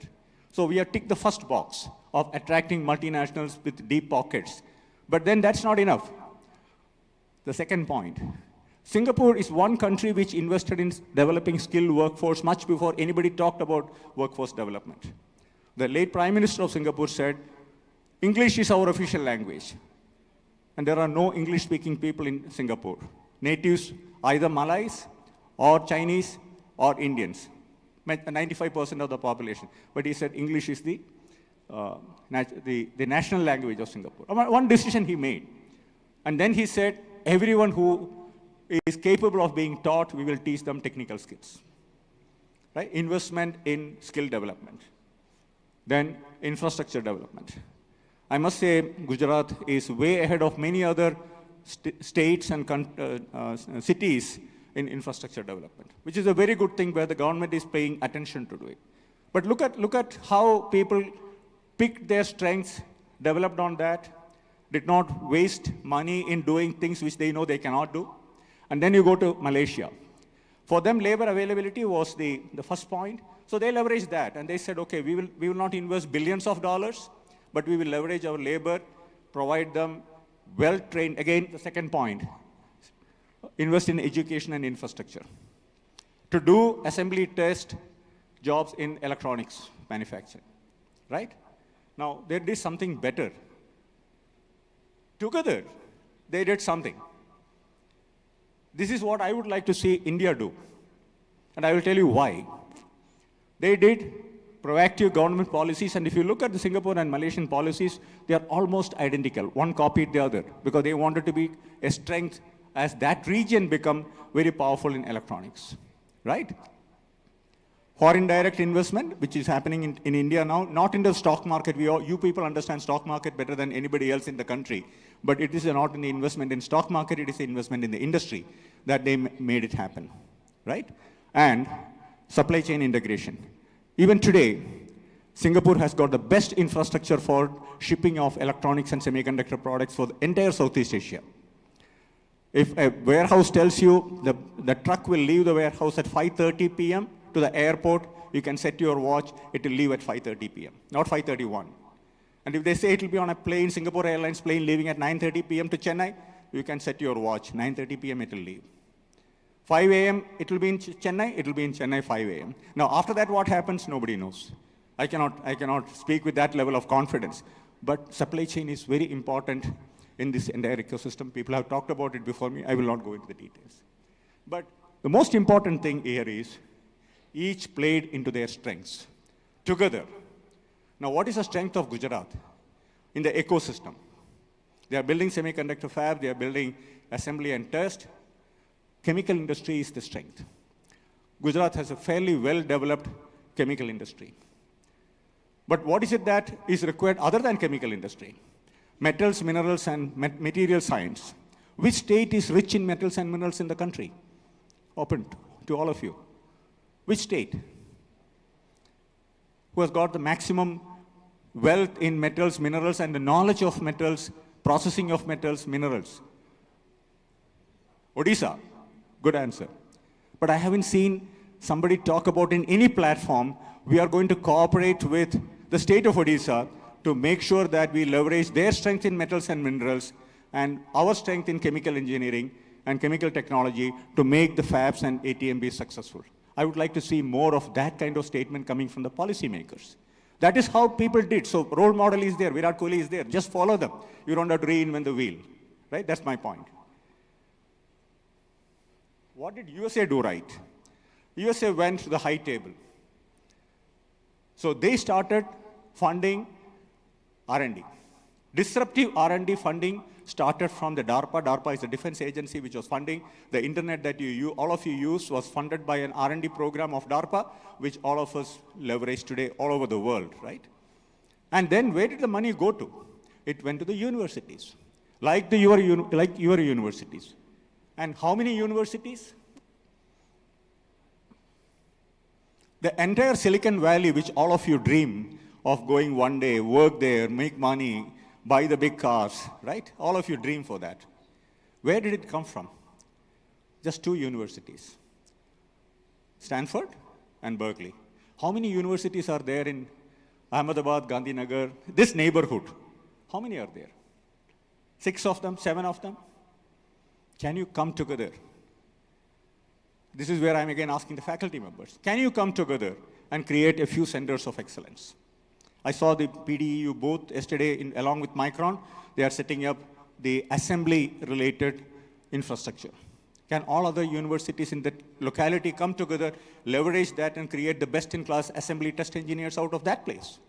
So we have ticked the first box of attracting multinationals with deep pockets. But then that's not enough. The second point, Singapore is one country which invested in developing skilled workforce much before anybody talked about workforce development. The late Prime Minister of Singapore said, English is our official language. And there are no English-speaking people in Singapore. Natives, either Malays or Chinese or Indians, 95% of the population. But he said English is the national language of Singapore. One decision he made. And then he said, everyone who is capable of being taught, we will teach them technical skills. Right? Investment in skill development. Then infrastructure development. I must say, Gujarat is way ahead of many other states and cities in infrastructure development, which is a very good thing where the government is paying attention to do it. But look at how people picked their strengths, developed on that, did not waste money in doing things which they know they cannot do. And then you go to Malaysia. For them, labor availability was the first point. So they leveraged that, and they said, okay, we will not invest billions of dollars, but we will leverage our labor, provide them well-trained. Again, the second point, invest in education and infrastructure. To do assembly test jobs in electronics manufacturing, right? Now, they did something better. Together, they did something. This is what I would like to see India do. And I will tell you why. They did proactive government policies, and if you look at the Singapore and Malaysian policies, they are almost identical. One copied the other, because they wanted to be a strength as that region become very powerful in electronics, right? Foreign direct investment, which is happening in India now, not in the stock market. You people understand stock market better than anybody else in the country, but it is not in the investment in stock market, it is the investment in the industry that they made it happen, right? And supply chain integration. Even today, Singapore has got the best infrastructure for shipping of electronics and semiconductor products for the entire Southeast Asia. If a warehouse tells you the truck will leave the warehouse at 5:30 p.m. to the airport, you can set your watch, it will leave at 5:30 p.m., not 5:31. And if they say it will be on a plane, Singapore Airlines plane leaving at 9:30 p.m. to Chennai, you can set your watch, 9:30 p.m. it will leave. 5 a.m. it will be in Chennai, it will be in Chennai 5 a.m. Now after that what happens, nobody knows. I cannot speak with that level of confidence. But supply chain is very important in this entire ecosystem. People have talked about it before me. I will not go into the details. But the most important thing here is each played into their strengths together. Now, what is the strength of Gujarat in the ecosystem? They are building semiconductor fab, they are building assembly and test. Chemical industry is the strength. Gujarat has a fairly well-developed chemical industry. But what is it that is required other than chemical industry? Metals, minerals, and material science. Which state is rich in metals and minerals in the country? Open to all of you. Which state? Who has got the maximum wealth in metals, minerals, and the knowledge of metals, processing of metals, minerals? Odisha. Good answer. But I haven't seen somebody talk about in any platform, we are going to cooperate with the state of Odisha to make sure that we leverage their strength in metals and minerals and our strength in chemical engineering and chemical technology to make the fabs and ATMBs successful. I would like to see more of that kind of statement coming from the policymakers. That is how people did. So role model is there, Virat Kohli is there. Just follow them. You don't have to reinvent the wheel, right? That's my point. What did USA do right? USA went to the high table. So they started funding R&D. Disruptive R&D funding started from the DARPA. DARPA is a defense agency which was funding. The internet that all of you use was funded by an R&D program of DARPA, which all of us leverage today all over the world, right? And then where did the money go to? It went to the universities, like your universities. And how many universities? The entire Silicon Valley, which all of you dream of going one day, work there, make money, buy the big cars, right? All of you dream for that. Where did it come from? Just 2 universities, Stanford and Berkeley. How many universities are there in Ahmedabad, Gandhinagar, this neighborhood? How many are there? 6 of them, 7 of them? Can you come together? This is where I'm again asking the faculty members. Can you come together and create a few centers of excellence? I saw the PDEU booth yesterday along with Micron. They are setting up the assembly-related infrastructure. Can all other universities in that locality come together, leverage that, and create the best-in-class assembly test engineers out of that place?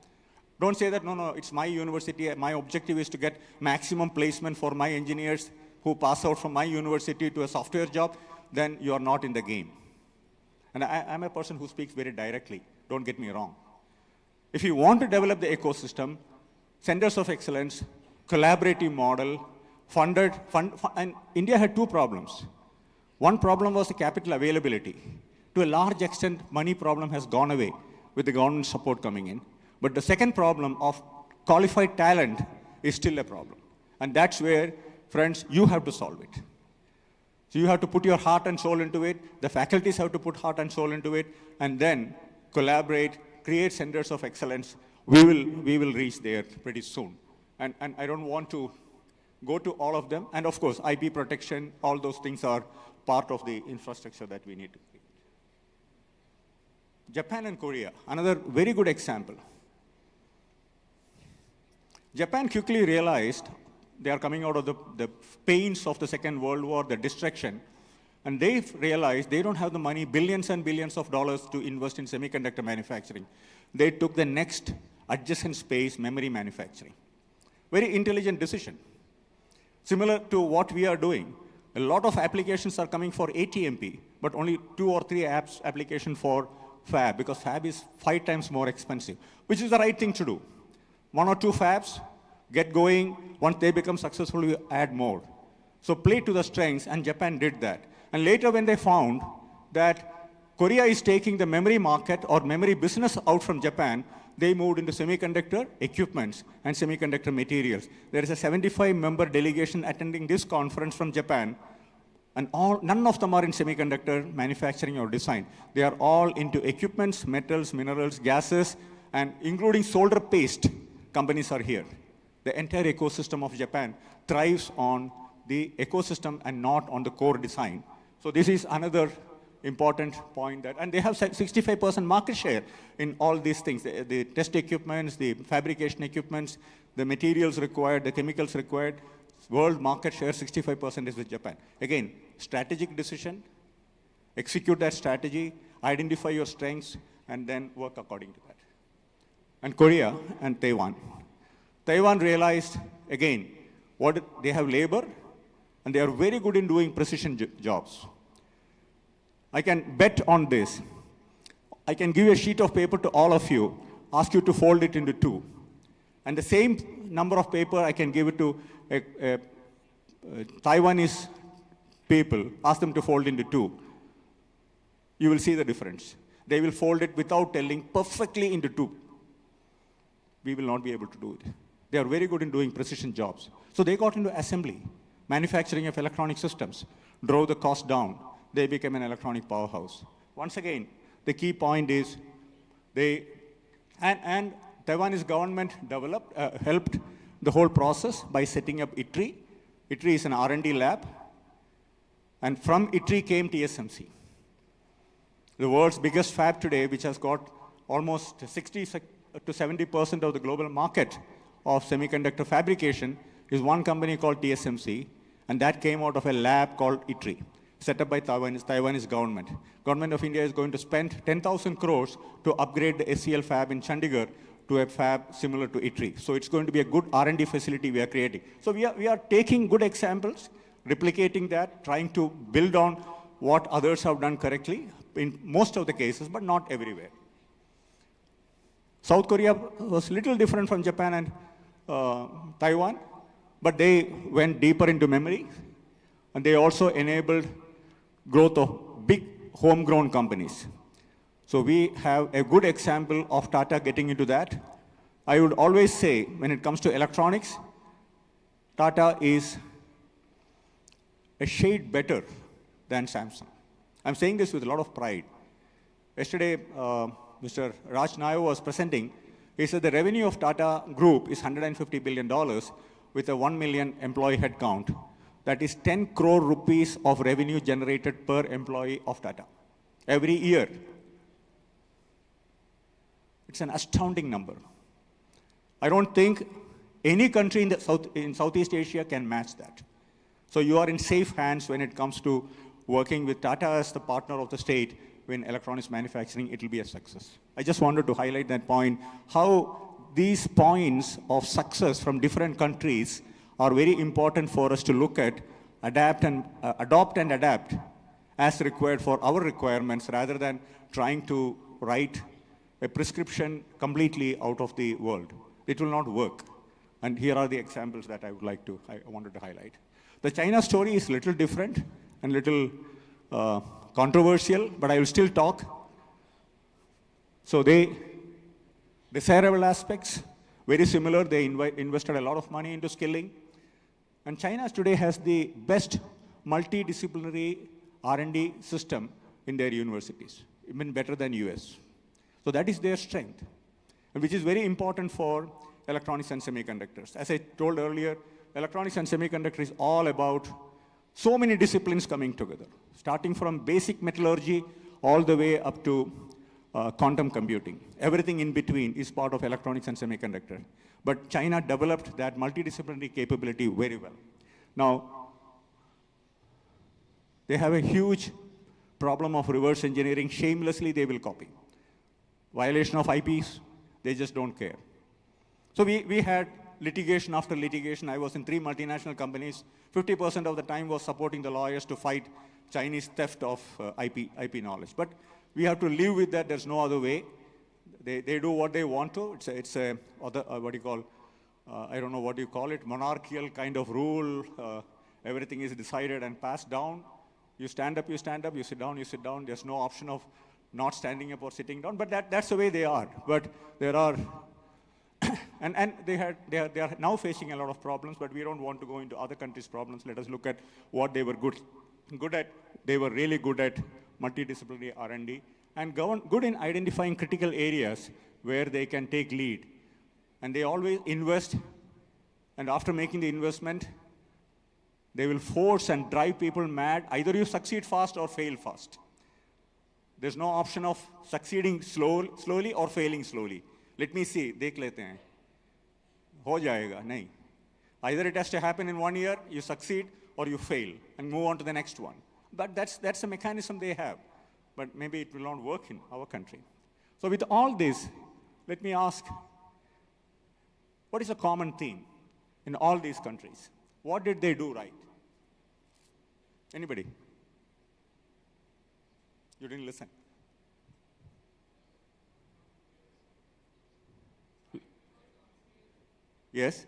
Don't say that, no, it's my university, my objective is to get maximum placement for my engineers who pass out from my university to a software job, then you are not in the game. And I'm a person who speaks very directly, don't get me wrong. If you want to develop the ecosystem, centers of excellence, collaborative model, and India had two problems. One problem was the capital availability. To a large extent, money problem has gone away with the government support coming in. But the second problem of qualified talent is still a problem. And that's where, friends, you have to solve it. So you have to put your heart and soul into it. The faculties have to put heart and soul into it, and then collaborate, create centers of excellence. We will reach there pretty soon. And I don't want to go to all of them. And of course, IP protection, all those things are part of the infrastructure that we need to create. Japan and Korea, another very good example. Japan quickly realized they are coming out of the pains of the Second World War, the destruction, and they realized they don't have the money, billions and billions of dollars to invest in semiconductor manufacturing. They took the next adjacent space, memory manufacturing. Very intelligent decision. Similar to what we are doing, a lot of applications are coming for ATMP, but only 2 or 3 application for fab, because fab is 5 times more expensive, which is the right thing to do. 1 or 2 fabs, get going. Once they become successful, we add more. So play to the strengths, and Japan did that. And later when they found that Korea is taking the memory market or memory business out from Japan, they moved into semiconductor equipments and semiconductor materials. There is a 75-member delegation attending this conference from Japan, and none of them are in semiconductor manufacturing or design. They are all into equipments, metals, minerals, gases, and including solder paste companies are here. The entire ecosystem of Japan thrives on the ecosystem and not on the core design. So this is another important point that, and they have 65% market share in all these things, the test equipments, the fabrication equipments, the materials required, the chemicals required. World market share, 65% is with Japan. Again, strategic decision, execute that strategy, identify your strengths, and then work according to that. And Korea and Taiwan. Taiwan realized, again, they have labor, and they are very good in doing precision jobs. I can bet on this. I can give a sheet of paper to all of you, ask you to fold it into 2. And the same number of paper I can give it to Taiwanese people, ask them to fold into 2. You will see the difference. They will fold it without telling perfectly into 2. We will not be able to do it. They are very good in doing precision jobs. So they got into assembly, manufacturing of electronic systems, drove the cost down. They became an electronic powerhouse. Once again, the key point is and Taiwanese government helped the whole process by setting up ITRI. ITRI is an R&D lab. And from ITRI came TSMC. The world's biggest fab today, which has got almost 60 to 70% of the global market of semiconductor fabrication, is one company called TSMC, and that came out of a lab called ITRI, set up by Taiwanese government. Government of India is going to spend 10,000 crores to upgrade the SCL fab in Chandigarh to a fab similar to ITRI. So it's going to be a good R&D facility we are creating. So we are taking good examples, replicating that, trying to build on what others have done correctly in most of the cases, but not everywhere. South Korea was a little different from Japan and Taiwan, but they went deeper into memory, and they also enabled growth of big homegrown companies. So we have a good example of Tata getting into that. I would always say, when it comes to electronics, Tata is a shade better than Samsung. I'm saying this with a lot of pride. Yesterday, Mr. Raj Nair was presenting. He said the revenue of Tata Group is $150 billion with a 1 million employee headcount. That is 10 crore rupees of revenue generated per employee of Tata every year. It's an astounding number. I don't think any country in Southeast Asia can match that. So you are in safe hands when it comes to working with Tata as the partner of the state. When electronics manufacturing, it will be a success. I just wanted to highlight that point, how these points of success from different countries are very important for us to look at, adopt and adapt as required for our requirements, rather than trying to write a prescription completely out of the world. It will not work. And here are the examples that I wanted to highlight. The China story is a little different and little controversial, but I will still talk. So the desirable aspects, very similar. They invested a lot of money into skilling. And China today has the best multidisciplinary R&D system in their universities, even better than US. So that is their strength, and which is very important for electronics and semiconductors. As I told earlier, electronics and semiconductor is all about so many disciplines coming together, starting from basic metallurgy all the way up to quantum computing. Everything in between is part of electronics and semiconductor. But China developed that multidisciplinary capability very well. Now, they have a huge problem of reverse engineering. Shamelessly, they will copy. Violation of IPs, they just don't care. So we had litigation after litigation. I was in 3 multinational companies. 50% of the time was supporting the lawyers to fight Chinese theft of IP knowledge. But we have to live with that. There's no other way. They do what they want to. It's a what do you call, I don't know what you call it, monarchical kind of rule. Everything is decided and passed down. You stand up, you stand up. You sit down, you sit down. There's no option of not standing up or sitting down. But that's the way they are. But there are, and they are now facing a lot of problems. But we don't want to go into other countries' problems. Let us look at what they were good at. They were really good at multidisciplinary R&D and good in identifying critical areas where they can take lead. And they always invest, and after making the investment, they will force and drive people mad. Either you succeed fast or fail fast. There's no option of succeeding slowly or failing slowly. Let me see, देख लेते हैं. हो जाएगा, नहीं. Either it has to happen in 1 year, you succeed, or you fail, and move on to the next one. But that's a mechanism they have. But maybe it will not work in our country. So with all this, let me ask, what is a common theme in all these countries? What did they do right? Anybody? You didn't listen. Yes?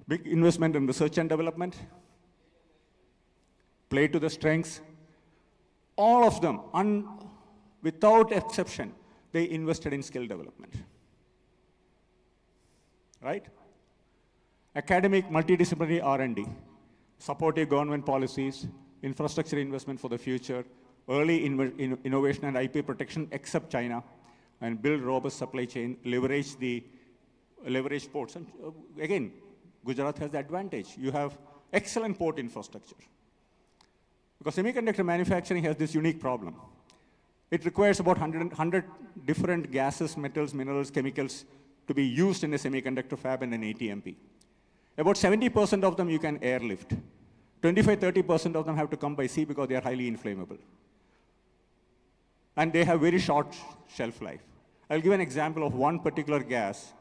Big investment in research and development. Play to the strengths. All of them, without exception, they invested in skill development. Right? Academic multidisciplinary R&D, supportive government policies, infrastructure investment for the future, early innovation and IP protection except China, and build robust supply chain, leverage ports. And again, Gujarat has the advantage. You have excellent port infrastructure. Because semiconductor manufacturing has this unique problem. It requires about 100 different gases, metals, minerals, chemicals to be used in a semiconductor fab and an ATMP. About 70% of them you can airlift. 25–30% of them have to come by sea because they are highly inflammable. And they have very short shelf life. I'll give an example of one particular gas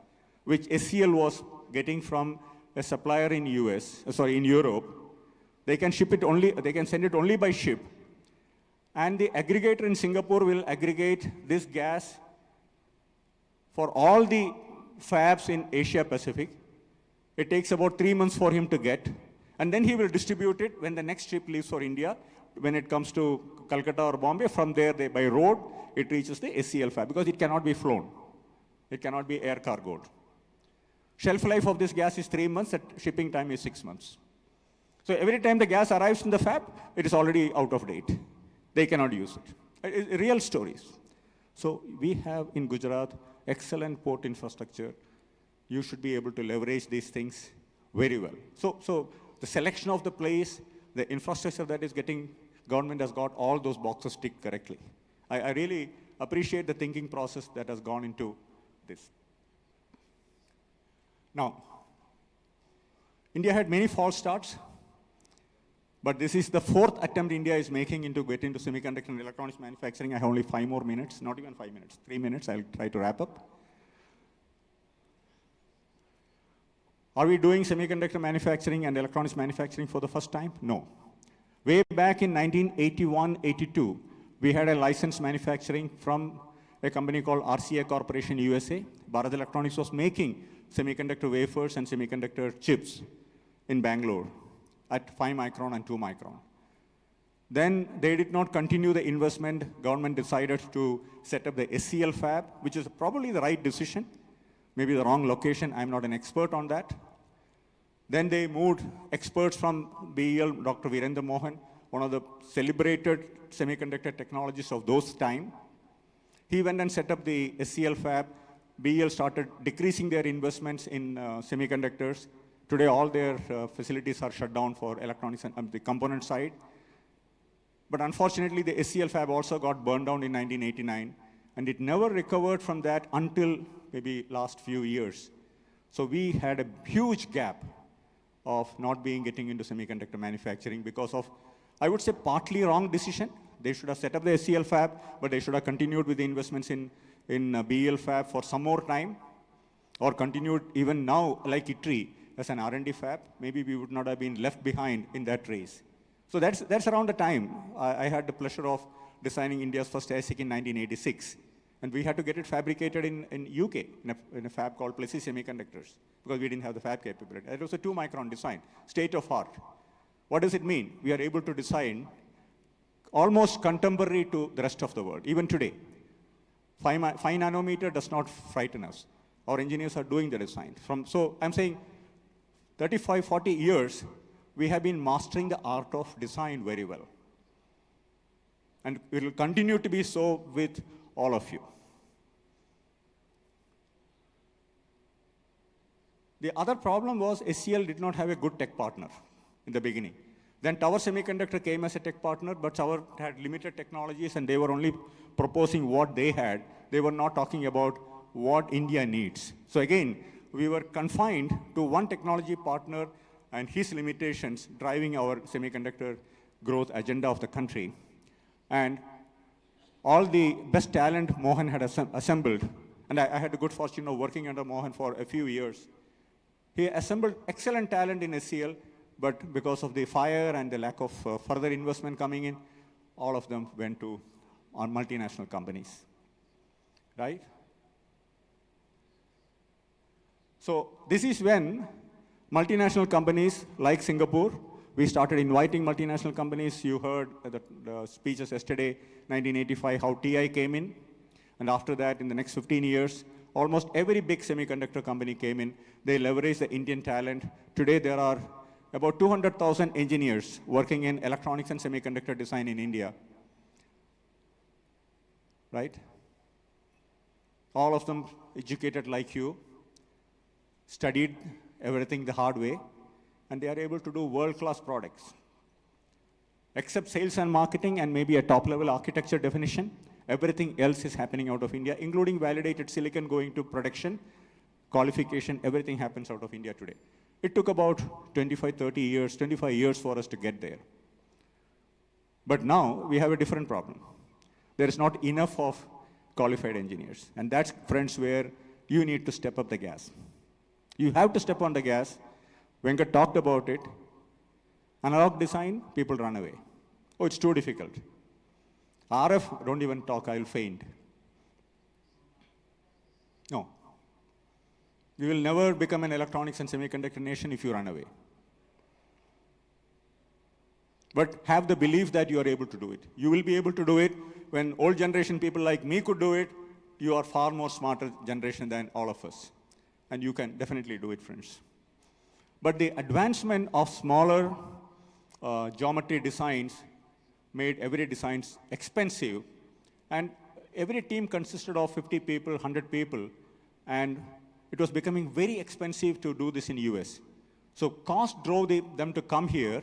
which SCL was getting from a supplier in Europe. They can send it only by ship. And the aggregator in Singapore will aggregate this gas for all the fabs in Asia Pacific. It takes about 3 months for him to get. And then he will distribute it when the next ship leaves for India. When it comes to Calcutta or Bombay, from there, by road, it reaches the SCL fab because it cannot be flown. It cannot be air cargoed. Shelf life of this gas is 3 months, shipping time is 6 months. So every time the gas arrives in the fab, it is already out of date. They cannot use it. Real stories. So we have in Gujarat excellent port infrastructure. You should be able to leverage these things very well. So the selection of the place, the infrastructure that is getting, government has got all those boxes ticked correctly. I really appreciate the thinking process that has gone into this. Now, India had many false starts, but this is the fourth attempt India is making into get into semiconductor and electronics manufacturing. I have only 5 more minutes, not even 5 minutes, 3 minutes. I'll try to wrap up. Are we doing semiconductor manufacturing and electronics manufacturing for the first time? No. Way back in 1981-82, we had a license manufacturing from a company called RCA Corporation USA. Bharat Electronics was making semiconductor wafers and semiconductor chips in Bangalore at 5 micron and 2 micron. Then they did not continue the investment. Government decided to set up the SCL fab, which is probably the right decision, maybe the wrong location. I'm not an expert on that. Then they moved experts from BEL, Dr. Virendra Mohan, one of the celebrated semiconductor technologists of those time. He went and set up the SCL fab. BEL started decreasing their investments in semiconductors. Today, all their facilities are shut down for electronics and the component side. But unfortunately, the SCL fab also got burned down in 1989, and it never recovered from that until maybe last few years. So we had a huge gap of not getting into semiconductor manufacturing because of, I would say, partly wrong decision. They should have set up the SCL fab, but they should have continued with the investments in BEL fab for some more time, or continued even now, like ITRI, as an R&D fab. Maybe we would not have been left behind in that race. So that's around the time I had the pleasure of designing India's first ASIC in 1986. And we had to get it fabricated in UK, in a fab called Plessey Semiconductors, because we didn't have the fab capability. It was a 2-micron design, state of art. What does it mean? We are able to design almost contemporary to the rest of the world, even today. 5 nanometer does not frighten us. Our engineers are doing the design. So I'm saying 35, 40 years, we have been mastering the art of design very well. And it will continue to be so with all of you. The other problem was SCL did not have a good tech partner in the beginning. Then Tower Semiconductor came as a tech partner, but Tower had limited technologies and they were only proposing what they had. They were not talking about what India needs. So again, we were confined to one technology partner and his limitations driving our semiconductor growth agenda of the country. And all the best talent Mohan had assembled, and I had the good fortune of working under Mohan for a few years. He assembled excellent talent in SCL, but because of the fire and the lack of further investment coming in, all of them went to multinational companies, right? So this is when multinational companies like Singapore, we started inviting multinational companies. You heard the speeches yesterday, 1985, how TI came in. And after that, in the next 15 years, almost every big semiconductor company came in. They leveraged the Indian talent. Today, there are about 200,000 engineers working in electronics and semiconductor design in India, right? All of them educated like you, studied everything the hard way, and they are able to do world-class products. Except sales and marketing and maybe a top-level architecture definition, everything else is happening out of India, including validated silicon going to production, qualification, everything happens out of India today. It took about 25 years for us to get there. But now we have a different problem. There is not enough of qualified engineers. And that's, friends, where you need to step up the gas. You have to step on the gas. Venkat talked about it. Analog design, people run away. Oh, it's too difficult. RF, don't even talk, I'll faint. No. We will never become an electronics and semiconductor nation if you run away. But have the belief that you are able to do it. You will be able to do it when old generation people like me could do it. You are far more smarter generation than all of us. And you can definitely do it, friends. But the advancement of smaller geometry designs made every design expensive. And every team consisted of 50 people, 100 people. And it was becoming very expensive to do this in US. So cost drove them to come here.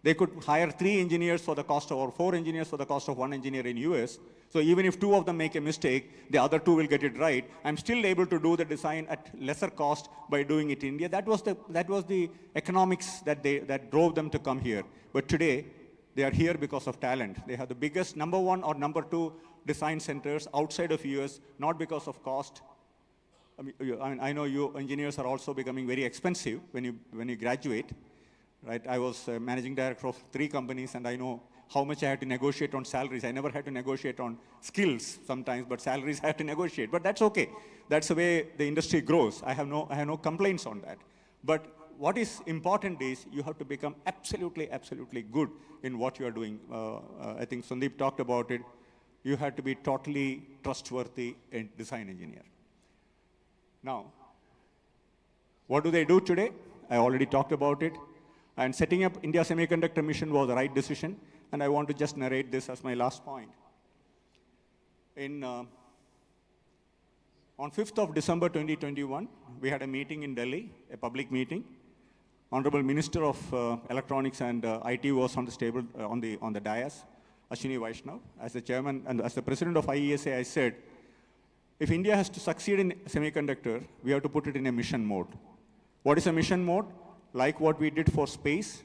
They could hire 3 engineers for the cost of, or 4 engineers for the cost of 1 engineer in US. So even if 2 of them make a mistake, the other 2 will get it right. I'm still able to do the design at lesser cost by doing it in India. That was the economics that drove them to come here. But today, they are here because of talent. They have the biggest number 1 or number 2 design centers outside of US, not because of cost. I know you engineers are also becoming very expensive when you graduate. Right? I was managing director of 3 companies, and I know how much I had to negotiate on salaries. I never had to negotiate on skills sometimes, but salaries I had to negotiate. But that's okay. That's the way the industry grows. I have no complaints on that. But what is important is you have to become absolutely, absolutely good in what you are doing. I think Sandeep talked about it. You have to be totally trustworthy design engineer. Now, what do they do today? I already talked about it. And setting up India Semiconductor Mission was the right decision, and I want to just narrate this as my last point. On 5th of December 2021, we had a meeting in Delhi, a public meeting. Honorable Minister of Electronics and IT was on the table, on the dais, Ashwini Vaishnav. As the chairman and as the president of IESA, I said, if India has to succeed in semiconductor, we have to put it in a mission mode. What is a mission mode? Like what we did for space,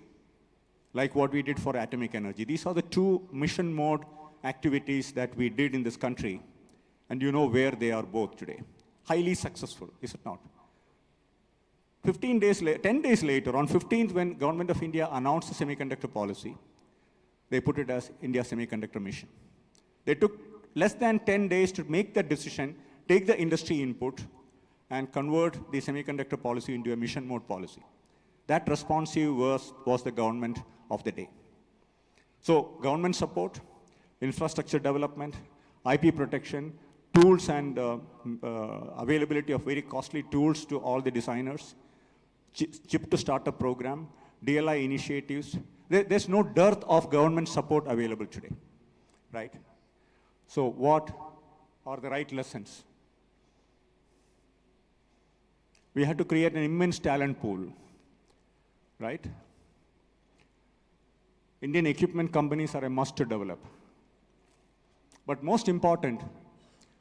like what we did for atomic energy. These are the 2 mission mode activities that we did in this country, and you know where they are both today. Highly successful, is it not? 10 days later, on 15th, when Government of India announced the semiconductor policy, they put it as India Semiconductor Mission. They took less than 10 days to make that decision, take the industry input, and convert the semiconductor policy into a mission mode policy. That responsive was the government of the day. So government support, infrastructure development, IP protection, tools and availability of very costly tools to all the designers, chip to startup program, DLI initiatives. There's no dearth of government support available today, right? So what are the right lessons? We had to create an immense talent pool. Right? Indian equipment companies are a must to develop. But most important,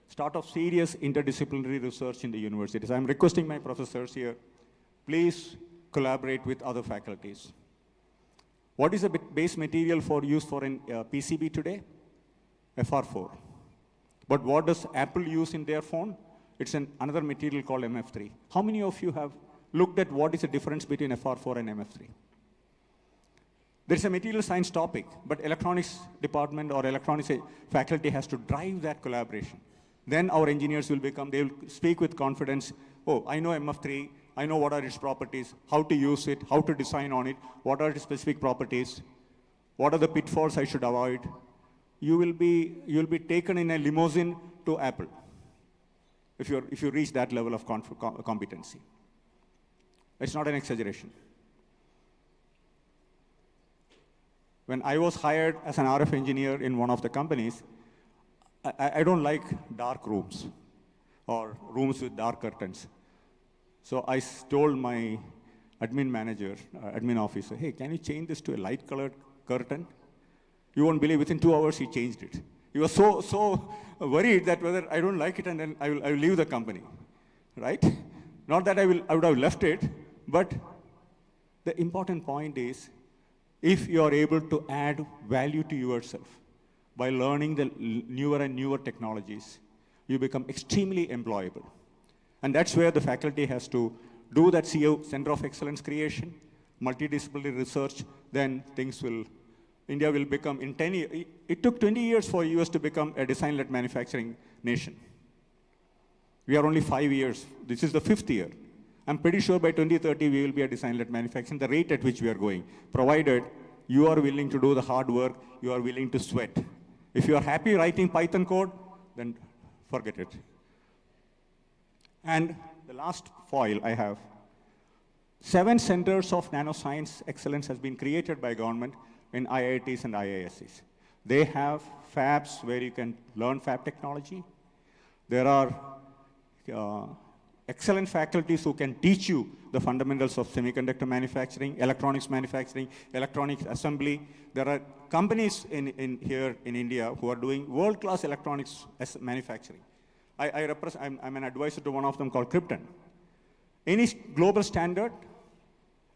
start of serious interdisciplinary research in the universities. I'm requesting my professors here, please collaborate with other faculties. What is the base material for use for an PCB today? FR4. But what does Apple use in their phone? It's another material called MF3. How many of you have looked at what is the difference between FR4 and MF3? There's a material science topic, but electronics department or electronics faculty has to drive that collaboration. Then our engineers they'll speak with confidence, oh, I know MF3, I know what are its properties, how to use it, how to design on it, what are its specific properties, what are the pitfalls I should avoid. You'll be taken in a limousine to Apple if you reach that level of competency. It's not an exaggeration. When I was hired as an RF engineer in one of the companies, I don't like dark rooms or rooms with dark curtains. So I told my admin manager, admin officer, hey, can you change this to a light colored curtain? You won't believe, within 2 hours he changed it. He was so worried that whether I don't like it and then I will leave the company, right? Not that I would have left it, but the important point is, if you are able to add value to yourself by learning the newer and newer technologies, you become extremely employable. And that's where the faculty has to do that Center of Excellence creation, multidisciplinary research, then India will become, in 10 years, it took 20 years for US to become a design-led manufacturing nation. We are only 5 years. This is the 5th year. I'm pretty sure by 2030, we will be a design-led manufacturing, the rate at which we are going, provided you are willing to do the hard work, you are willing to sweat. If you are happy writing Python code, then forget it. And the last foil I have, 7 centers of nanoscience excellence has been created by government in IITs and IIScs. They have fabs where you can learn fab technology. There are excellent faculties who can teach you the fundamentals of semiconductor manufacturing, electronics assembly. There are companies here in India who are doing world-class electronics manufacturing. I'm an advisor to one of them called Krypton. Any global standard,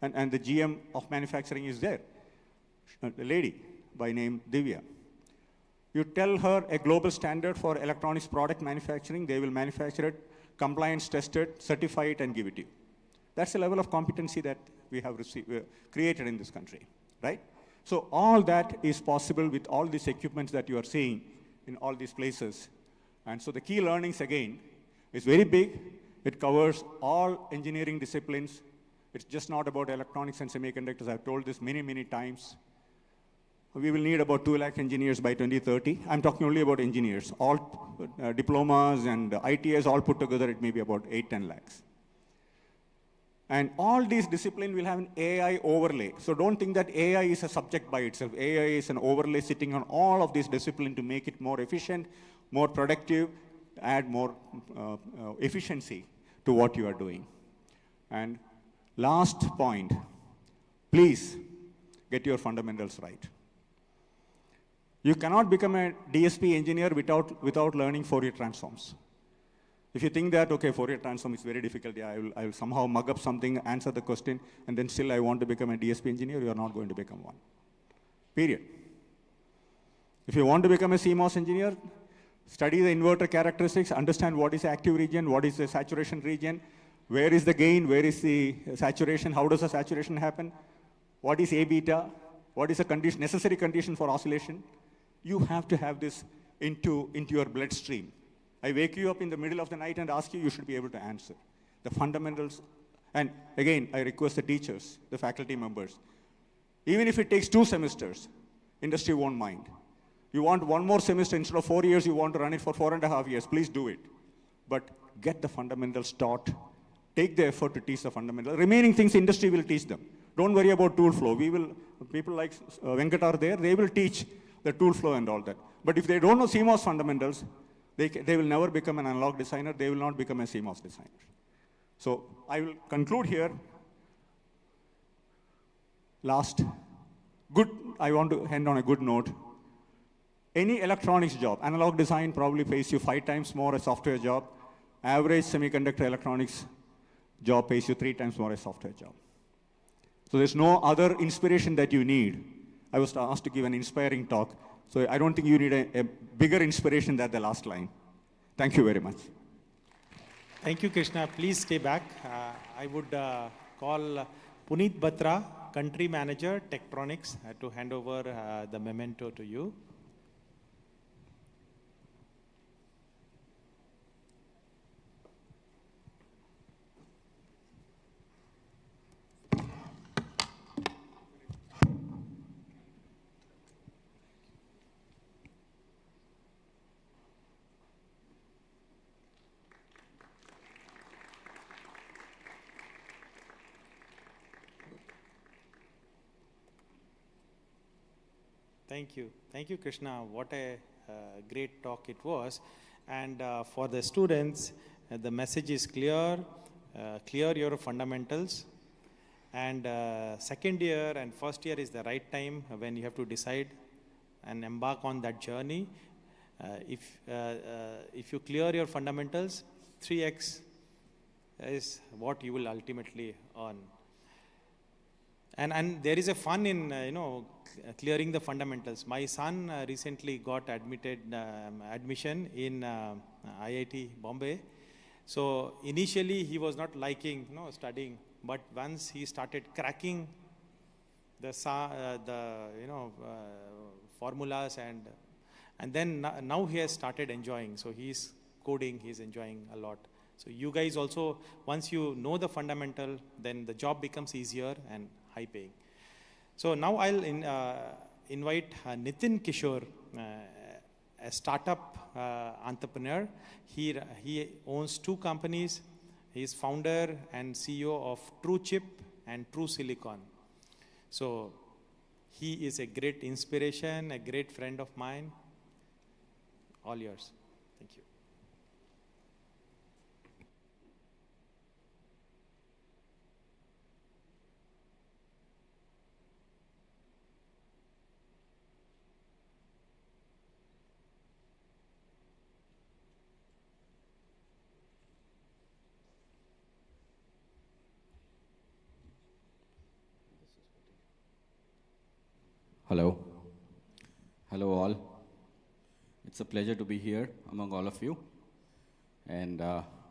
and the GM of manufacturing is there, a lady by name Divya. You tell her a global standard for electronics product manufacturing, they will manufacture it, compliance tested, certify it, and give it to you. That's the level of competency that we have created in this country, right? So all that is possible with all these equipments that you are seeing in all these places. And so the key learnings, again, is very big. It covers all engineering disciplines. It's just not about electronics and semiconductors. I've told this many, many times. We will need about 2 lakh engineers by 2030. I'm talking only about engineers. All diplomas and ITS all put together, it may be about 8-10 lakhs. And all these disciplines will have an AI overlay. So don't think that AI is a subject by itself. AI is an overlay sitting on all of these disciplines to make it more efficient, more productive, add more efficiency to what you are doing. And last point, please get your fundamentals right. You cannot become a DSP engineer without learning Fourier transforms. If you think that, okay, Fourier transform is very difficult, yeah, I will somehow mug up something, answer the question, and then still I want to become a DSP engineer, you are not going to become one. Period. If you want to become a CMOS engineer, study the inverter characteristics, understand what is active region, what is the saturation region, where is the gain, where is the saturation, how does the saturation happen, what is A beta, what is the necessary condition for oscillation. You have to have this into your bloodstream. I wake you up in the middle of the night and ask you, you should be able to answer. The fundamentals, and again, I request the teachers, the faculty members, even if it takes 2 semesters, industry won't mind. You want 1 more semester instead of 4 years, you want to run it for 4.5 years, please do it. But get the fundamentals taught. Take the effort to teach the fundamentals. Remaining things, industry will teach them. Don't worry about tool flow. People like Venkat are there, they will teach the tool flow and all that. But if they don't know CMOS fundamentals, they will never become an analog designer, they will not become a CMOS designer. So I will conclude here. I want to end on a good note. Any electronics job, analog design probably pays you 5 times more a software job. Average semiconductor electronics job pays you 3 times more a software job. So there's no other inspiration that you need. I was asked to give an inspiring talk. So I don't think you need a bigger inspiration than the last line. Thank you very much. Thank you, Krishna. Please stay back. I would call Puneet Batra, Country Manager, Tektronix, to hand over the memento to you. Thank you. Thank you, Krishna. What a great talk it was. And for the students, the message is clear. Clear your fundamentals. And second year and first year is the right time when you have to decide and embark on that journey. If you clear your fundamentals, 3x is what you will ultimately earn. And there is a fun in, clearing the fundamentals. My son recently got admission in IIT Bombay. So initially he was not liking, studying, but once he started cracking the formulas and then now he has started enjoying. So he's coding, he's enjoying a lot. So you guys also, once you know the fundamental, then the job becomes easier and high paying. So now I'll invite Nitin Kishore, a startup entrepreneur. He owns 2 companies. He is founder and CEO of True Chip and True Silicon. So he is a great inspiration, a great friend of mine. All yours. Thank you. Hello. Hello, all. It's a pleasure to be here among all of you. And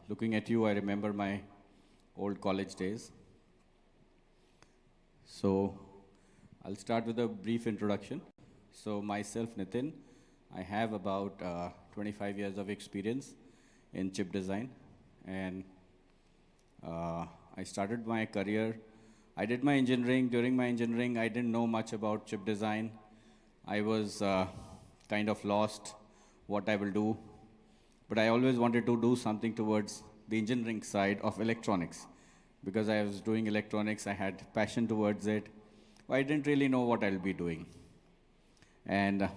looking at you, I remember my old college days. So I'll start with a brief introduction. So myself, Nitin, I have about 25 years of experience in chip design. And I started my career. I did my engineering. During my engineering, I didn't know much about chip design. I was kind of lost what I will do. But I always wanted to do something towards the engineering side of electronics. Because I was doing electronics, I had passion towards it. But I didn't really know what I'll be doing. And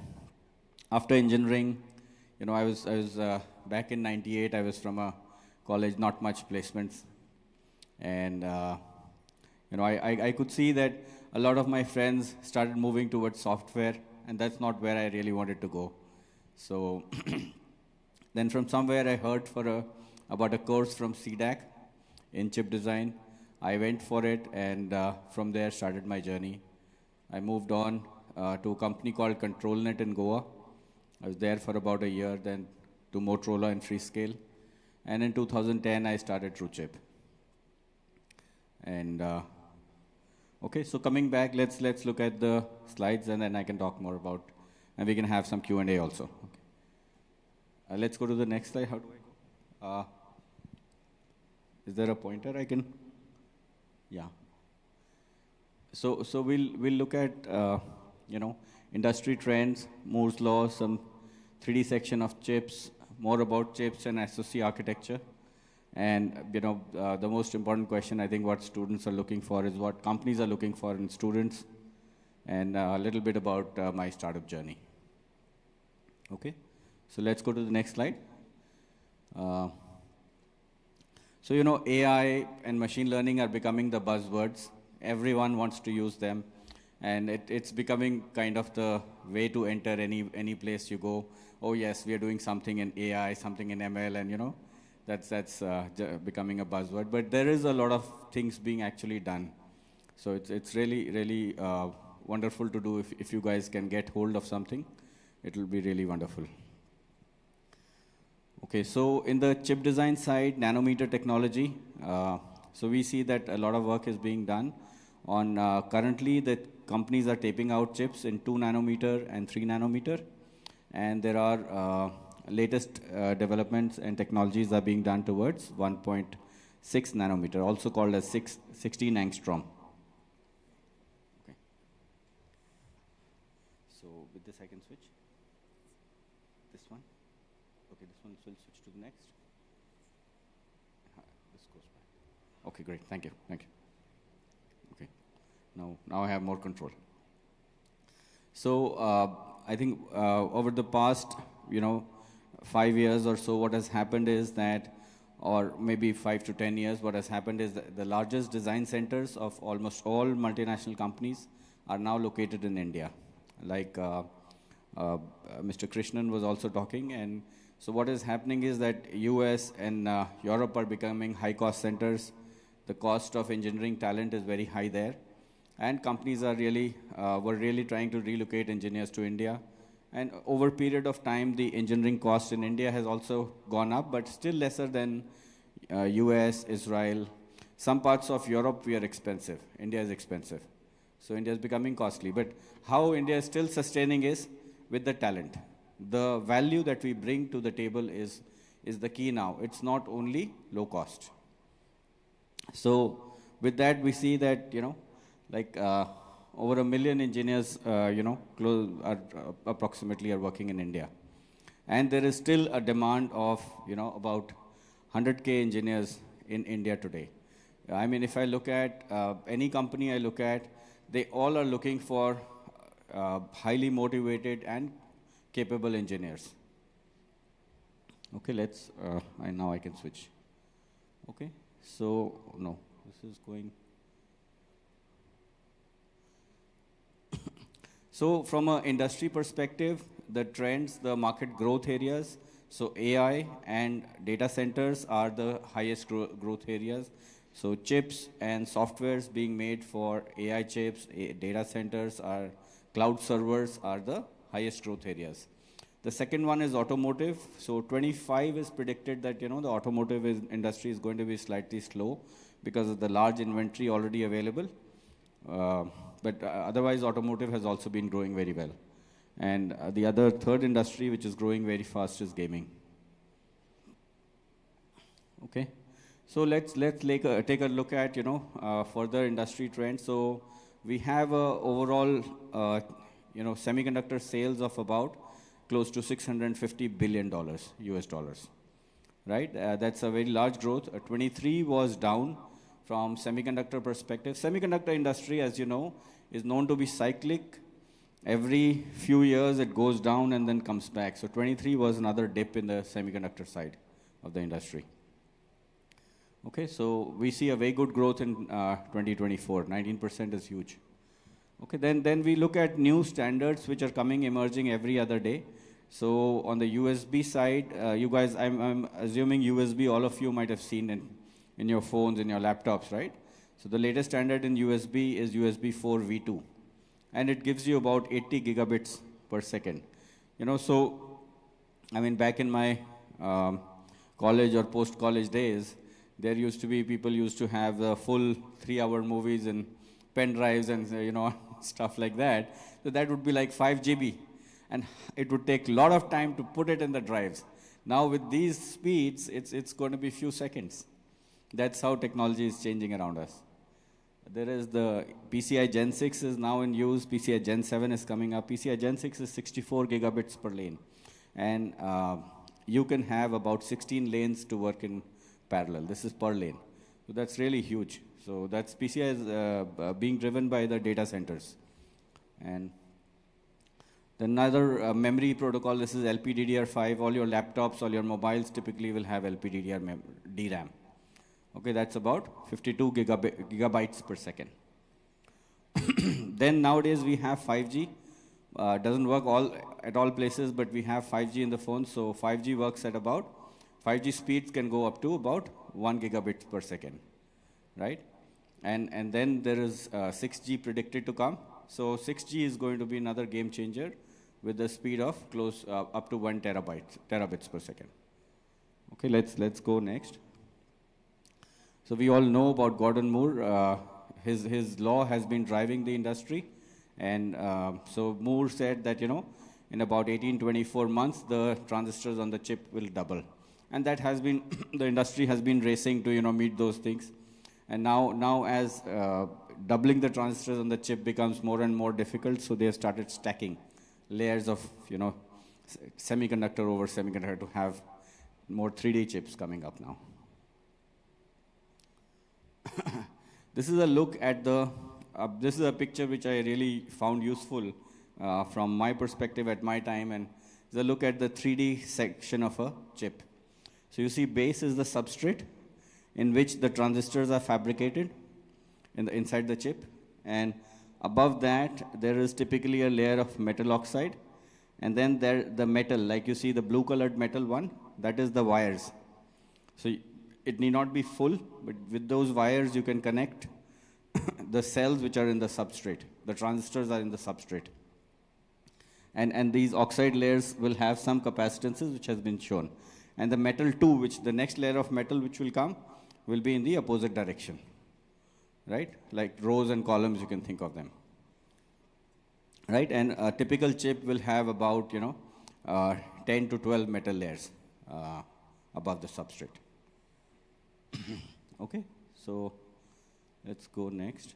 after engineering, I was back in '98. I was from a college, not much placements, and I could see that a lot of my friends started moving towards software, and that's not where I really wanted to go. So then from somewhere I heard about a course from CDAC in chip design. I went for it, and from there started my journey. I moved on to a company called ControlNet in Goa. I was there for about a year, then to Motorola in Freescale. And in 2010, I started TrueChip. And okay, so coming back, let's look at the slides, and then I can talk more about, and we can have some Q&A also. Okay. Let's go to the next slide. How do I go? Is there a pointer I can? Yeah. So we'll look at industry trends, Moore's law, some 3D section of chips, more about chips and SoC architecture. And the most important question, I think, what students are looking for is what companies are looking for in students, and a little bit about my startup journey. Okay, so let's go to the next slide. So AI and machine learning are becoming the buzzwords. Everyone wants to use them, and it's becoming kind of the way to enter any place you go. Oh yes, we are doing something in AI, something in ML, and that's becoming a buzzword. But there is a lot of things being actually done. So it's really wonderful to do. If you guys can get hold of something, it will be really wonderful. Okay, so in the chip design side, nanometer technology. So we see that a lot of work is being done on currently the companies are taping out chips in 2 nanometer and 3 nanometer. And there are latest developments and technologies are being done towards 1.6 nanometer, also called as 16 angstrom. Okay. So with this I can switch. This one. Okay, this one will switch to the next. This goes back. Okay, great. Thank you. Okay. Now I have more control. So I think over the past 5 years or so, what has happened is that, or maybe 5 to 10 years, what has happened is that the largest design centers of almost all multinational companies are now located in India. Like Mr. Krishnan was also talking, and so what is happening is that US and Europe are becoming high-cost centers. The cost of engineering talent is very high there, and companies are were really trying to relocate engineers to India. And over a period of time, the engineering cost in India has also gone up, but still lesser than US, Israel. Some parts of Europe, we are expensive. India is expensive. So India is becoming costly. But how India is still sustaining is with the talent. The value that we bring to the table is the key now. It's not only low cost. So with that, we see that, over 1 million engineers, approximately are working in India. And there is still a demand of, about 100K engineers in India today. I mean, if I look at any company I look at, they all are looking for highly motivated and capable engineers. Okay, now I can switch. Okay, so, no, this is going. So from an industry perspective, the trends, the market growth areas, so AI and data centers are the highest growth areas. So chips and softwares being made for AI chips, data centers are cloud servers are the highest growth areas. The second one is automotive. So 25 is predicted that, the automotive industry is going to be slightly slow because of the large inventory already available. But otherwise, automotive has also been growing very well. And the other third industry, which is growing very fast, is gaming. Okay. So let's take a look at, further industry trends. So we have overall, semiconductor sales of about close to $650 billion US dollars, right? That's a very large growth. 23 was down from semiconductor perspective. Semiconductor industry, as you know, is known to be cyclic. Every few years it goes down and then comes back. So 23 was another dip in the semiconductor side of the industry. Okay, so we see a very good growth in 2024. 19% is huge. Okay, then we look at new standards which are emerging every other day. So on the USB side, you guys, I'm assuming USB, all of you might have seen in your phones, in your laptops, right? So the latest standard in USB is USB 4 V2. And it gives you about 80 gigabits per second. So, back in my college or post-college days, people used to have the full 3-hour movies in pen drives and, stuff like that. So that would be like 5 GB. And it would take a lot of time to put it in the drives. Now with these speeds, it's going to be few seconds. That's how technology is changing around us. There is the PCI Gen 6 is now in use. PCI Gen 7 is coming up. PCI Gen 6 is 64 gigabits per lane. And you can have about 16 lanes to work in parallel. This is per lane. So that's really huge. So that's PCI is being driven by the data centers. And another memory protocol, this is LPDDR5. All your laptops, all your mobiles typically will have LPDDR DRAM. Okay, that's about 52 gigabytes per second. Then nowadays we have 5G. Doesn't work at all places, but we have 5G in the phone. So 5G works at 5G speeds can go up to about 1 gigabit per second, right? And then there is 6G predicted to come. So 6G is going to be another game changer with the speed of up to 1 terabits per second. Okay, let's go next. So we all know about Gordon Moore. His law has been driving the industry. And so Moore said that, in about 24 months, the transistors on the chip will double. And that has been, the industry has been racing to, meet those things. And now as doubling the transistors on the chip becomes more and more difficult, so they have started stacking layers of, semiconductor over semiconductor to have more 3D chips coming up now. This is a look at this is a picture which I really found useful from my perspective at my time, and it's a look at the 3D section of a chip. So you see base is the substrate in which the transistors are fabricated inside the chip, and above that there is typically a layer of metal oxide, and then the metal, like you see the blue colored metal one, that is the wires. So it need not be full, but with those wires you can connect the cells which are in the substrate. The transistors are in the substrate. And these oxide layers will have some capacitances which has been shown. And the metal too, which the next layer of metal which will come, will be in the opposite direction, right? Like rows and columns, you can think of them, right? And a typical chip will have about, 10 to 12 metal layers above the substrate. Okay, so let's go next.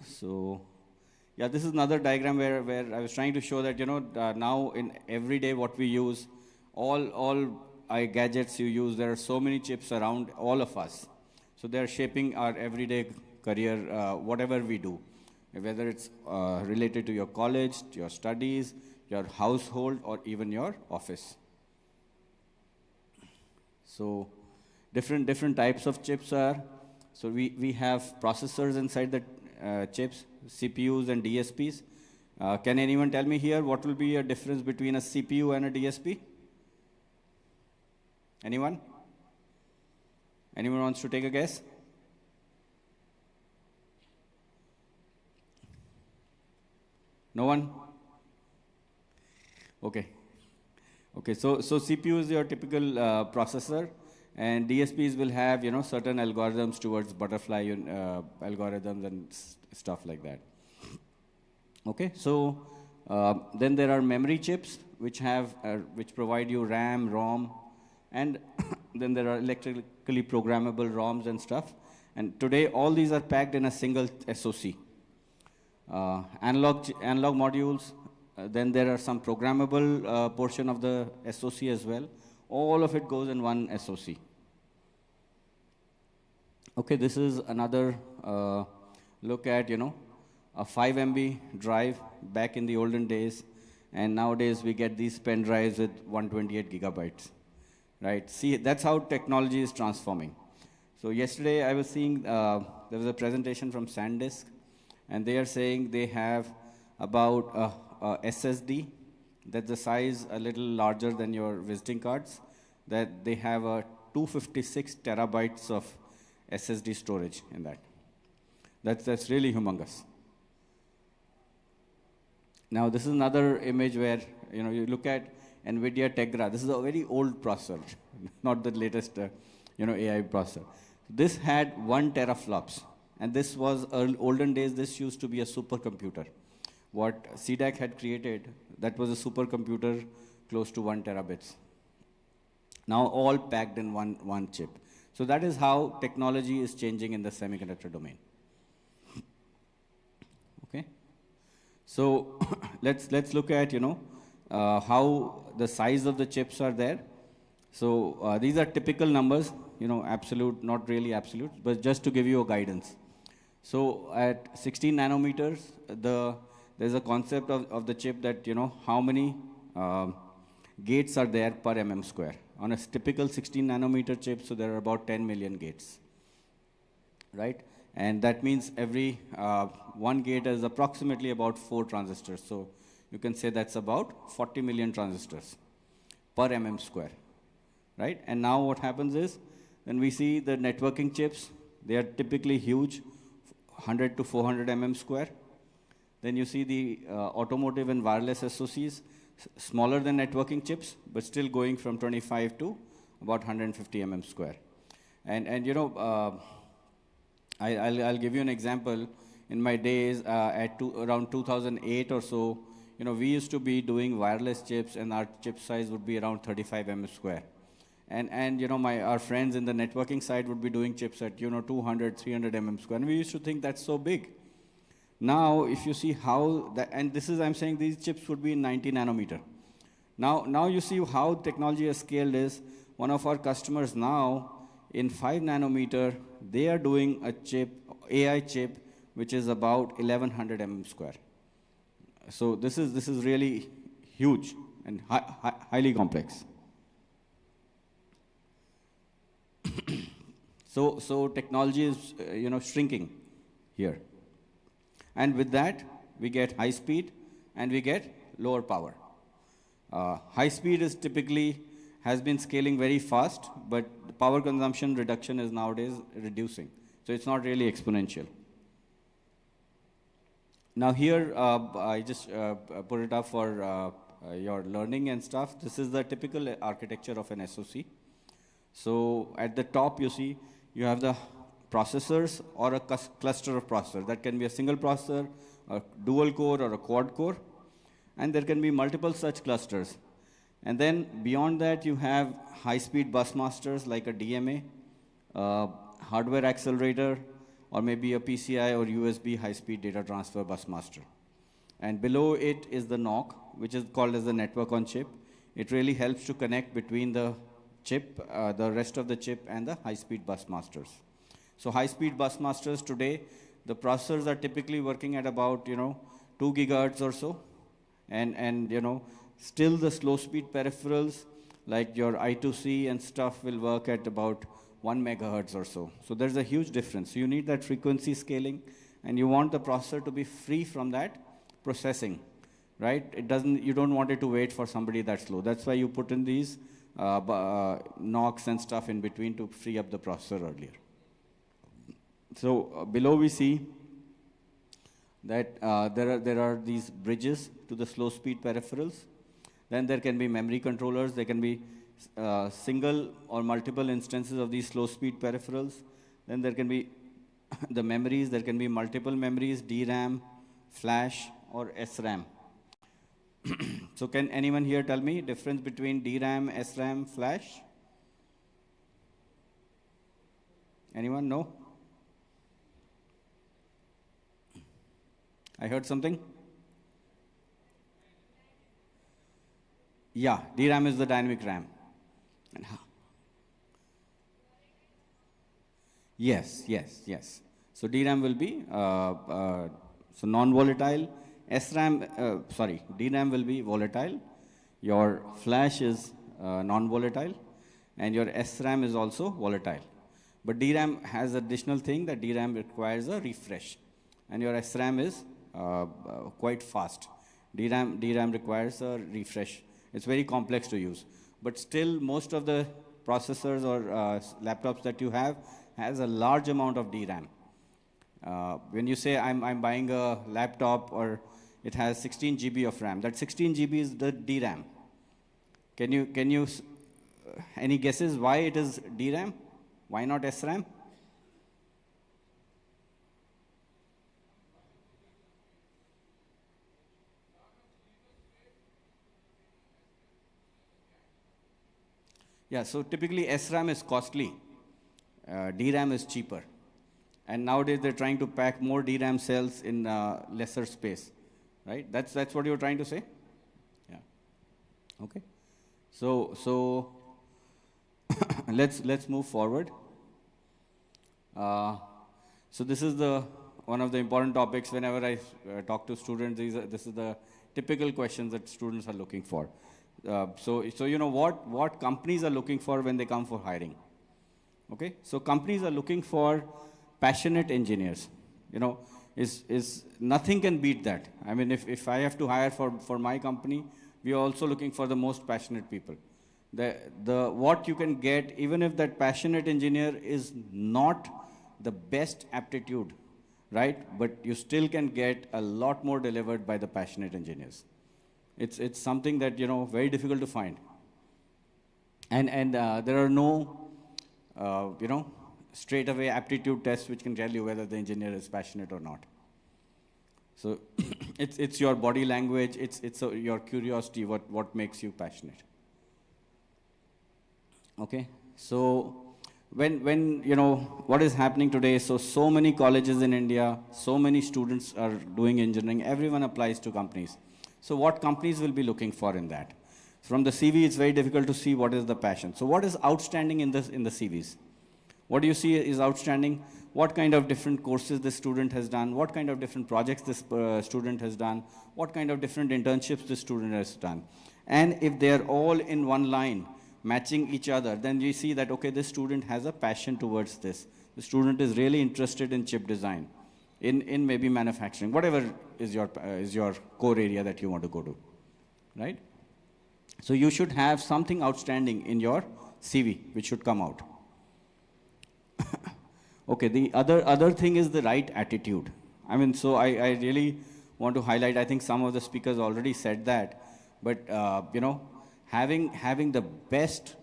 So, yeah, this is another diagram where I was trying to show that, now in every day what we use, all gadgets you use, there are so many chips around all of us. So they're shaping our everyday career, whatever we do, whether it's related to your college, your studies, your household, or even your office. So different types of chips are. So we have processors inside the chips, CPUs and DSPs. Can anyone tell me here what will be a difference between a CPU and a DSP? Anyone? Anyone wants to take a guess? No one? Okay. Okay, so CPU is your typical processor, and DSPs will have, certain algorithms towards butterfly algorithms and stuff like that. Okay, so then there are memory chips which provide you RAM, ROM, and then there are electrically programmable ROMs and stuff. And today, all these are packed in a single SoC. Analog modules, then there are some programmable portion of the SoC as well. All of it goes in one SoC. Okay, this is another look at, a 5 MB drive back in the olden days, and nowadays we get these pen drives with 128 gigabytes, right? See, that's how technology is transforming. So yesterday I was seeing, there was a presentation from SanDisk, and they are saying they have about a SSD that's the size a little larger than your visiting cards, that they have a 256 terabytes of SSD storage in that. That's really humongous. Now this is another image where you look at NVIDIA Tegra. This is a very old processor, not the latest AI processor. This had 1 teraflops, and this was olden days. This used to be a supercomputer. What CDAC had created, that was a supercomputer close to 1 terabits. Now all packed in one chip. So that is how technology is changing in the semiconductor domain. Okay. So let's look at how the size of the chips are there. So these are typical numbers, absolute, not really absolute, but just to give you a guidance. So at 16 nanometers, there's a concept of the chip that how many gates are there per mm square. On a typical 16 nanometer chip, so there are about 10 million gates, right? And that means every one gate is approximately about 4 transistors. So you can say that's about 40 million transistors per mm square, right? And now what happens is, when we see the networking chips, they are typically huge, 100 to 400 mm square. Then you see the automotive and wireless SoCs, smaller than networking chips, but still going from 25 to about 150 mm square. And I'll give you an example. In my days, around 2008 or so, we used to be doing wireless chips, and our chip size would be around 35 mm square. And our friends in the networking side would be doing chips at 200, 300 mm square. And we used to think that's so big. Now, if you see how and this is, I'm saying these chips would be in 90 nanometer. Now you see how technology has scaled is, one of our customers now, in 5 nanometer, they are doing a chip, AI chip, which is about 1100 mm square. So this is really huge and highly complex. So technology is shrinking here. And with that, we get high speed and we get lower power. High speed is typically has been scaling very fast, but the power consumption reduction is nowadays reducing. So it's not really exponential. Now here, I just put it up for your learning and stuff. This is the typical architecture of an SoC. So at the top, you see, you have the processors or a cluster of processors. That can be a single processor, a dual core, or a quad core. And there can be multiple such clusters. And then beyond that, you have high-speed bus masters like a DMA, hardware accelerator, or maybe a PCI or USB high-speed data transfer bus master. And below it is the NOC, which is called as the network on chip. It really helps to connect between the chip, the rest of the chip, and the high-speed bus masters. So high-speed bus masters today, the processors are typically working at about 2 gigahertz or so, and still the slow-speed peripherals like your I2C and stuff will work at about 1 megahertz or so. So there's a huge difference. So you need that frequency scaling, and you want the processor to be free from that processing, right? You don't want it to wait for somebody that slow. That's why you put in these NOCs and stuff in between to free up the processor earlier. So below we see that there are these bridges to the slow speed peripherals. Then there can be memory controllers. There can be single or multiple instances of these slow speed peripherals. Then there can be the memories. There can be multiple memories, DRAM, flash, or SRAM. So can anyone here tell me difference between DRAM, SRAM, flash? Anyone? No? I heard something? Yeah, DRAM is the dynamic RAM. Yes. So DRAM will be non-volatile. DRAM will be volatile. Your flash is non-volatile, and your SRAM is also volatile. But DRAM has additional thing that DRAM requires a refresh, and your SRAM is quite fast. DRAM requires a refresh. It's very complex to use. But still, most of the processors or laptops that you have has a large amount of DRAM. When you say I'm buying a laptop or it has 16 GB of RAM, that 16 GB is the DRAM. Can you any guesses why it is DRAM? Why not SRAM? Yeah, so typically SRAM is costly. DRAM is cheaper. And nowadays they're trying to pack more DRAM cells in lesser space, right? That's what you're trying to say? Yeah. Okay. So let's move forward. So this is one of the important topics whenever I talk to students. This is the typical questions that students are looking for. So you know what companies are looking for when they come for hiring. Okay, so companies are looking for passionate engineers. You know, is nothing can beat that. I mean, if I have to hire for my company, we are also looking for the most passionate people. What you can get, even if that passionate engineer is not the best aptitude, right? But you still can get a lot more delivered by the passionate engineers. It's something that, you know, very difficult to find. And there are no, you know, straight away aptitude tests which can tell you whether the engineer is passionate or not. So it's your body language, it's your curiosity, what makes you passionate. Okay, so when you know what is happening today, so many colleges in India, so many students are doing engineering, everyone applies to companies. So what companies will be looking for in that? From the CV, it's very difficult to see what is the passion. So what is outstanding in the CVs? What do you see is outstanding? What kind of different courses this student has done? What kind of different projects this student has done? What kind of different internships this student has done? And if they are all in one line, matching each other, then you see that, okay, this student has a passion towards this. The student is really interested in chip design, in maybe manufacturing, whatever is your core area that you want to go to, right? So you should have something outstanding in your CV, which should come out. Okay, the other thing is the right attitude. I mean, so I really want to highlight, I think some of the speakers already said that, but you know, having the best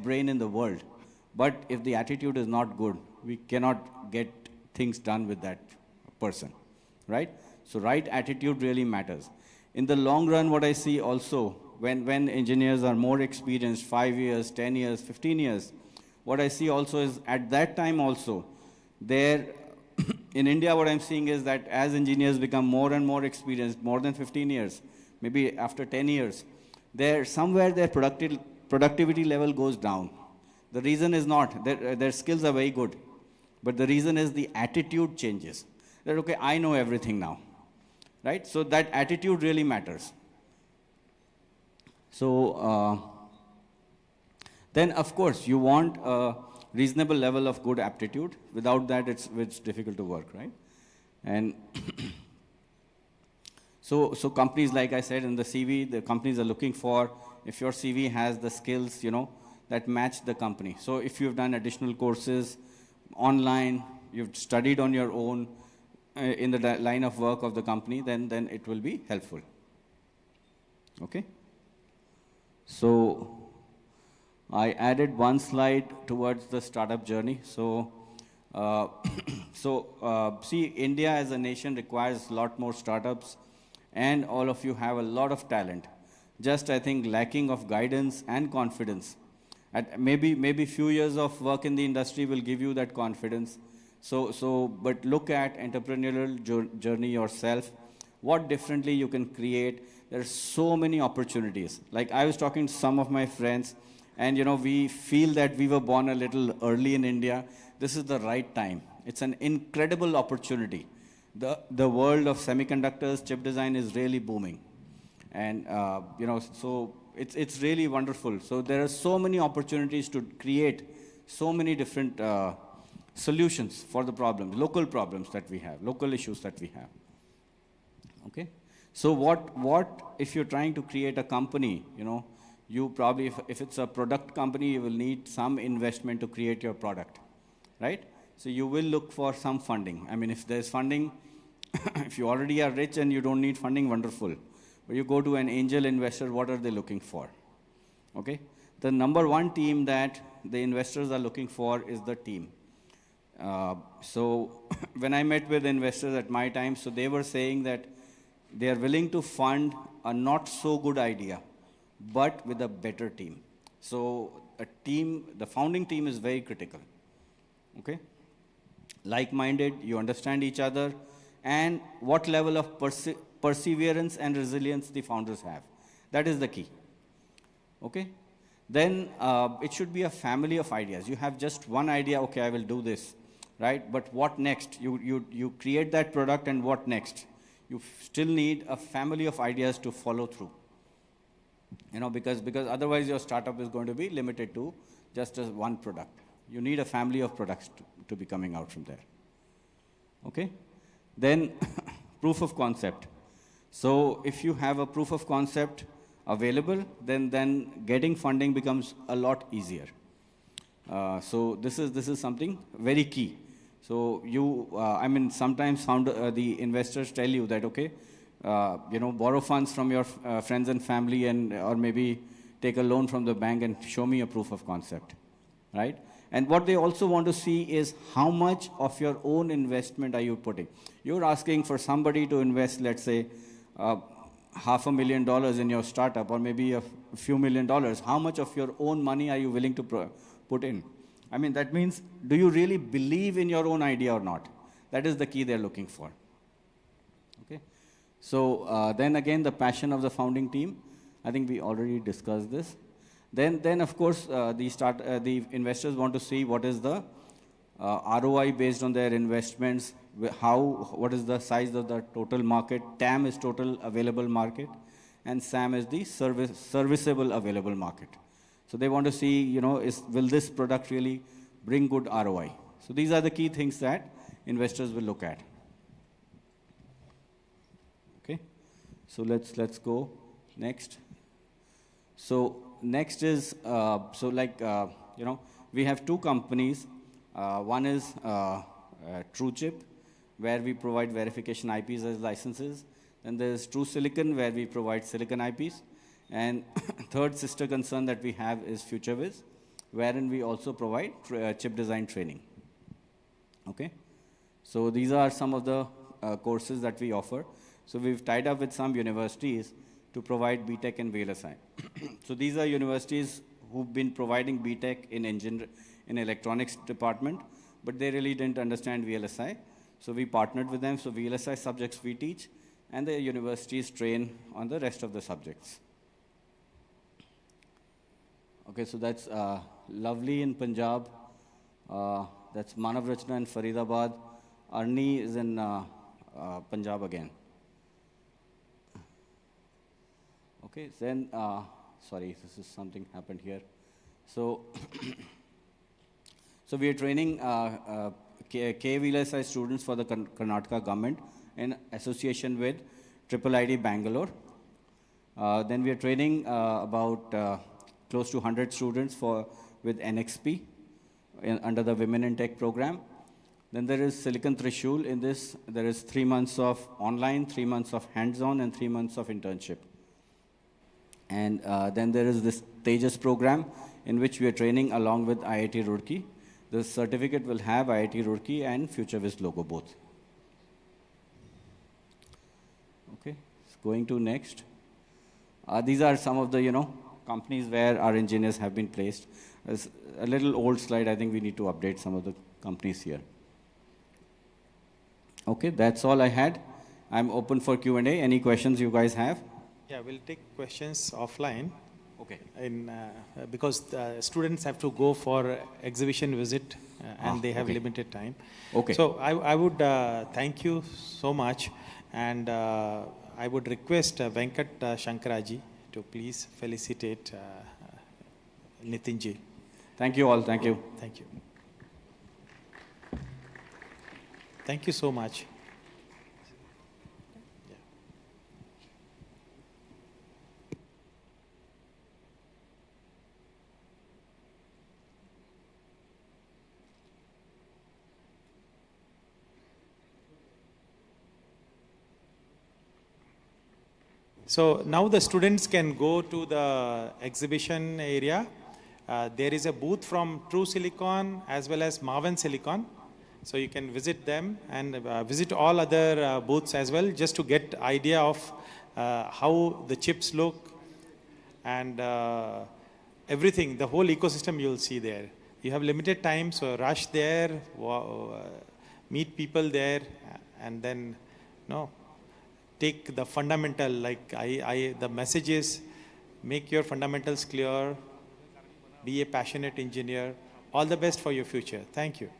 brain in the world, but if the attitude is not good, we cannot get things done with that person, right? So right attitude really matters. In the long run, what I see also, when engineers are more experienced, 5 years, 10 years, 15 years, what I see also is at that time also, in India, what I'm seeing is that as engineers become more and more experienced, more than 15 years, maybe after 10 years, somewhere their productivity level goes down. The reason is not, their skills are very good, but the reason is the attitude changes. That, okay, I know everything now, right? So that attitude really matters. So then, of course, you want a reasonable level of good aptitude. Without that, it's difficult to work, right? And so companies, like I said in the CV, the companies are looking for, if your CV has the skills, you know, that match the company. So if you've done additional courses online, you've studied on your own, in the line of work of the company, then it will be helpful. Okay? So I added one slide towards the startup journey. So, see, India as a nation requires a lot more startups, and all of you have a lot of talent. Just, I think, lacking of guidance and confidence. Maybe few years of work in the industry will give you that confidence. But look at entrepreneurial journey yourself. What differently you can create. There are so many opportunities. Like I was talking to some of my friends, and we feel that we were born a little early in India. This is the right time. It's an incredible opportunity. The world of semiconductors, chip design is really booming. And, so it's really wonderful. So there are so many opportunities to create so many different solutions for the problems, local problems that we have, local issues that we have. Okay? So what if you're trying to create a company, you probably, if it's a product company, you will need some investment to create your product, right? So you will look for some funding. I mean, if there's funding, if you already are rich and you don't need funding, wonderful. But you go to an angel investor, what are they looking for? Okay? The number one team that the investors are looking for is the team. So when I met with investors at my time, so they were saying that they are willing to fund a not so good idea, but with a better team. So a team, the founding team is very critical. Okay? Like-minded, you understand each other, and what level of perseverance and resilience the founders have. That is the key. Okay? Then it should be a family of ideas. You have just one idea, okay, I will do this, right? But what next? You create that product, and what next? You still need a family of ideas to follow through. Because otherwise your startup is going to be limited to just as one product. You need a family of products to be coming out from there. Okay? Then proof of concept. So if you have a proof of concept available, then getting funding becomes a lot easier. So this is something very key. So sometimes the investors tell you that, okay, borrow funds from your friends and family, or maybe take a loan from the bank and show me a proof of concept, right? And what they also want to see is how much of your own investment are you putting. You're asking for somebody to invest, let's say, $500,000 in your startup, or maybe a few $1,000,000. How much of your own money are you willing to put in? I mean, that means, do you really believe in your own idea or not? That is the key they're looking for. Okay? So then again, the passion of the founding team. I think we already discussed this. Then of course, the investors want to see what is the ROI based on their investments, what is the size of the total market. TAM is total available market, and SAM is the serviceable available market. So they want to see, will this product really bring good ROI? So these are the key things that investors will look at. Okay, so let's go next. So next is, we have two companies. One is TrueChip, where we provide verification IPs as licenses. Then there's True Silicon, where we provide silicon IPs. And third sister concern that we have is FutureWiz, wherein we also provide chip design training. Okay? So these are some of the courses that we offer. So we've tied up with some universities to provide BTech and VLSI. So these are universities who've been providing BTech in electronics department, but they really didn't understand VLSI. So we partnered with them. So VLSI subjects we teach, and the universities train on the rest of the subjects. Okay, so that's Lovely in Punjab. That's Manav Rachna in Faridabad. Arni is in Punjab again. Okay, then, sorry, this is something happened here. So, so we are training KVLSI students for the Karnataka government in association with IIIT Bangalore. Then we are training about close to 100 students with NXP under the Women in Tech program. Then there is Silicon Trishul. In this, there is 3 months of online, 3 months of hands-on, and 3 months of internship. And then there is this Tejas program, in which we are training along with IIT Roorkee. The certificate will have IIT Roorkee and FutureViz logo both. Okay, going to next. These are some of the, companies where our engineers have been placed. It's a little old slide. I think we need to update some of the companies here. Okay, that's all I had. I'm open for Q&A. Any questions you guys have? Yeah, we'll take questions offline. Okay. Because students have to go for exhibition visit and they have limited time. Okay. So I would thank you so much, and I would request Venkat Shankaraji to please felicitate Nitinji. Thank you all. Thank you. Thank you. Thank you so much. So now the students can go to the exhibition area. There is a booth from True Silicon as well as Marvin Silicon. So you can visit them and visit all other booths as well, just to get idea of how the chips look and everything, the whole ecosystem you'll see there. You have limited time, so rush there, meet people there, and then take the fundamental, like the message is, make your fundamentals clear, be a passionate engineer. All the best for your future. Thank you.